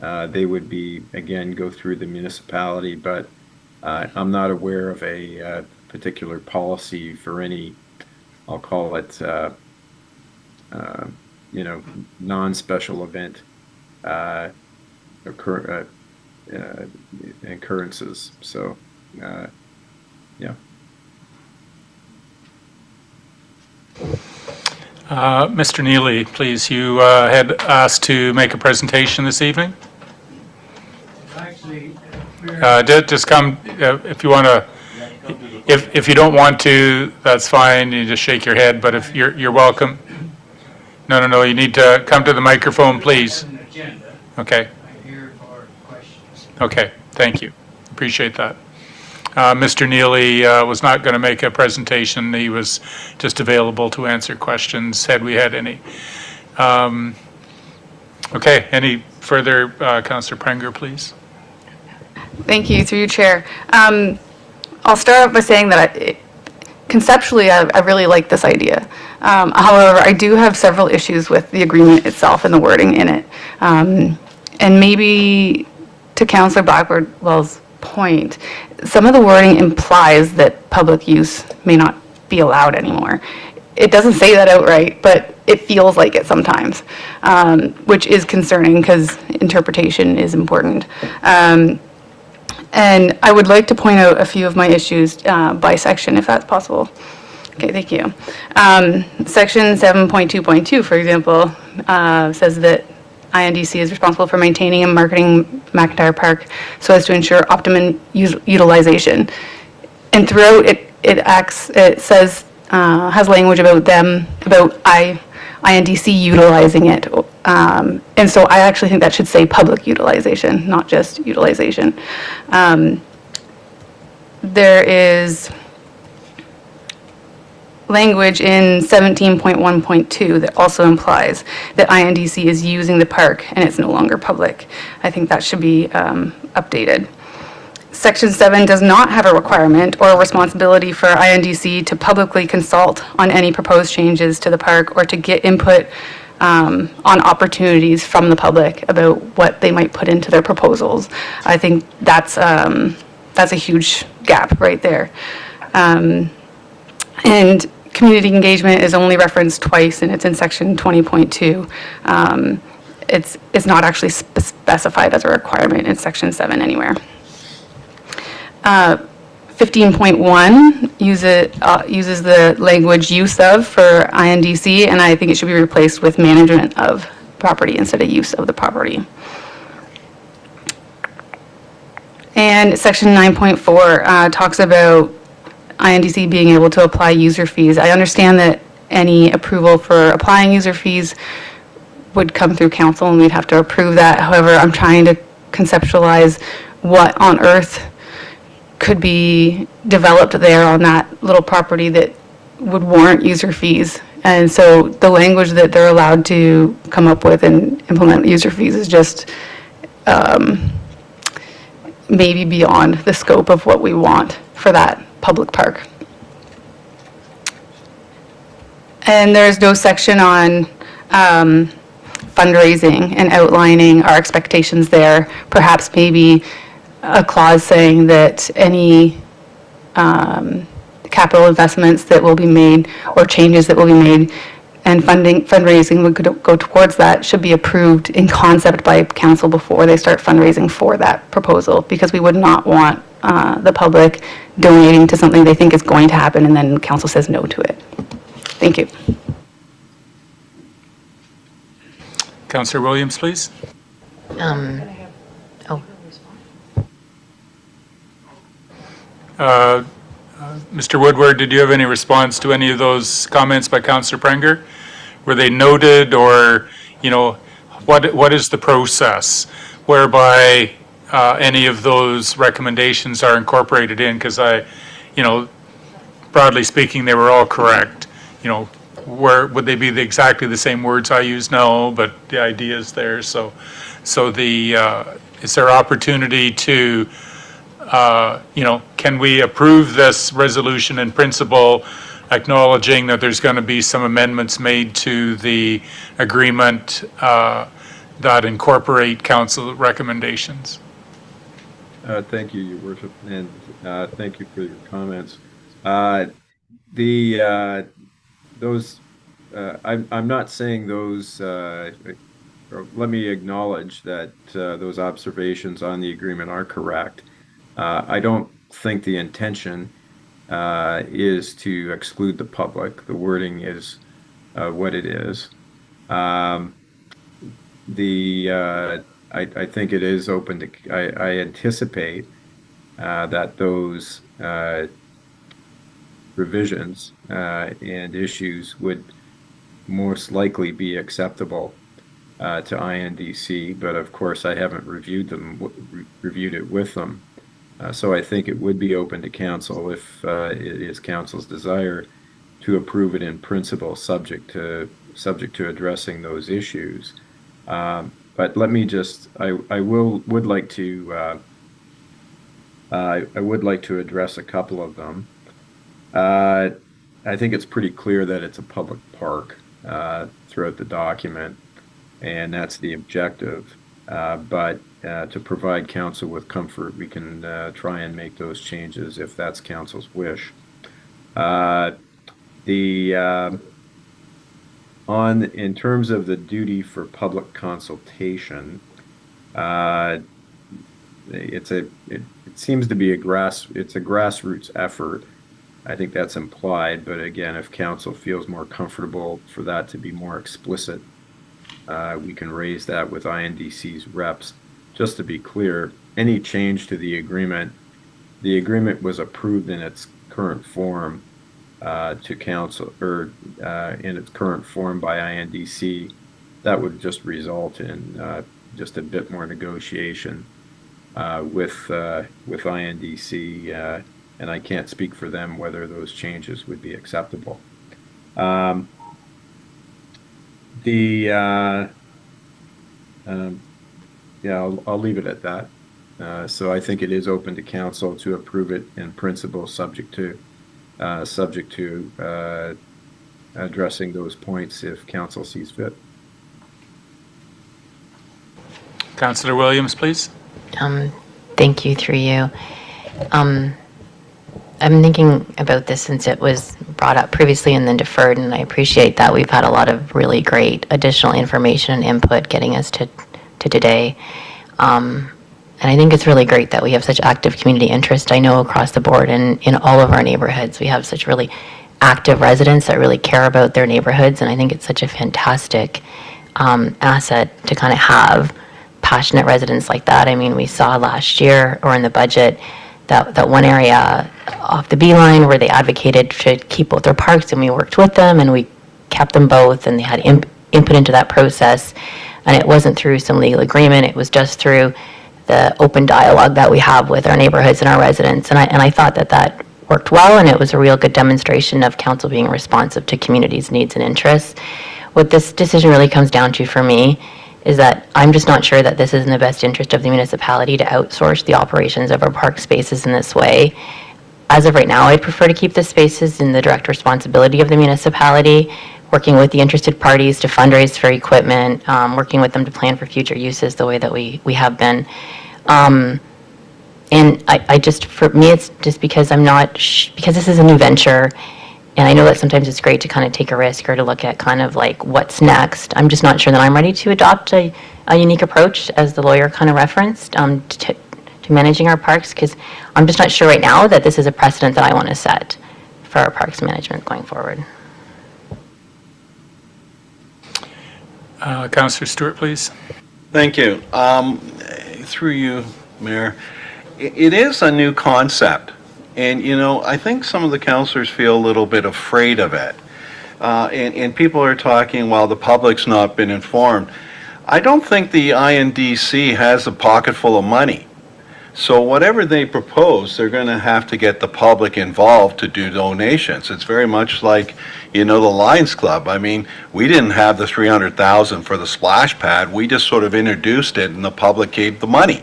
they would be, again, go through the municipality, but I'm not aware of a particular policy for any, I'll call it, non-special event occurrences. So, yeah. Mr. Neely, please, you had asked to make a presentation this evening. Actually, Just come, if you want to, if you don't want to, that's fine, you just shake your head, but if you're welcome. No, you need to come to the microphone, please. Okay. Okay, thank you. Appreciate that. Mr. Neely was not going to make a presentation. He was just available to answer questions, had we had any. Okay, any further? Councillor Prenger, please. Thank you, through you, Chair. I'll start off by saying that conceptually, I really like this idea. However, I do have several issues with the agreement itself and the wording in it. And maybe to Councillor Blackwell's point, some of the wording implies that public use may not be allowed anymore. It doesn't say that outright, but it feels like it sometimes, which is concerning because interpretation is important. And I would like to point out a few of my issues by section, if that's possible. Okay, thank you. Section 7.2.2, for example, says that INDC is responsible for maintaining and marketing McIntyre Park so as to ensure optimum utilization. And throughout it says, has language about INDC utilizing it. And so I actually think that should say public utilization, not just utilization. There is language in 17.1.2 that also implies that INDC is using the park and it's no longer public. I think that should be updated. Section 7 does not have a requirement or a responsibility for INDC to publicly consult on any proposed changes to the park or to get input on opportunities from the public about what they might put into their proposals. I think that's a huge gap right there. And community engagement is only referenced twice, and it's in section 20.2. It's not actually specified as a requirement in section 7 anywhere. 15.1 uses the language use of for INDC, and I think it should be replaced with management of property instead of use of the property. And section 9.4 talks about INDC being able to apply user fees. I understand that any approval for applying user fees would come through council and we'd have to approve that. However, I'm trying to conceptualize what on earth could be developed there on that little property that would warrant user fees. And so the language that they're allowed to come up with and implement user fees is just maybe beyond the scope of what we want for that public park. And there's no section on fundraising and outlining our expectations there. Perhaps maybe a clause saying that any capital investments that will be made or changes that will be made and fundraising would go towards that should be approved in concept by council before they start fundraising for that proposal, because we would not want the public donating to something they think is going to happen and then council says no to it. Thank you. Councillor Williams, please. Mr. Woodward, did you have any response to any of those comments by Councillor Prenger? Were they noted, or, you know, what is the process whereby any of those recommendations are incorporated in? Because broadly speaking, they were all correct. You know, would they be exactly the same words I use? No, but the idea is there. So is there opportunity to, can we approve this resolution in principle, acknowledging that there's going to be some amendments made to the agreement that incorporate council recommendations? Thank you, Your Worship, and thank you for your comments. I'm not saying those. Let me acknowledge that those observations on the agreement are correct. I don't think the intention is to exclude the public. The wording is what it is. I think it is open to. I anticipate that those revisions and issues would most likely be acceptable to INDC, but of course I haven't reviewed it with them. So I think it would be open to council if it is council's desire to approve it in principle, subject to addressing those issues. But let me just, I would like to address a couple of them. I think it's pretty clear that it's a public park throughout the document, and that's the objective. But to provide council with comfort, we can try and make those changes if that's council's wish. In terms of the duty for public consultation, it seems to be a grassroots effort. I think that's implied, but again, if council feels more comfortable for that to be more explicit, we can raise that with INDC's reps. Just to be clear, any change to the agreement was approved in its current form to council, or in its current form by INDC. That would just result in just a bit more negotiation with INDC, and I can't speak for them whether those changes would be acceptable. I'll leave it at that. So I think it is open to council to approve it in principle, subject to addressing those points if council sees fit. Councillor Williams, please. Thank you, through you. I'm thinking about this since it was brought up previously and then deferred, and I appreciate that we've had a lot of really great additional information and input getting us to today. And I think it's really great that we have such active community interest. I know across the board and in all of our neighborhoods, we have such really active residents that really care about their neighborhoods, and I think it's such a fantastic asset to kind of have passionate residents like that. I mean, we saw last year or in the budget that one area off the Beeline where they advocated to keep both their parks, and we worked with them and we kept them both, and they had input into that process. And it wasn't through some legal agreement, it was just through the open dialogue that we have with our neighborhoods and our residents. And I thought that worked well, and it was a real good demonstration of council being responsive to communities' needs and interests. What this decision really comes down to for me is that I'm just not sure that this is in the best interest of the municipality to outsource the operations of our park spaces in this way. As of right now, I'd prefer to keep the spaces in the direct responsibility of the municipality, working with the interested parties to fundraise for equipment, working with them to plan for future uses the way that we have been. And I just, for me, it's just because I'm not, because this is a new venture, and I know that sometimes it's great to kind of take a risk or to look at kind of like what's next. I'm just not sure that I'm ready to adopt a unique approach, as the lawyer kind of referenced, to managing our parks, because I'm just not sure right now that this is a precedent that I want to set for our parks management going forward. Councillor Stewart, please. Thank you. Through you, Mayor, it is a new concept. And, you know, I think some of the councillors feel a little bit afraid of it. And people are talking, well, the public's not been informed. I don't think the INDC has a pocket full of money. So whatever they propose, they're going to have to get the public involved to do donations. It's very much like, you know, the Lions Club. I mean, we didn't have the $300,000 for the splash pad. We just sort of introduced it and the public gave the money.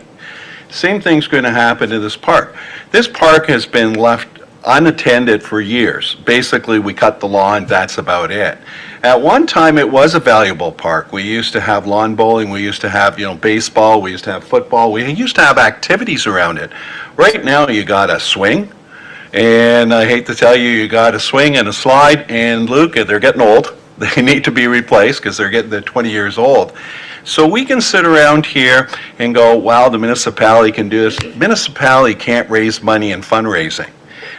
Same thing's going to happen to this park. This park has been left unattended for years. Basically, we cut the lawn, that's about it. At one time, it was a valuable park. We used to have lawn bowling, we used to have, you know, baseball, we used to have football, we used to have activities around it. Right now, you got a swing, and I hate to tell you, you got a swing and a slide, and Luke, they're getting old. They need to be replaced because they're 20 years old. So we can sit around here and go, wow, the municipality can do this. Municipality can't raise money in fundraising.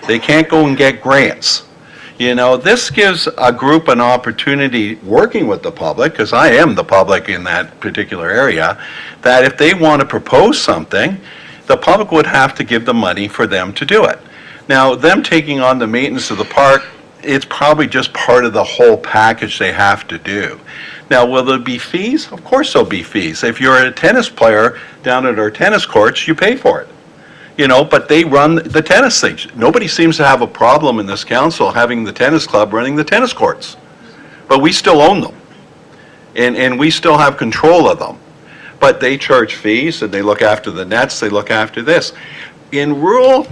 They can't go and get grants. You know, this gives a group an opportunity, working with the public, because I am the public in that particular area, that if they want to propose something, the public would have to give the money for them to do it. Now, them taking on the maintenance of the park, it's probably just part of the whole package they have to do. Now, will there be fees? Of course there'll be fees. If you're a tennis player down at our tennis courts, you pay for it. You know, but they run the tennis things. Nobody seems to have a problem in this council having the tennis club running the tennis courts. But we still own them. And we still have control of them. But they charge fees, and they look after the nets, they look after this. In rural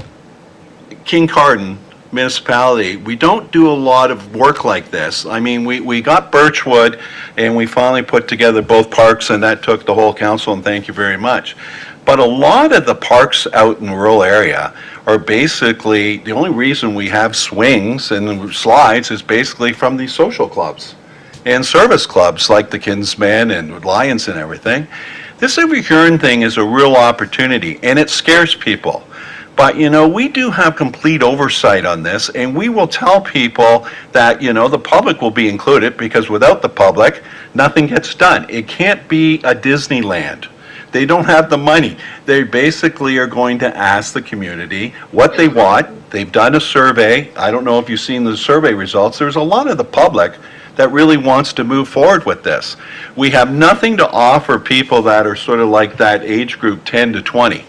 Kincardine municipality, we don't do a lot of work like this. I mean, we got Birchwood, and we finally put together both parks, and that took the whole council, and thank you very much. But a lot of the parks out in the rural area are basically, the only reason we have swings and slides is basically from these social clubs and service clubs like the Kinsmen and Lions and everything. This Every Hearn thing is a real opportunity, and it scares people. But, you know, we do have complete oversight on this, and we will tell people that, you know, the public will be included, because without the public, nothing gets done. It can't be a Disneyland. They don't have the money. They basically are going to ask the community what they want. They've done a survey. I don't know if you've seen the survey results. There's a lot of the public that really wants to move forward with this. We have nothing to offer people that are sort of like that age group 10 to 20.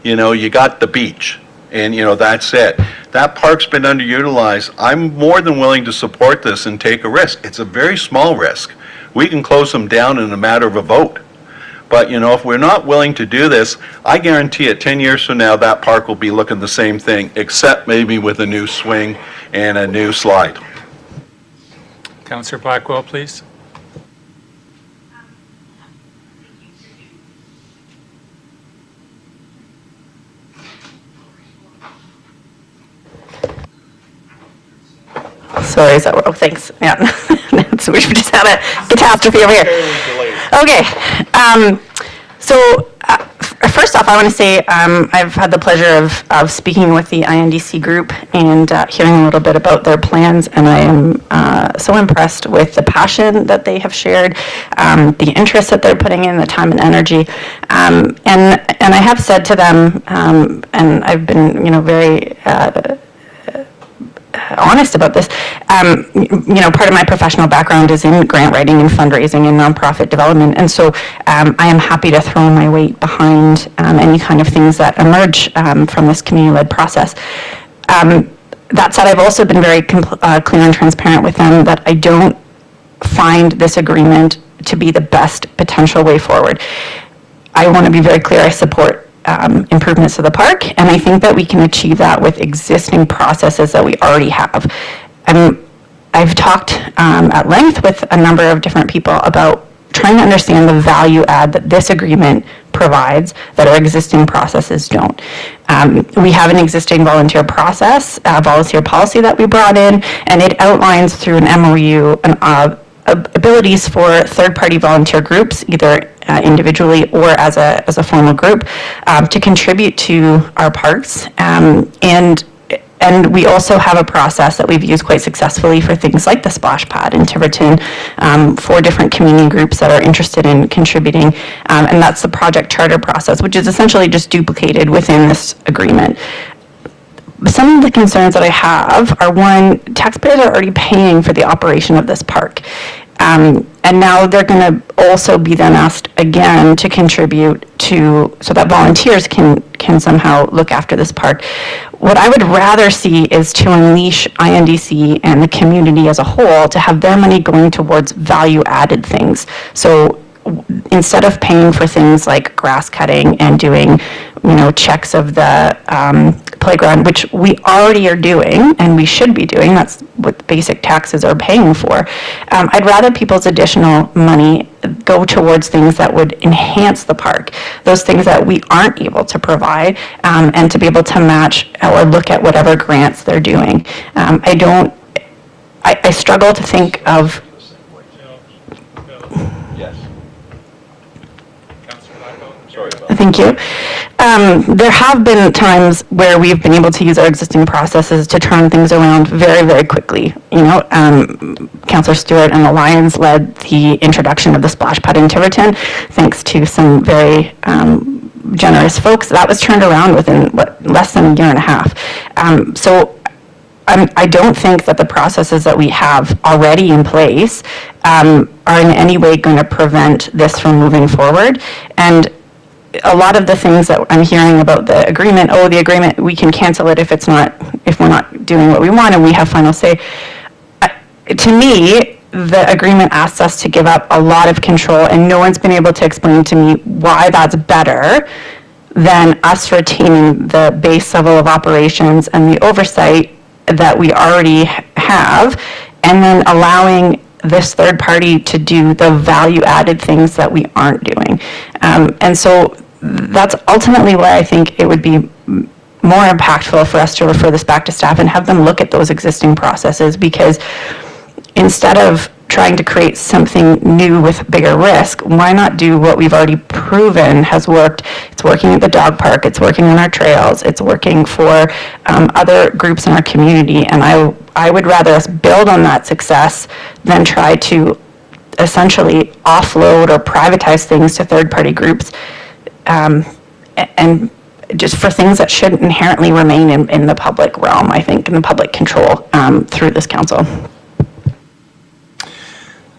You know, you got the beach, and, you know, that's it. That park's been underutilized. I'm more than willing to support this and take a risk. It's a very small risk. We can close them down in a matter of a vote. But, you know, if we're not willing to do this, I guarantee it, 10 years from now, that park will be looking the same thing, except maybe with a new swing and a new slide. Councillor Blackwell, please. Sorry, is that, oh, thanks. Yeah, so we've just had a catastrophe over here. Okay, so first off, I want to say I've had the pleasure of speaking with the INDC group and hearing a little bit about their plans, and I am so impressed with the passion that they have shared, the interest that they're putting in, the time and energy, and I have said to them, and I've been, you know, very honest about this. You know, part of my professional background is in grant writing and fundraising and nonprofit development, and so I am happy to throw my weight behind any kind of things that emerge from this community-led process. That said, I've also been very clear and transparent with them that I don't find this agreement to be the best potential way forward. I want to be very clear, I support improvements to the park, and I think that we can achieve that with existing processes that we already have. I'm I've talked at length with a number of different people about trying to understand the value add that this agreement provides that our existing processes don't. We have an existing volunteer process, volunteer policy that we brought in, and it outlines through an MOU abilities for third-party volunteer groups, either individually or as a formal group, to contribute to our parks. And we also have a process that we've used quite successfully for things like the splash pad in Tiverton, for different community groups that are interested in contributing. And that's the project charter process, which is essentially just duplicated within this agreement. Some of the concerns that I have are, one, taxpayers are already paying for the operation of this park. And now they're going to also be then asked again to contribute to, so that volunteers can somehow look after this park. What I would rather see is to unleash INDC and the community as a whole to have their money going towards value-added things. So instead of paying for things like grass cutting and doing, checks of the playground, which we already are doing and we should be doing, that's what basic taxes are paying for. I'd rather people's additional money go towards things that would enhance the park, those things that we aren't able to provide, and to be able to match or look at whatever grants they're doing. I struggle to think of. Thank you. There have been times where we've been able to use our existing processes to turn things around very, very quickly. Councillor Stewart and the Lions led the introduction of the splash pad in Tiverton, thanks to some very generous folks. That was turned around within less than a year and a half. So I don't think that the processes that we have already in place are in any way going to prevent this from moving forward. And a lot of the things that I'm hearing about the agreement, the agreement, we can cancel it if we're not doing what we want and we have final say. To me, the agreement asks us to give up a lot of control, and no one's been able to explain to me why that's better than us retaining the base level of operations and the oversight that we already have, and then allowing this third party to do the value-added things that we aren't doing. And so that's ultimately why I think it would be more impactful for us to refer this back to staff and have them look at those existing processes, because instead of trying to create something new with bigger risk, why not do what we've already proven has worked? It's working at the dog park, it's working on our trails, it's working for other groups in our community, and I would rather us build on that success than try to essentially offload or privatize things to third-party groups, and just for things that shouldn't inherently remain in the public realm, I think, in the public control through this council.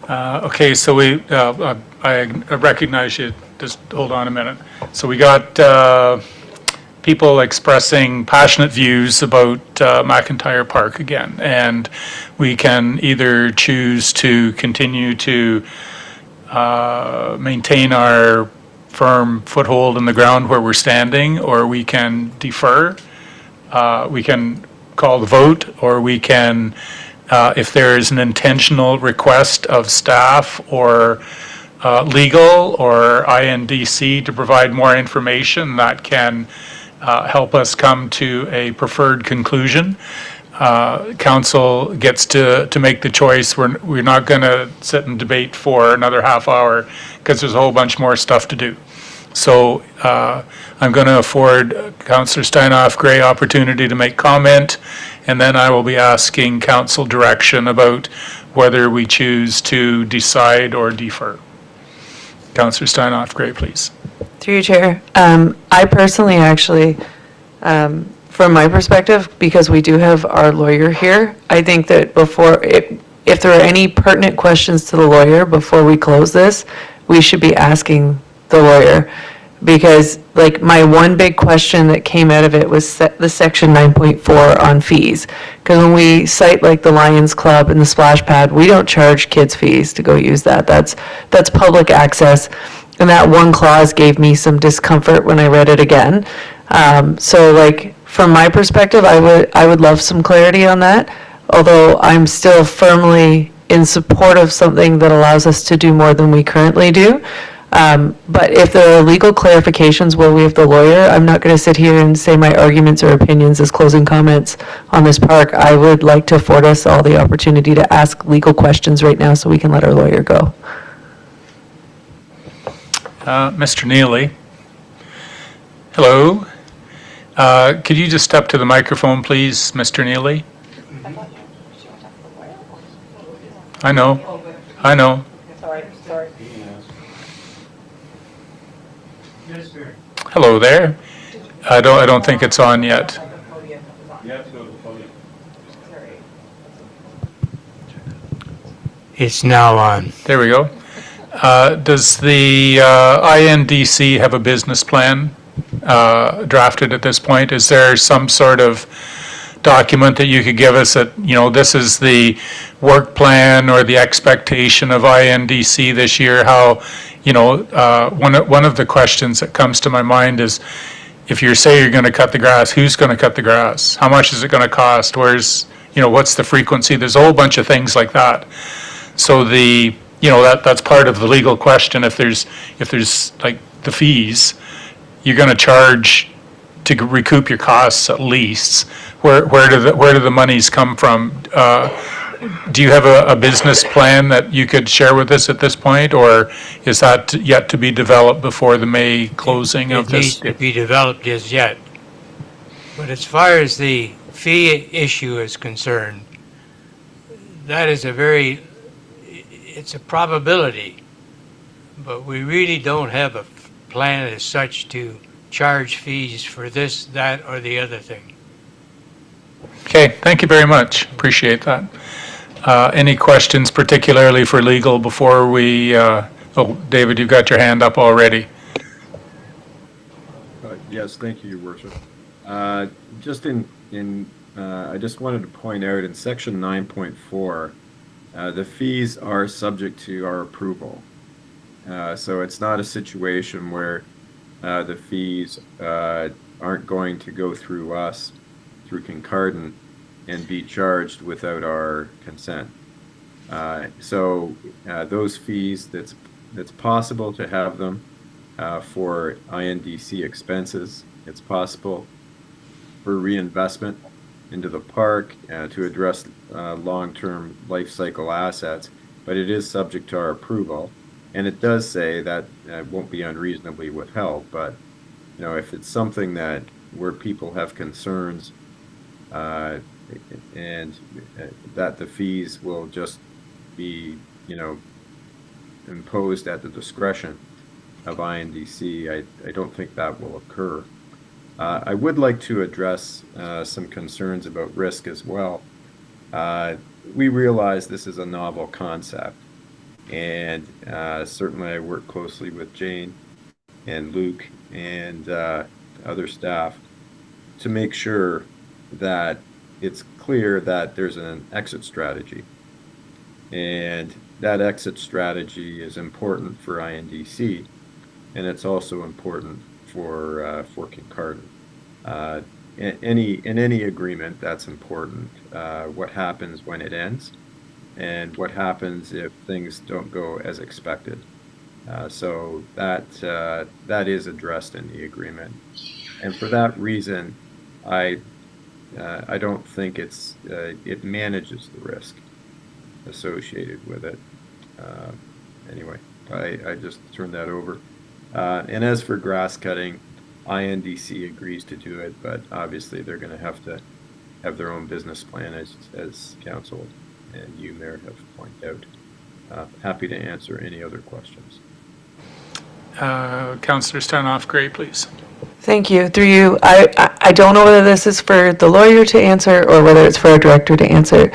Okay, so I recognize you. Just hold on a minute. So we got people expressing passionate views about McIntyre Park again, and we can either choose to continue to maintain our firm foothold in the ground where we're standing, or we can defer. We can call the vote, or we can, if there is an intentional request of staff or legal or INDC to provide more information that can help us come to a preferred conclusion, council gets to make the choice. We're not going to sit and debate for another half hour because there's a whole bunch more stuff to do. So I'm going to afford Councillor Steinhoff Gray opportunity to make comment, and then I will be asking council direction about whether we choose to decide or defer. Councillor Steinhoff Gray, please. Through you, Chair. I personally actually, from my perspective, because we do have our lawyer here, I think that if there are any pertinent questions to the lawyer before we close this, we should be asking the lawyer. Because like my one big question that came out of it was the section 9.4 on fees. Because when we cite like the Lions Club and the splash pad, we don't charge kids fees to go use that. That's public access. And that one clause gave me some discomfort when I read it again. So like from my perspective, I would love some clarity on that. although I'm still firmly in support of something that allows us to do more than we currently do. But if there are legal clarifications while we have the lawyer, I'm not going to sit here and say my arguments or opinions as closing comments on this park. I would like to afford us all the opportunity to ask legal questions right now so we can let our lawyer go. Mr. Neely. Hello. Could you just step to the microphone, please, Mr. Neely? I know. I know. Sorry. Hello there. I don't think it's on yet. It's now on. There we go. Does the INDC have a business plan drafted at this point? Is there some sort of document that you could give us that, this is the work plan or the expectation of INDC this year? How, one of the questions that comes to my mind is, if you say you're going to cut the grass, who's going to cut the grass? How much is it going to cost? Where's, what's the frequency? There's a whole bunch of things like that. So that's part of the legal question. If there's like the fees, you're going to charge to recoup your costs at least. Where do the monies come from? Do you have a business plan that you could share with us at this point, or is that yet to be developed before the May closing of this? It needs to be developed as yet. But as far as the fee issue is concerned, that is it's a probability, but we really don't have a plan as such to charge fees for this, that, or the other thing. Okay, thank you very much. Appreciate that. Any questions particularly for legal before we, David, you've got your hand up already. Yes, thank you, Your Worship. I just wanted to point out in section 9.4, the fees are subject to our approval. So it's not a situation where the fees aren't going to go through us, through Kincardine, and be charged without our consent. So those fees, it's possible to have them for INDC expenses. It's possible for reinvestment into the park to address long-term life cycle assets, but it is subject to our approval. And it does say that it won't be unreasonably withheld, but if it's something where people have concerns and that the fees will just be, imposed at the discretion of INDC, I don't think that will occur. I would like to address some concerns about risk as well. We realize this is a novel concept, and certainly I work closely with Jane and Luke and other staff to make sure that it's clear that there's an exit strategy. And that exit strategy is important for INDC, and it's also important for Kincardine. In any agreement, that's important. What happens when it ends, and what happens if things don't go as expected. So that is addressed in the agreement, and for that reason, I don't think it manages the risk associated with it. Anyway, I just turned that over. And as for grass cutting, INDC agrees to do it, but obviously they're going to have their own business plan, as council and you, Mayor, have pointed out. Happy to answer any other questions. Councillor Steinhoff-Gray, please. Thank you. Through you, I don't know whether this is for the lawyer to answer or whether it's for our director to answer,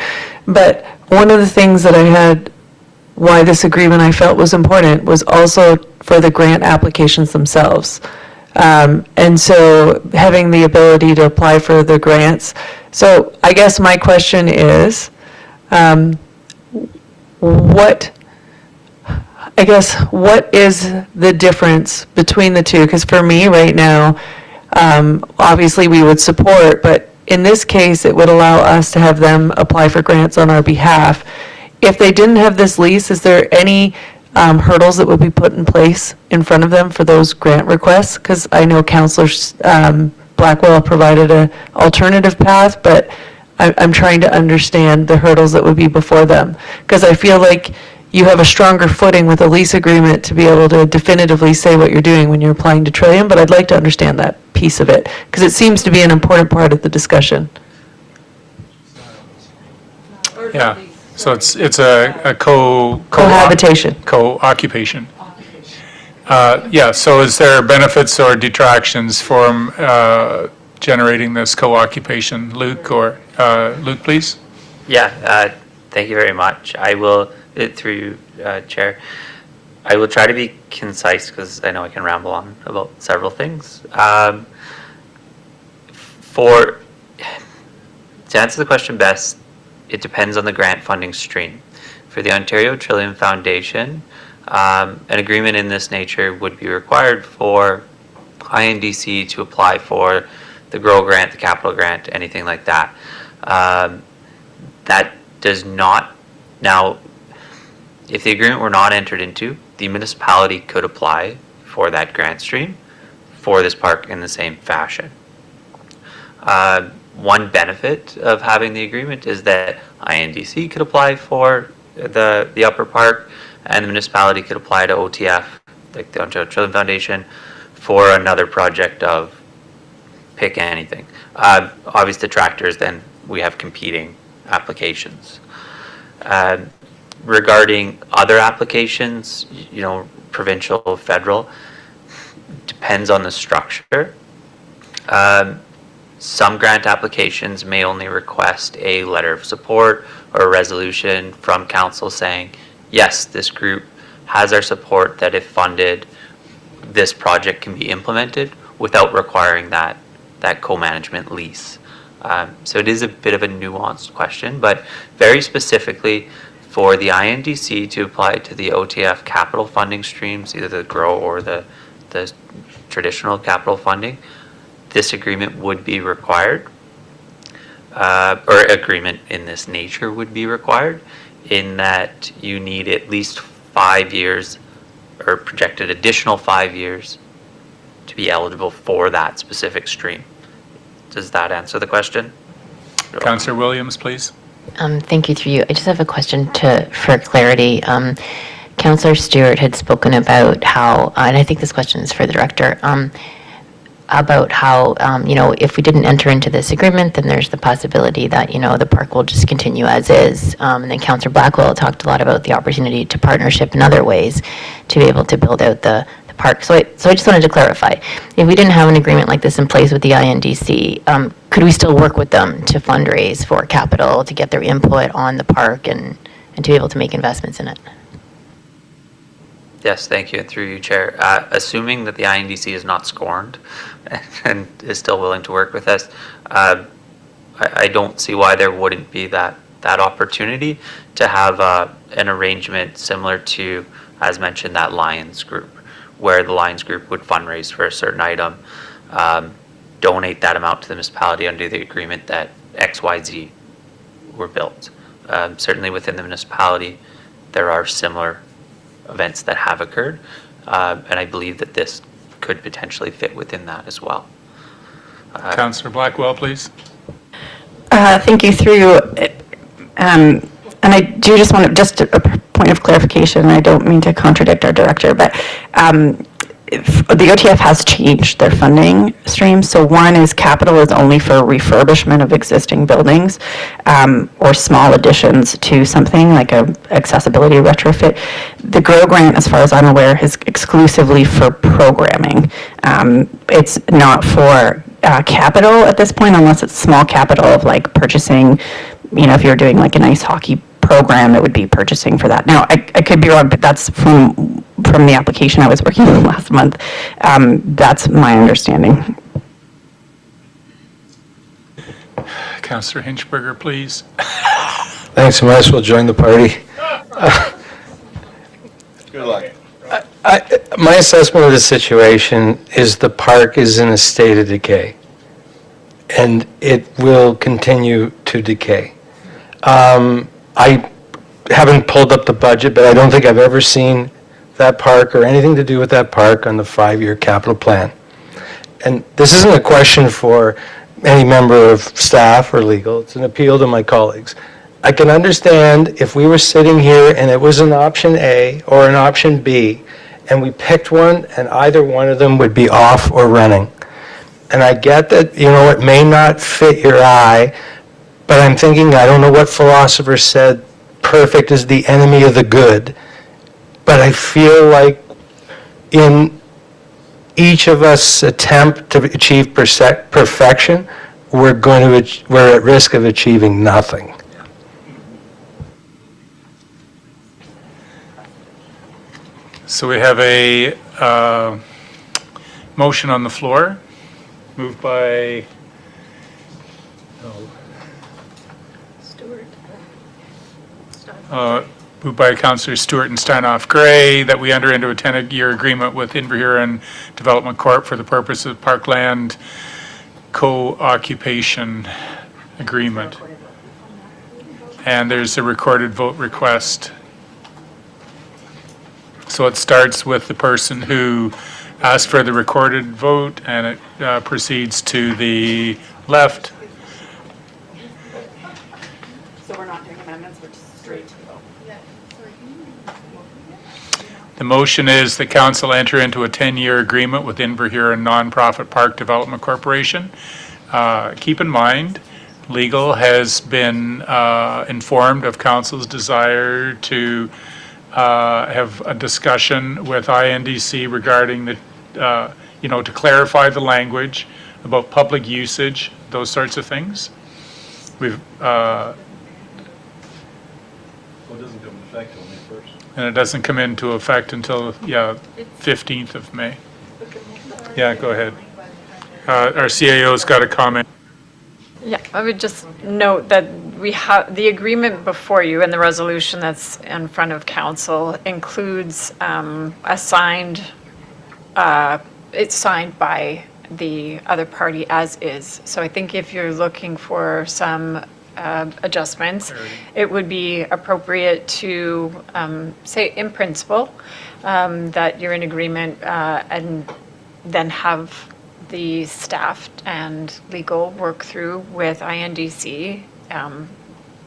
but one of the things that I had, why this agreement I felt was important, was also for the grant applications themselves. And so having the ability to apply for the grants. So I guess my question is, what is the difference between the two? Because for me right now, obviously we would support, but in this case, it would allow us to have them apply for grants on our behalf. If they didn't have this lease, is there any hurdles that would be put in place in front of them for those grant requests? Because I know Councillor Blackwell provided an alternative path, but I'm trying to understand the hurdles that would be before them. Because I feel like you have a stronger footing with a lease agreement to be able to definitively say what you're doing when you're applying to Trillium, but I'd like to understand that piece of it, because it seems to be an important part of the discussion. Yeah, so it's a Cohabitation. Co-occupation. Yeah, so is there benefits or detractions from generating this co-occupation? Luke, Luke, please? Yeah, thank you very much. I will, through you, Chair, I will try to be concise because I know I can ramble on about several things. To answer the question best, it depends on the grant funding stream. For the Ontario Trillium Foundation, an agreement in this nature would be required for INDC to apply for the GROW grant, the capital grant, anything like that. That does not, now, if the agreement were not entered into, the municipality could apply for that grant stream for this park in the same fashion. One benefit of having the agreement is that INDC could apply for the upper park, and the municipality could apply to OTF, like the Ontario Trillium Foundation, for another project of pick anything. Obviously, tractors, then we have competing applications. Regarding other applications, provincial, federal, depends on the structure. Some grant applications may only request a letter of support or a resolution from council saying, yes, this group has our support that if funded, this project can be implemented without requiring that co-management lease. So it is a bit of a nuanced question, but very specifically for the INDC to apply to the OTF capital funding streams, either the GROW or the traditional capital funding, this agreement would be required, or agreement in this nature would be required, in that you need at least 5 years or projected additional 5 years to be eligible for that specific stream. Does that answer the question? Councillor Williams, please. Thank you, through you. I just have a question for clarity. Councillor Stewart had spoken about how, and I think this question is for the director, about how, if we didn't enter into this agreement, then there's the possibility that, the park will just continue as is. And then Councillor Blackwell talked a lot about the opportunity to partnership in other ways to be able to build out the park. So I just wanted to clarify, if we didn't have an agreement like this in place with the INDC, could we still work with them to fundraise for capital, to get their input on the park and to be able to make investments in it? Yes, thank you, and through you, Chair. Assuming that the INDC is not scorned and is still willing to work with us, I don't see why there wouldn't be that opportunity to have an arrangement similar to, as mentioned, that Lions Group, where the Lions Group would fundraise for a certain item, donate that amount to the municipality under the agreement that XYZ were built. Certainly within the municipality, there are similar events that have occurred, and I believe that this could potentially fit within that as well. Councillor Blackwell, please. Thank you, through you. And I do just want just a point of clarification. I don't mean to contradict our director, but the OTF has changed their funding stream. So one is capital is only for refurbishment of existing buildings or small additions to something like a accessibility retrofit. The GROW grant, as far as I'm aware, is exclusively for programming. It's not for capital at this point, unless it's small capital of like purchasing, if you're doing like an ice hockey program, it would be purchasing for that. Now, I could be wrong, but that's from the application I was working on last month. That's my understanding. Councillor Hinchberger, please. Thanks, I might as well join the party. Good luck. My assessment of the situation is the park is in a state of decay. and it will continue to decay. I haven't pulled up the budget, but I don't think I've ever seen that park or anything to do with that park on the 5-year capital plan. And this isn't a question for any member of staff or legal, it's an appeal to my colleagues. I can understand if we were sitting here and it was an option A or an option B, and we picked one and either one of them would be off or running. And I get that, it may not fit your eye, but I'm thinking, I don't know what philosopher said, perfect is the enemy of the good. But I feel like in each of us attempt to achieve perfection, we're at risk of achieving nothing. So we have a motion on the floor, moved by moved by Councillor Stewart and Steinhoff Gray, that we enter into a 10-year agreement with Inverhuron Development Corp. For the purpose of parkland co-occupation agreement. And there's a recorded vote request. So it starts with the person who asked for the recorded vote, and it proceeds to the left. So we're not doing amendments, we're just straight to vote. The motion is the council enter into a 10-year agreement with Inverhuron Nonprofit Park Development Corporation. Keep in mind, legal has been informed of council's desire to have a discussion with INDC regarding the, to clarify the language about public usage, those sorts of things. We've, and it doesn't come into effect until, 15th of May. Yeah, go ahead. Our CAO's got a comment. Yeah, I would just note that we have, the agreement before you and the resolution that's in front of council includes a signed, it's signed by the other party as is. So I think if you're looking for some adjustments, it would be appropriate to say in principle that you're in agreement and then have the staff and legal work through with INDC,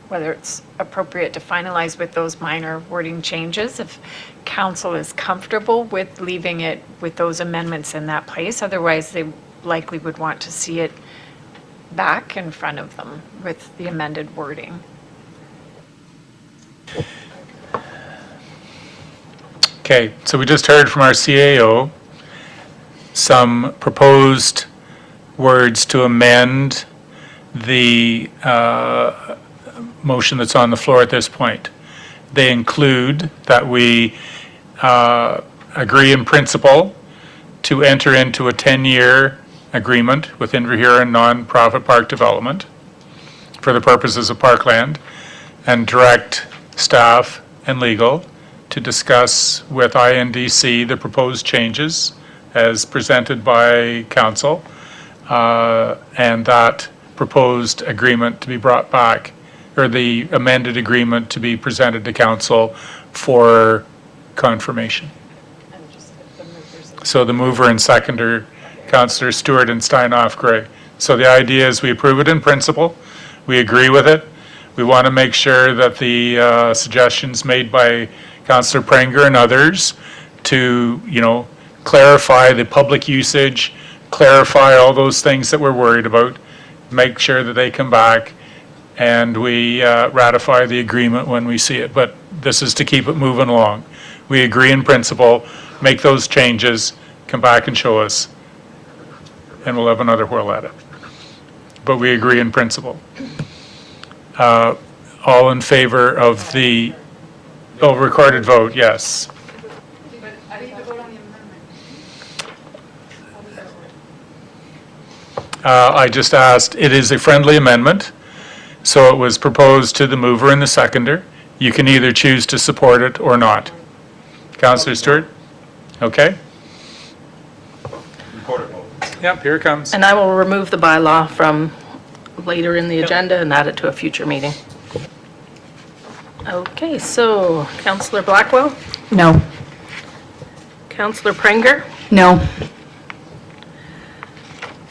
whether it's appropriate to finalize with those minor wording changes, if council is comfortable with leaving it with those amendments in that place. Otherwise, they likely would want to see it back in front of them with the amended wording. Okay, so we just heard from our CAO some proposed words to amend the motion that's on the floor at this point. They include that we agree in principle to enter into a 10-year agreement with Inverhuron Nonprofit Park Development for the purposes of parkland, and direct staff and legal to discuss with INDC the proposed changes as presented by council, and that proposed agreement to be brought back, or the amended agreement to be presented to council for confirmation. So the mover and seconder, Councillor Stewart and Steinhoff Gray. So the idea is we approve it in principle, we agree with it. We want to make sure that the suggestions made by Councillor Pranger and others to, clarify the public usage, clarify all those things that we're worried about, make sure that they come back, and we ratify the agreement when we see it. But this is to keep it moving along. We agree in principle, make those changes, come back and show us, and we'll have another whirl at it. But we agree in principle. All in favor of the, recorded vote, yes. I just asked, it is a friendly amendment, so it was proposed to the mover and the seconder. You can either choose to support it or not. Councillor Stewart? Okay? Yep, here it comes. And I will remove the bylaw from later in the agenda and add it to a future meeting. Okay, so Councillor Blackwell, No. Councillor Prenger, No.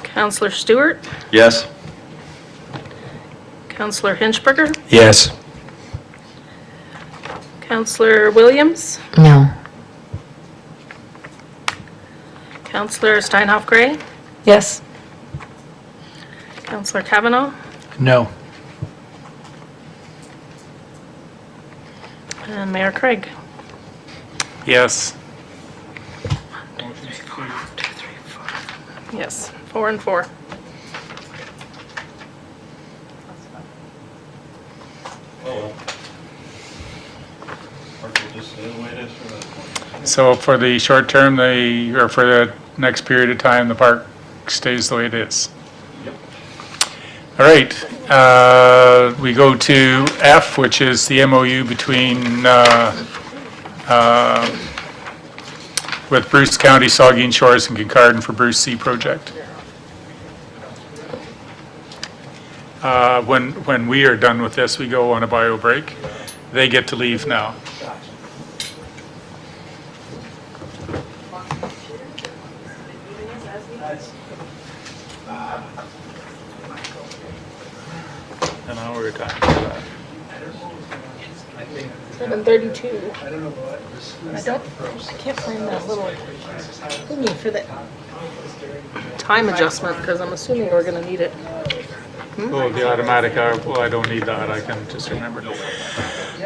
Councillor Stewart, Yes. Councillor Hinchberger, Yes. Councillor Williams, No. Councillor Steinhoff Gray, Yes. Councillor Kavanaugh, No. and Mayor Craig. Yes. Yes, 4 and 4. So for the short term, or for the next period of time, the park stays the way it is. All right, we go to F, which is the MOU between, with Bruce County, Saugeen Shores, and Kincardine for Bruce C. project. When we are done with this, we go on a bio break. They get to leave now. An hour of time for that. 7:32. I can't find that little thingy for the time adjustment, because I'm assuming we're going to need it. Oh, the automatic hour, well, I don't need that, I can just remember.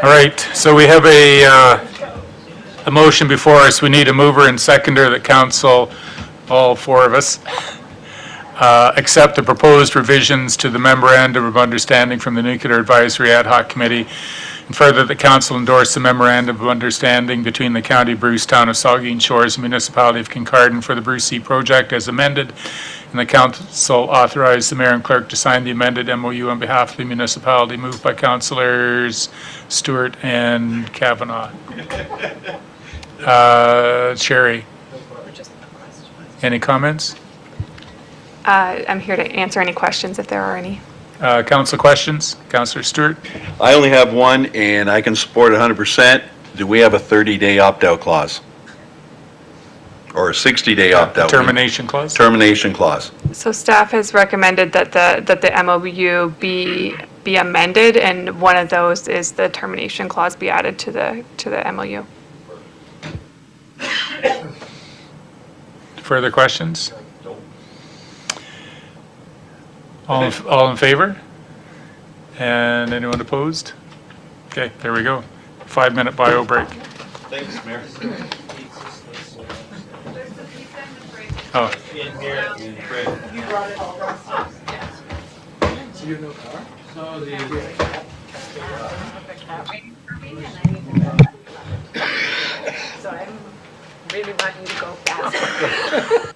All right, so we have a motion before us. We need a mover and seconder that council, all four of us, accept the proposed revisions to the memorandum of understanding from the Nuclear Advisory Ad Hoc Committee, and further, the council endorse the memorandum of understanding between the County of Bruce, Town of Saugeen Shores, and Municipality of Kincardine for the Bruce C. project as amended, and the council authorize the mayor and clerk to sign the amended MOU on behalf of the municipality, moved by councilors Stewart and Kavanaugh. Sherry, any comments? I'm here to answer any questions if there are any. Council questions? Councilor Stewart? I only have one, and I can support 100%. Do we have a 30-day opt-out clause? Or a 60-day opt-out? Termination clause? Termination clause. So staff has recommended that the MOU be amended, and one of those is the termination clause be added to the MOU. Further questions? All in favor? And anyone opposed? Okay, there we go. 5-minute bio break. Thanks, Mayor. Oh. You brought it all across. So you have no car? So I'm really wanting you to go faster.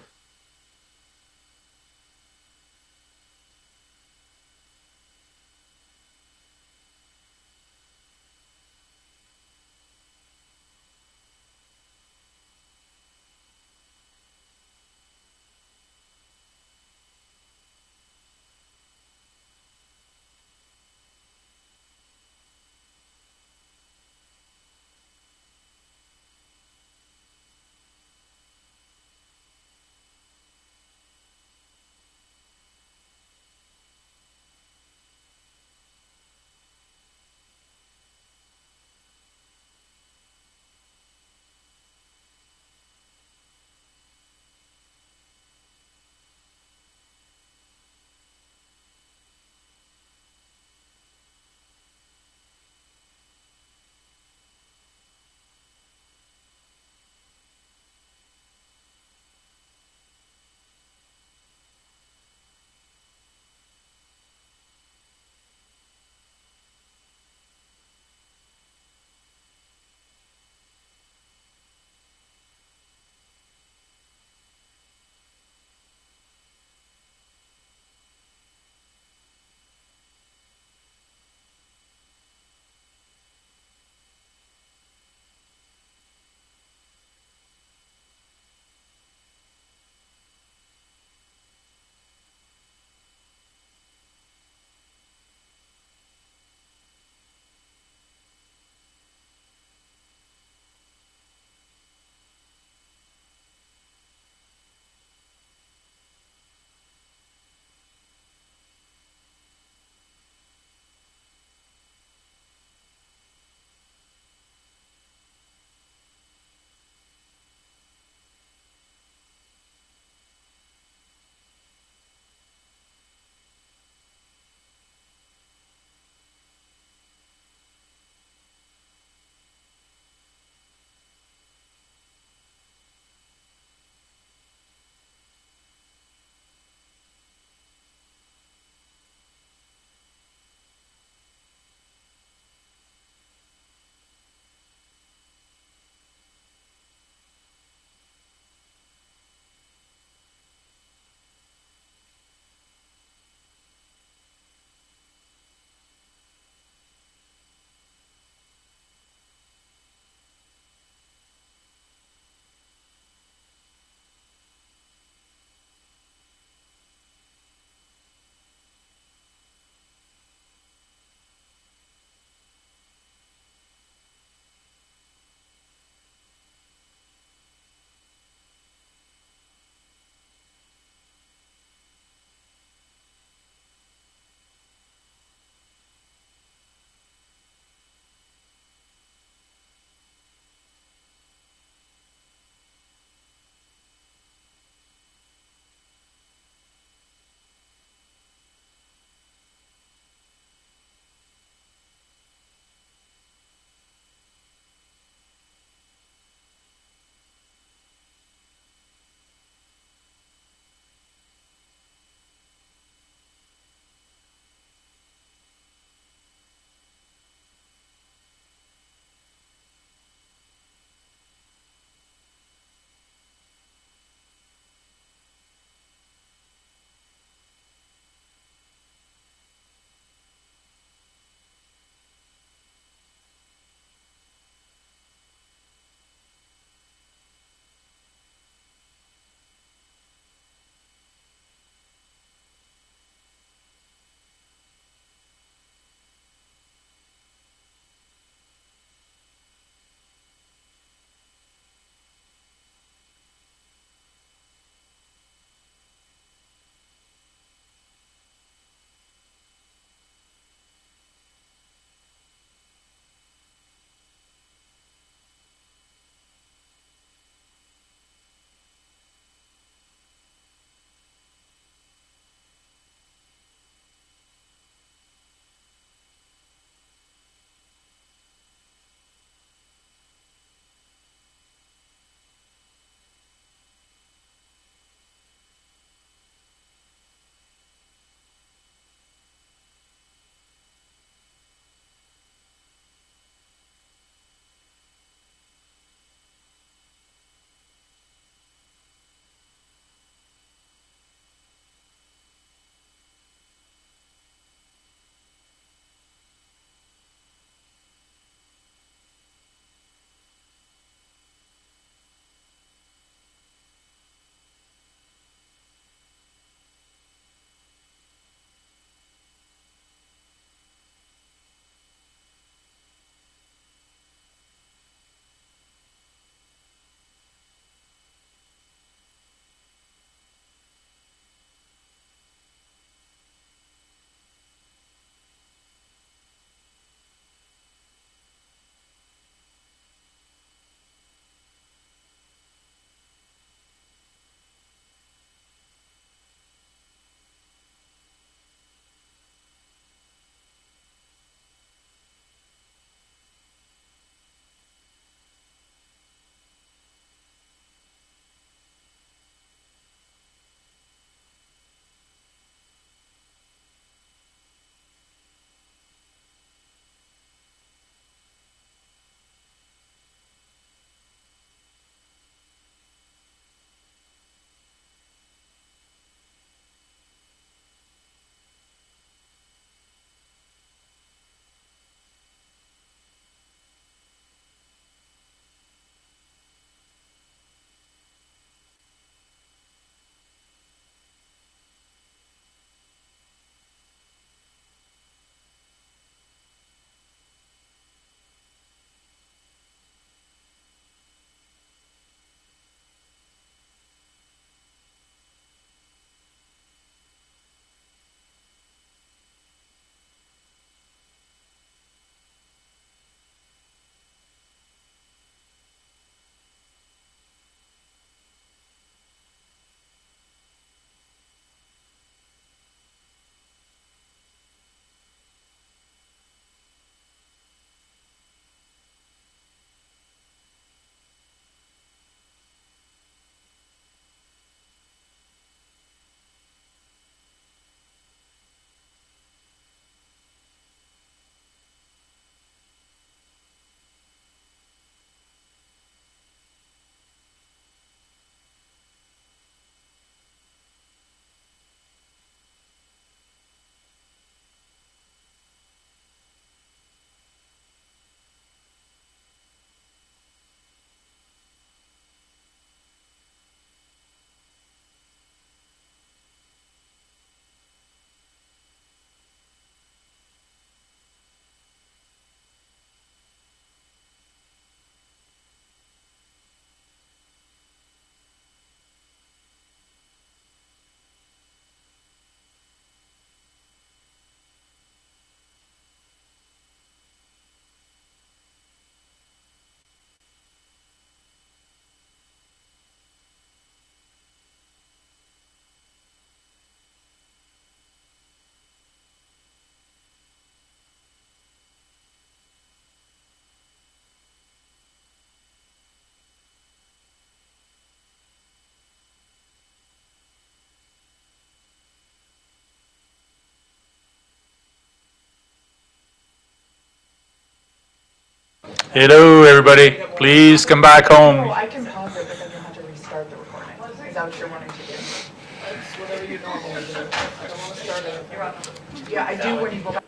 Hello, everybody. Please come back home. I can pause it, but then you'll have to restart the recording. Is that what you're wanting to do? That's whatever you normally do. I don't want to start it. Yeah, I do when you go back.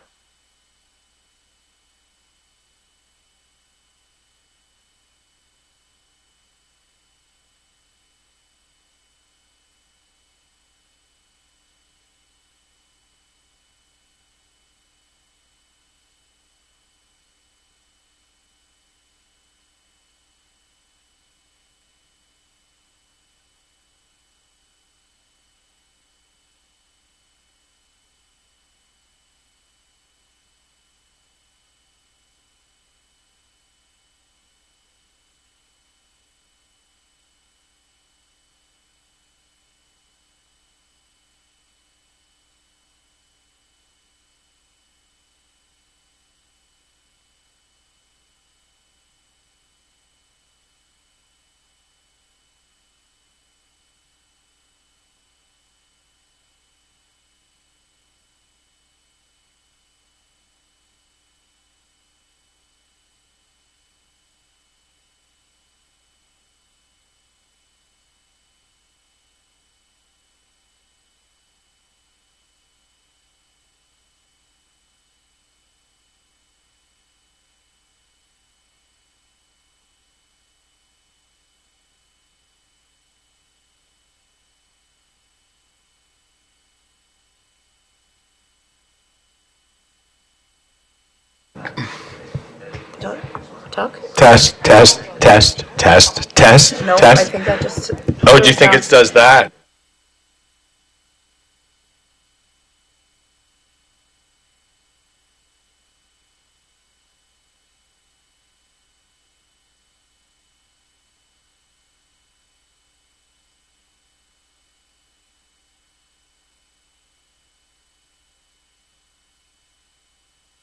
Talk? Test, test, test, test, test, No, I test. think that just. Oh, do you think it does that?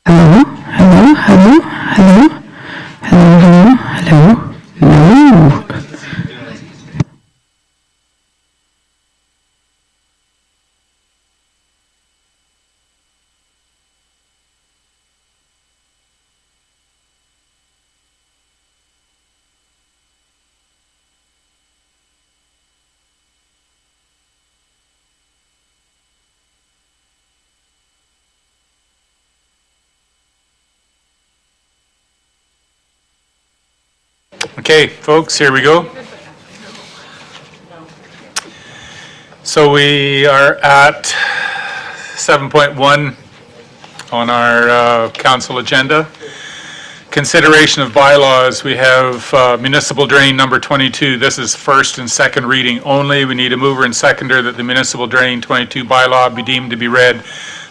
Hello, hello, hello, hello, hello, hello, hello, hello. Okay, folks, here we go. So we are at 7.1 on our council agenda. Consideration of bylaws. We have municipal drain number 22. This is first and second reading only. We need a mover and seconder that the municipal drain 22 bylaw be deemed to be read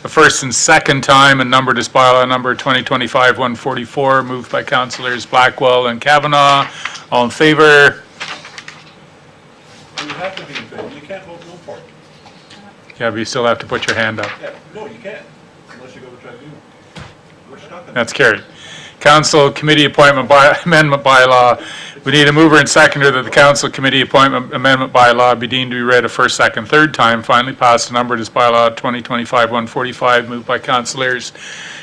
the first and second time and numbered as bylaw number 2025-144, moved by councilors Blackwell and Kavanaugh. All in favor? You have to be in favor. You can't vote no for it. Yeah, but you still have to put your hand up. Yeah, no, you can't, unless you go to tribunal. Which is not gonna That's carried. Council Committee Appointment Amendment Bylaw. We need a mover and seconder that the Council Committee Appointment Amendment Bylaw be deemed to be read a first, second, third time, finally passed and numbered as Bylaw 2025-145, moved by councilors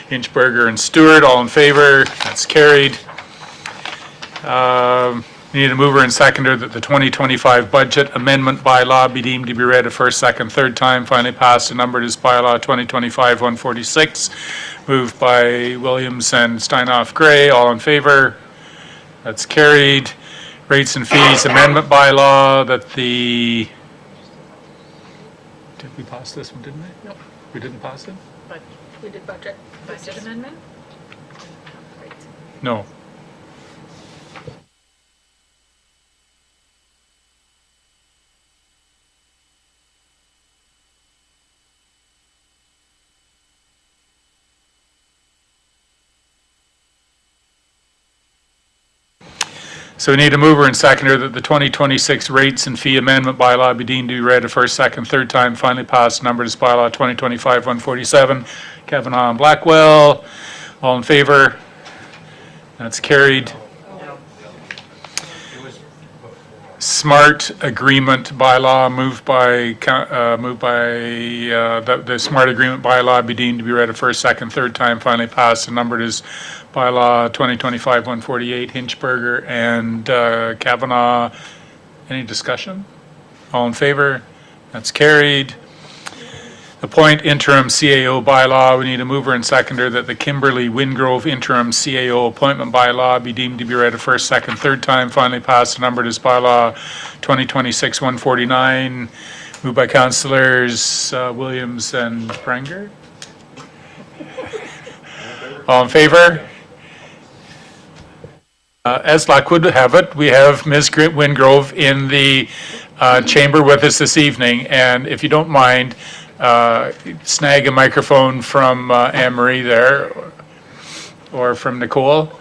Inchberger and Stewart. All in favor? That's carried. We need a mover and seconder that the 2025 Budget Amendment Bylaw be deemed to be read a first, second, third time, finally passed and numbered as Bylaw 2025-146, moved by Williams and Steinhoff Gray. All in favor? That's carried. Rates and Fees Amendment Bylaw that the, did we pass this one, didn't we? No. We didn't pass it? But we did budget. Budget amendment? No. So we need a mover and seconder that the 2026 Rates and Fee Amendment Bylaw be deemed to be read a first, second, third time, finally passed, numbered as Bylaw 2025-147. Kavanaugh and Blackwell. All in favor? That's carried. smart agreement bylaw, the smart agreement bylaw be deemed to be read a first, second, third time, finally passed and numbered as bylaw 2025-148, Hinchberger and Kavanaugh. Any discussion? All in favor? That's carried. Appoint interim CAO bylaw. We need a mover and seconder that the Kimberly Wingrove interim CAO appointment bylaw be deemed to be read a first, second, third time, finally passed and numbered as bylaw 2026-149. Moved by councillors Williams and Prenger. All in favor? As luck would have it, we have Ms. Wingrove in the chamber with us this evening, and if you don't mind, snag a microphone from Anne-Marie there, or from Nicole,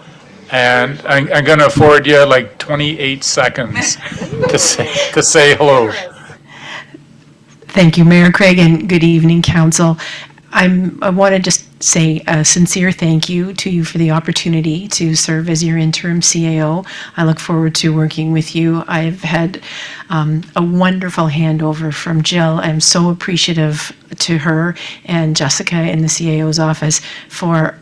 and I'm going to afford you like 28 seconds to say hello. Thank you, Mayor Craig, and good evening, Council. I want to just say a sincere thank you to you for the opportunity to serve as your interim CAO. I look forward to working with you. I've had a wonderful handover from Jill. I'm so appreciative to her and Jessica in the CAO's office for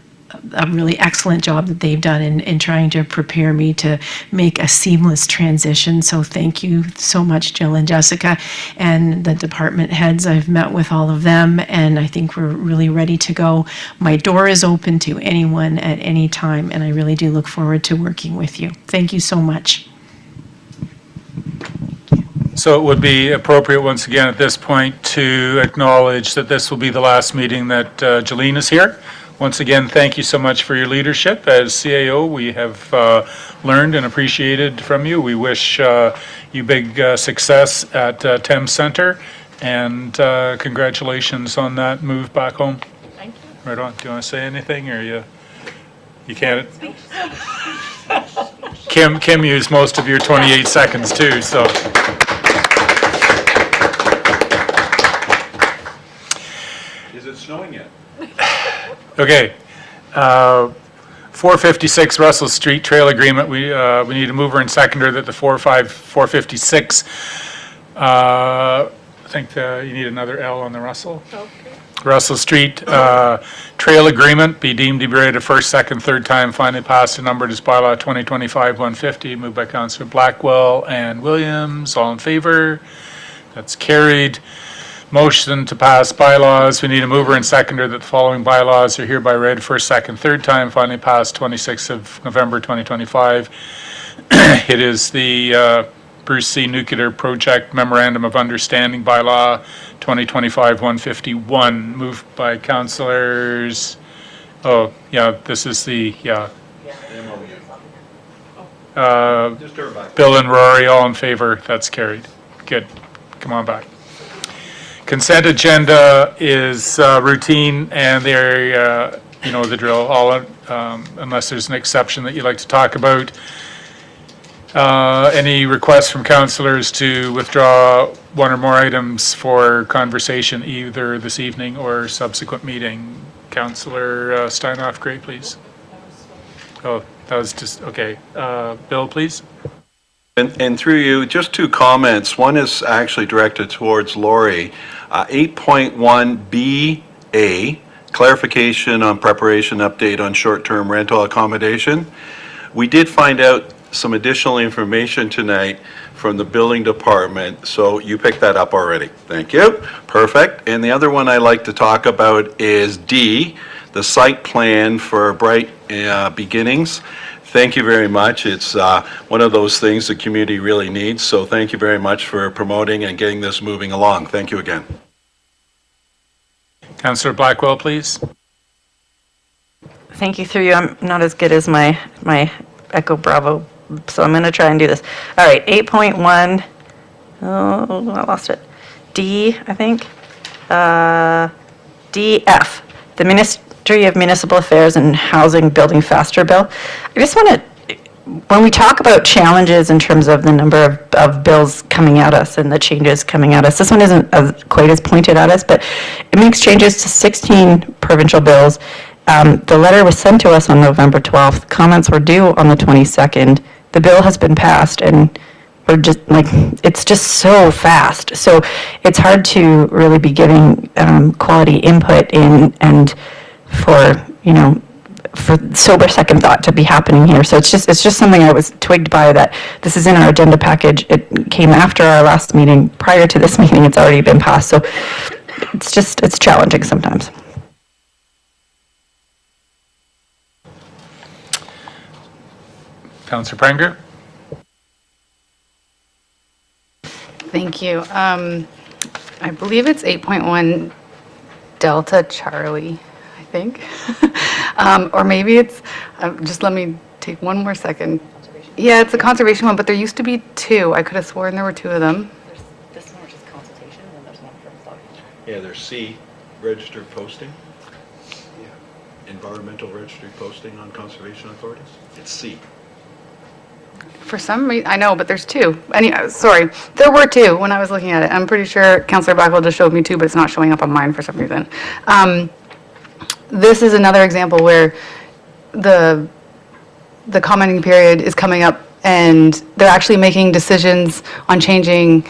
a really excellent job that they've done in trying to prepare me to make a seamless transition. So thank you so much, Jill and Jessica, and the department heads. I've met with all of them, and I think we're really ready to go. My door is open to anyone at any time, and I really do look forward to working with you. Thank you so much. So it would be appropriate once again at this point to acknowledge that this will be the last meeting that Jolene is here. Once again, thank you so much for your leadership as CAO. We have learned and appreciated from you. We wish you big success at Thames Centre, and congratulations on that move back home. Thank you. Right on. Do you want to say anything, or you can't? Kim used most of your 28 seconds too, so. Is it snowing yet? Okay, 456 Russell Street Trail Agreement, we need a mover and seconder that the 456, I think you need another L on the Russell. Okay. Russell Street Trail Agreement be deemed to be read a first, second, third time, finally passed and numbered as bylaw 2025-150, moved by Councillor Blackwell and Williams. All in favor? That's carried. Motion to pass bylaws. We need a mover and seconder that the following bylaws are hereby read first, second, third time, finally passed 26th of November 2025. It is the Bruce C. Nuclear Project Memorandum of Understanding Bylaw 2025-151, moved by councillors, this is the, Bill and Rory, all in favor. That's carried. Good. Come on back. Consent agenda is routine, and they're, you know the drill, all unless there's an exception that you'd like to talk about. Any requests from councillors to withdraw one or more items for conversation either this evening or subsequent meeting? Councillor Steinhoff, great, please. Oh, that was just, okay. Bill, please. And through you, just two comments. One is actually directed towards Lori. 8.1BA, clarification on preparation update on short-term rental accommodation. We did find out some additional information tonight from the building department, so you picked that up already. Thank you. Perfect. And the other one I like to talk about is D, the site plan for Bright Beginnings. Thank you very much. It's one of those things the community really needs, so thank you very much for promoting and getting this moving along. Thank you again. Councillor Blackwell, please. Thank you. Through you, I'm not as good as my Echo Bravo, so I'm going to try and do this. All right, 8.1, oh, I lost it. D, I think. DF, the Ministry of Municipal Affairs and Housing Building Faster Bill. I just want to, when we talk about challenges in terms of the number of bills coming at us and the changes coming at us, this one isn't quite as pointed at us, but it makes changes to 16 provincial bills. The letter was sent to us on November 12th. Comments were due on the 22nd. The bill has been passed, and or just like, it's just so fast. So it's hard to really be giving quality input in and for, for sober second thought to be happening here. So it's just something I was twigged by, that this is in our agenda package. It came after our last meeting. Prior to this meeting, it's already been passed. So it's challenging sometimes. Councillor Pranger? Thank you. I believe it's 8.1 Delta Charlie, I think. Or maybe it's, just let me take one more second. Yeah, it's a conservation one, but there used to be two. I could have sworn there were two of them. This one, which is consultation, and then there's one from Yeah, there's C, registered posting. Environmental registered posting on conservation authorities. It's C. For some reason, I know, but there's two. Sorry, there were two when I was looking at it. I'm pretty sure Councillor Blackwell just showed me two, but it's not showing up on mine for some reason. This is another example where the commenting period is coming up and they're actually making decisions on changing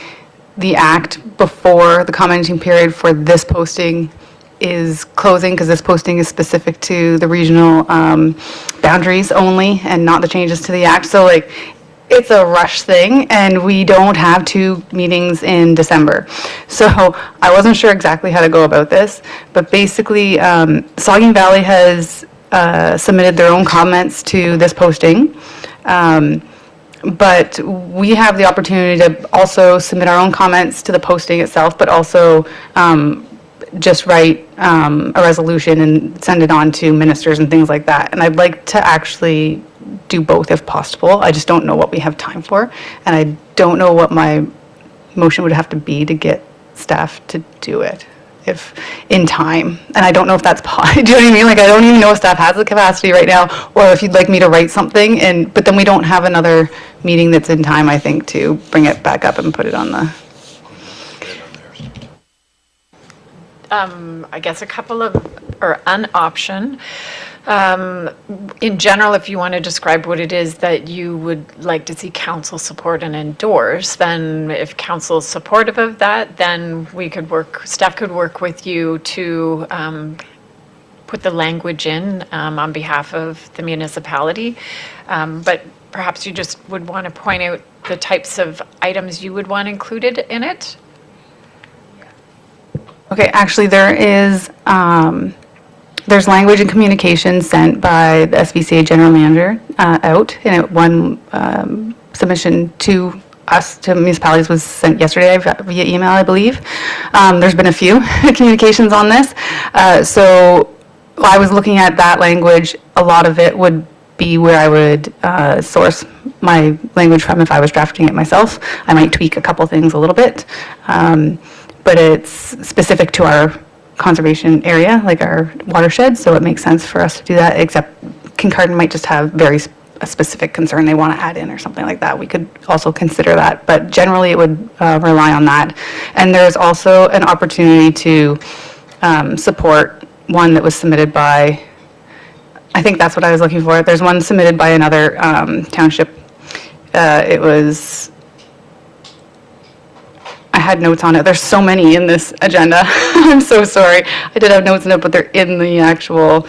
the act before the commenting period for this posting is closing, because this posting is specific to the regional boundaries only and not the changes to the act. So like, it's a rush thing, and we don't have 2 meetings in December. So I wasn't sure exactly how to go about this, but basically Saugeen Valley has submitted their own comments to this posting. But we have the opportunity to also submit our own comments to the posting itself, but also just write a resolution and send it on to ministers and things like that. And I'd like to actually do both if possible. I just don't know what we have time for, and I don't know what my motion would have to be to get staff to do it if in time. And I don't know if that's possible. Do you know what I mean? Like, I don't even know if staff has the capacity right now, or if you'd like me to write something, but then we don't have another meeting that's in time, I think, to bring it back up and put it on the... I guess an option. In general, if you want to describe what it is that you would like to see council support and endorse, then if council is supportive of that, then staff could work with you to put the language in on behalf of the municipality. But perhaps you just would want to point out the types of items you would want included in it. Okay, actually, there's language and communication sent by the SVCA General Manager out, and one submission to us, to municipalities, was sent yesterday via email, I believe. There's been a few communications on this. So I was looking at that language. A lot of it would be where I would source my language from if I was drafting it myself. I might tweak a couple things a little bit. But it's specific to our conservation area, like our watershed, so it makes sense for us to do that, except Kincardine might just have a specific concern they want to add in or something like that. We could also consider that, but generally it would rely on that. And there's also an opportunity to support one that was submitted by, I think that's what I was looking for. There's one submitted by another township. It was... I had notes on it. There's so many in this agenda. I'm so sorry. I did have notes in it, but they're in the actual...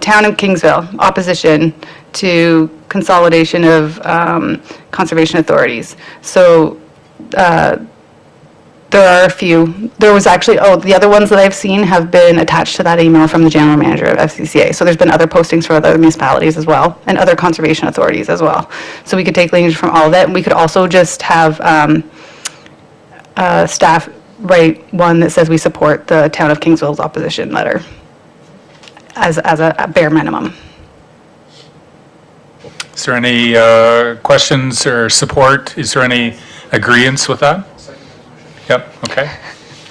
Town of Kingsville, opposition to consolidation of conservation authorities. So there are a few. There was actually, the other ones that I've seen have been attached to that email from the general manager of FCCA. So there's been other postings for other municipalities as well, and other conservation authorities as well. So we could take language from all of that, and we could also just have staff write one that says we support the town of Kingsville's opposition letter as a bare minimum. Is there any questions or support? Is there any agreeance with that? Yep, okay.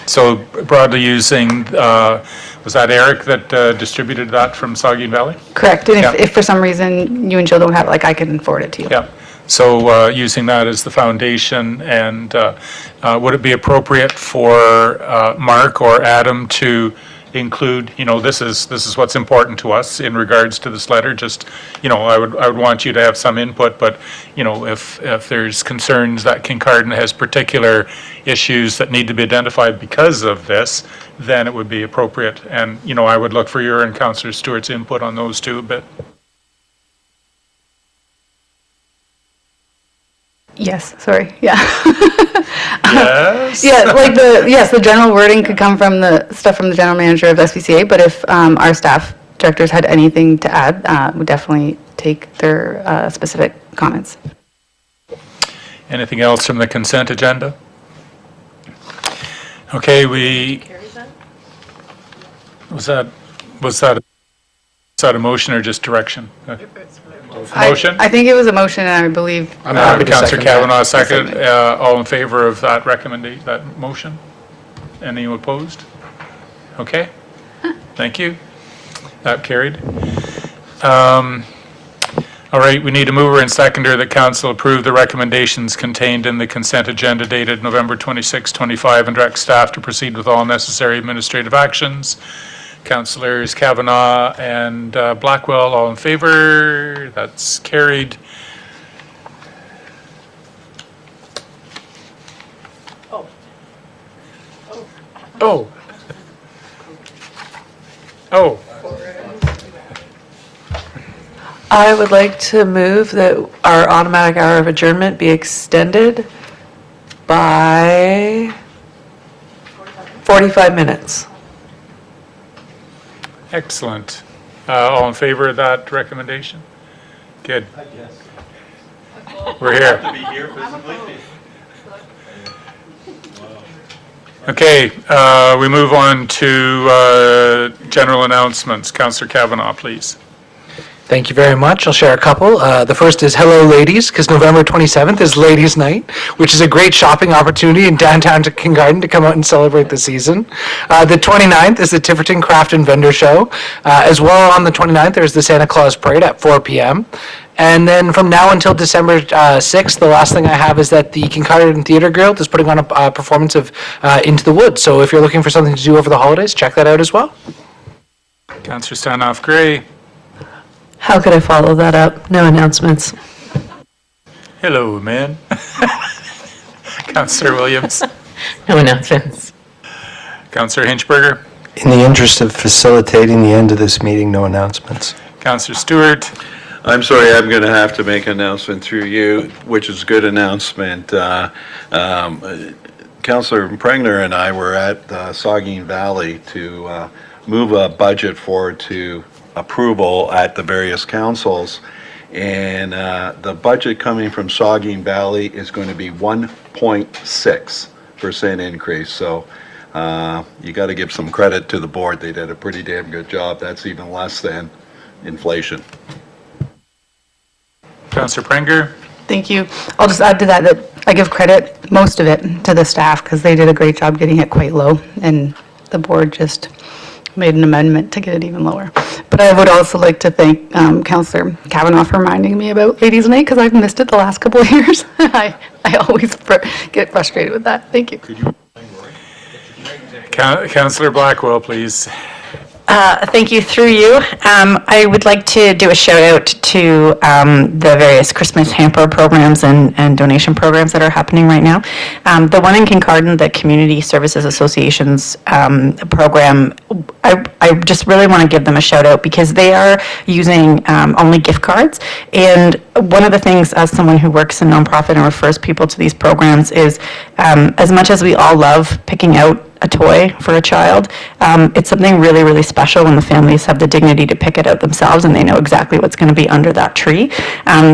So broadly using, was that Eric that distributed that from Saugeen Valley? Correct, and if for some reason you and Jill don't have it, I can forward it to you. Yeah, so using that as the foundation, and would it be appropriate for Mark or Adam to include, this is what's important to us in regards to this letter. Just, I would want you to have some input, but, if there's concerns that Kincardine has particular issues that need to be identified because of this, then it would be appropriate. And, I would look for your and Councillor Stewart's input on those two a bit. Yes, sorry, yeah. Yes? Yeah, the general wording could come from the stuff from the general manager of SPCA, but if our staff directors had anything to add, we'd definitely take their specific comments. Anything else from the consent agenda? Okay, was that a motion or just direction? Motion? I think it was a motion, and I believe. I'm happy to Councillor second that. Kavanaugh, second. All in favor of that recommendation, that motion? Any opposed? Okay, thank you. That carried. All right, we need a mover and seconder that council approve the recommendations contained in the consent agenda dated November 26, 25, and direct staff to proceed with all necessary administrative actions. Councillors Kavanaugh and Blackwell, all in favor? That's carried. Oh. I would like to move that our automatic hour of adjournment be extended by 45 minutes. Excellent. All in favor of that recommendation? Good. We're here. To be here physically. Okay, we move on to general announcements. Councillor Kavanaugh, please. Thank you very much. I'll share a couple. The first is Hello Ladies, because November 27th is Ladies' Night, which is a great shopping opportunity in downtown Kincardine to come out and celebrate the season. The 29th is the Tiverton Craft and Vendor Show. As well, on the 29th, there's the Santa Claus Parade at 4 p.m. And then from now until December 6th, the last thing I have is that the Kincardine Theatre Guild is putting on a performance of Into the Woods. So if you're looking for something to do over the holidays, check that out as well. Councillor Stanoff Gray. How could I follow that up? No announcements. Hello, man. Councillor Williams. No announcements. Councillor Hinchberger. In the interest of facilitating the end of this meeting, no announcements. Councillor Stewart. I'm sorry, I'm going to have to make an announcement through you, which is a good announcement. Councillor Prangner and I were at Saugeen Valley to move a budget forward to approval at the various councils. And the budget coming from Saugeen Valley is going to be 1.6% increase. So you got to give some credit to the board. They did a pretty damn good job. That's even less than inflation. Councillor Prenger. Thank you. I'll just add to that I give credit, most of it, to the staff because they did a great job getting it quite low, and the board just made an amendment to get it even lower. But I would also like to thank Councillor Kavanaugh for reminding me about Ladies' Night because I've missed it the last couple of years. I always get frustrated with that. Thank you. Councillor Blackwell, please. Thank you. Through you, I would like to do a shout out to the various Christmas hamper programs and donation programs that are happening right now. The one in Kincardine, the Community Services Association's program, I just really want to give them a shout out because they are using only gift cards. And one of the things, as someone who works in nonprofit and refers people to these programs, is as much as we all love picking out a toy for a child, it's something really, really special when the families have the dignity to pick it out themselves and they know exactly what's going to be under that tree.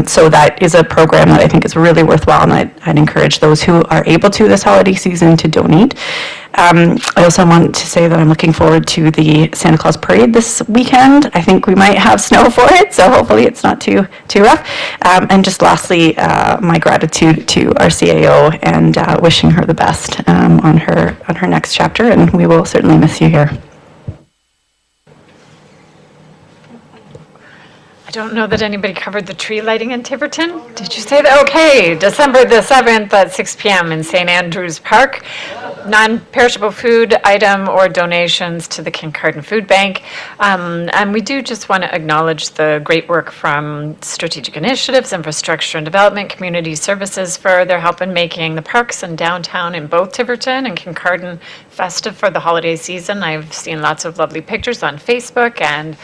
So that is a program that I think is really worthwhile, and I'd encourage those who are able to this holiday season to donate. I also want to say that I'm looking forward to the Santa Claus Parade this weekend. I think we might have snow for it, so hopefully it's not too rough. And just lastly, my gratitude to our CAO and wishing her the best on her next chapter, and we will certainly miss you here. I don't know that anybody covered the tree lighting in Tiverton. Did you say that? Okay, December the 7th at 6 p.m. in St. Andrews Park. non-perishable food item or donations to the Kincardine Food Bank. And we do just want to acknowledge the great work from Strategic Initiatives, Infrastructure and Development, Community Services for their help in making the parks and downtown in both Tiverton and Kincardine festive for the holiday season. I've seen lots of lovely pictures on Facebook and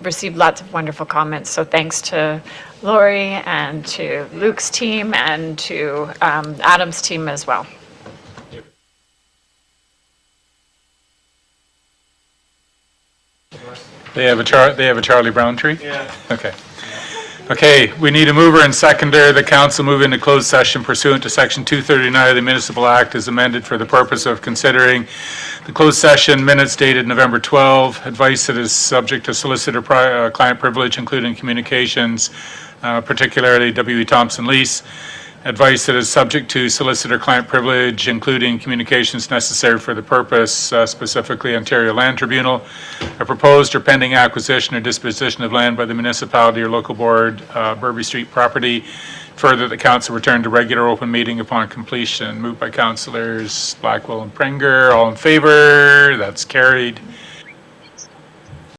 received lots of wonderful comments. So thanks to Lori and to Luke's team and to Adam's team as well. They have a Charlie Brown tree? Yeah. Okay. Okay, we need a mover and seconder. The council move into closed session pursuant to Section 239 of the Municipal Act as amended for the purpose of considering the closed session minutes dated November 12, advice that is subject to solicitor client privilege, including communications, particularly W.E. Thompson lease, advice that is subject to solicitor-client privilege, including communications necessary for the purpose, specifically Ontario Land Tribunal, a proposed or pending acquisition or disposition of land by the municipality or local board, Burby Street property. Further, the council return to regular open meeting upon completion. Moved by councilors Blackwell and Prenger. All in favor? That's carried.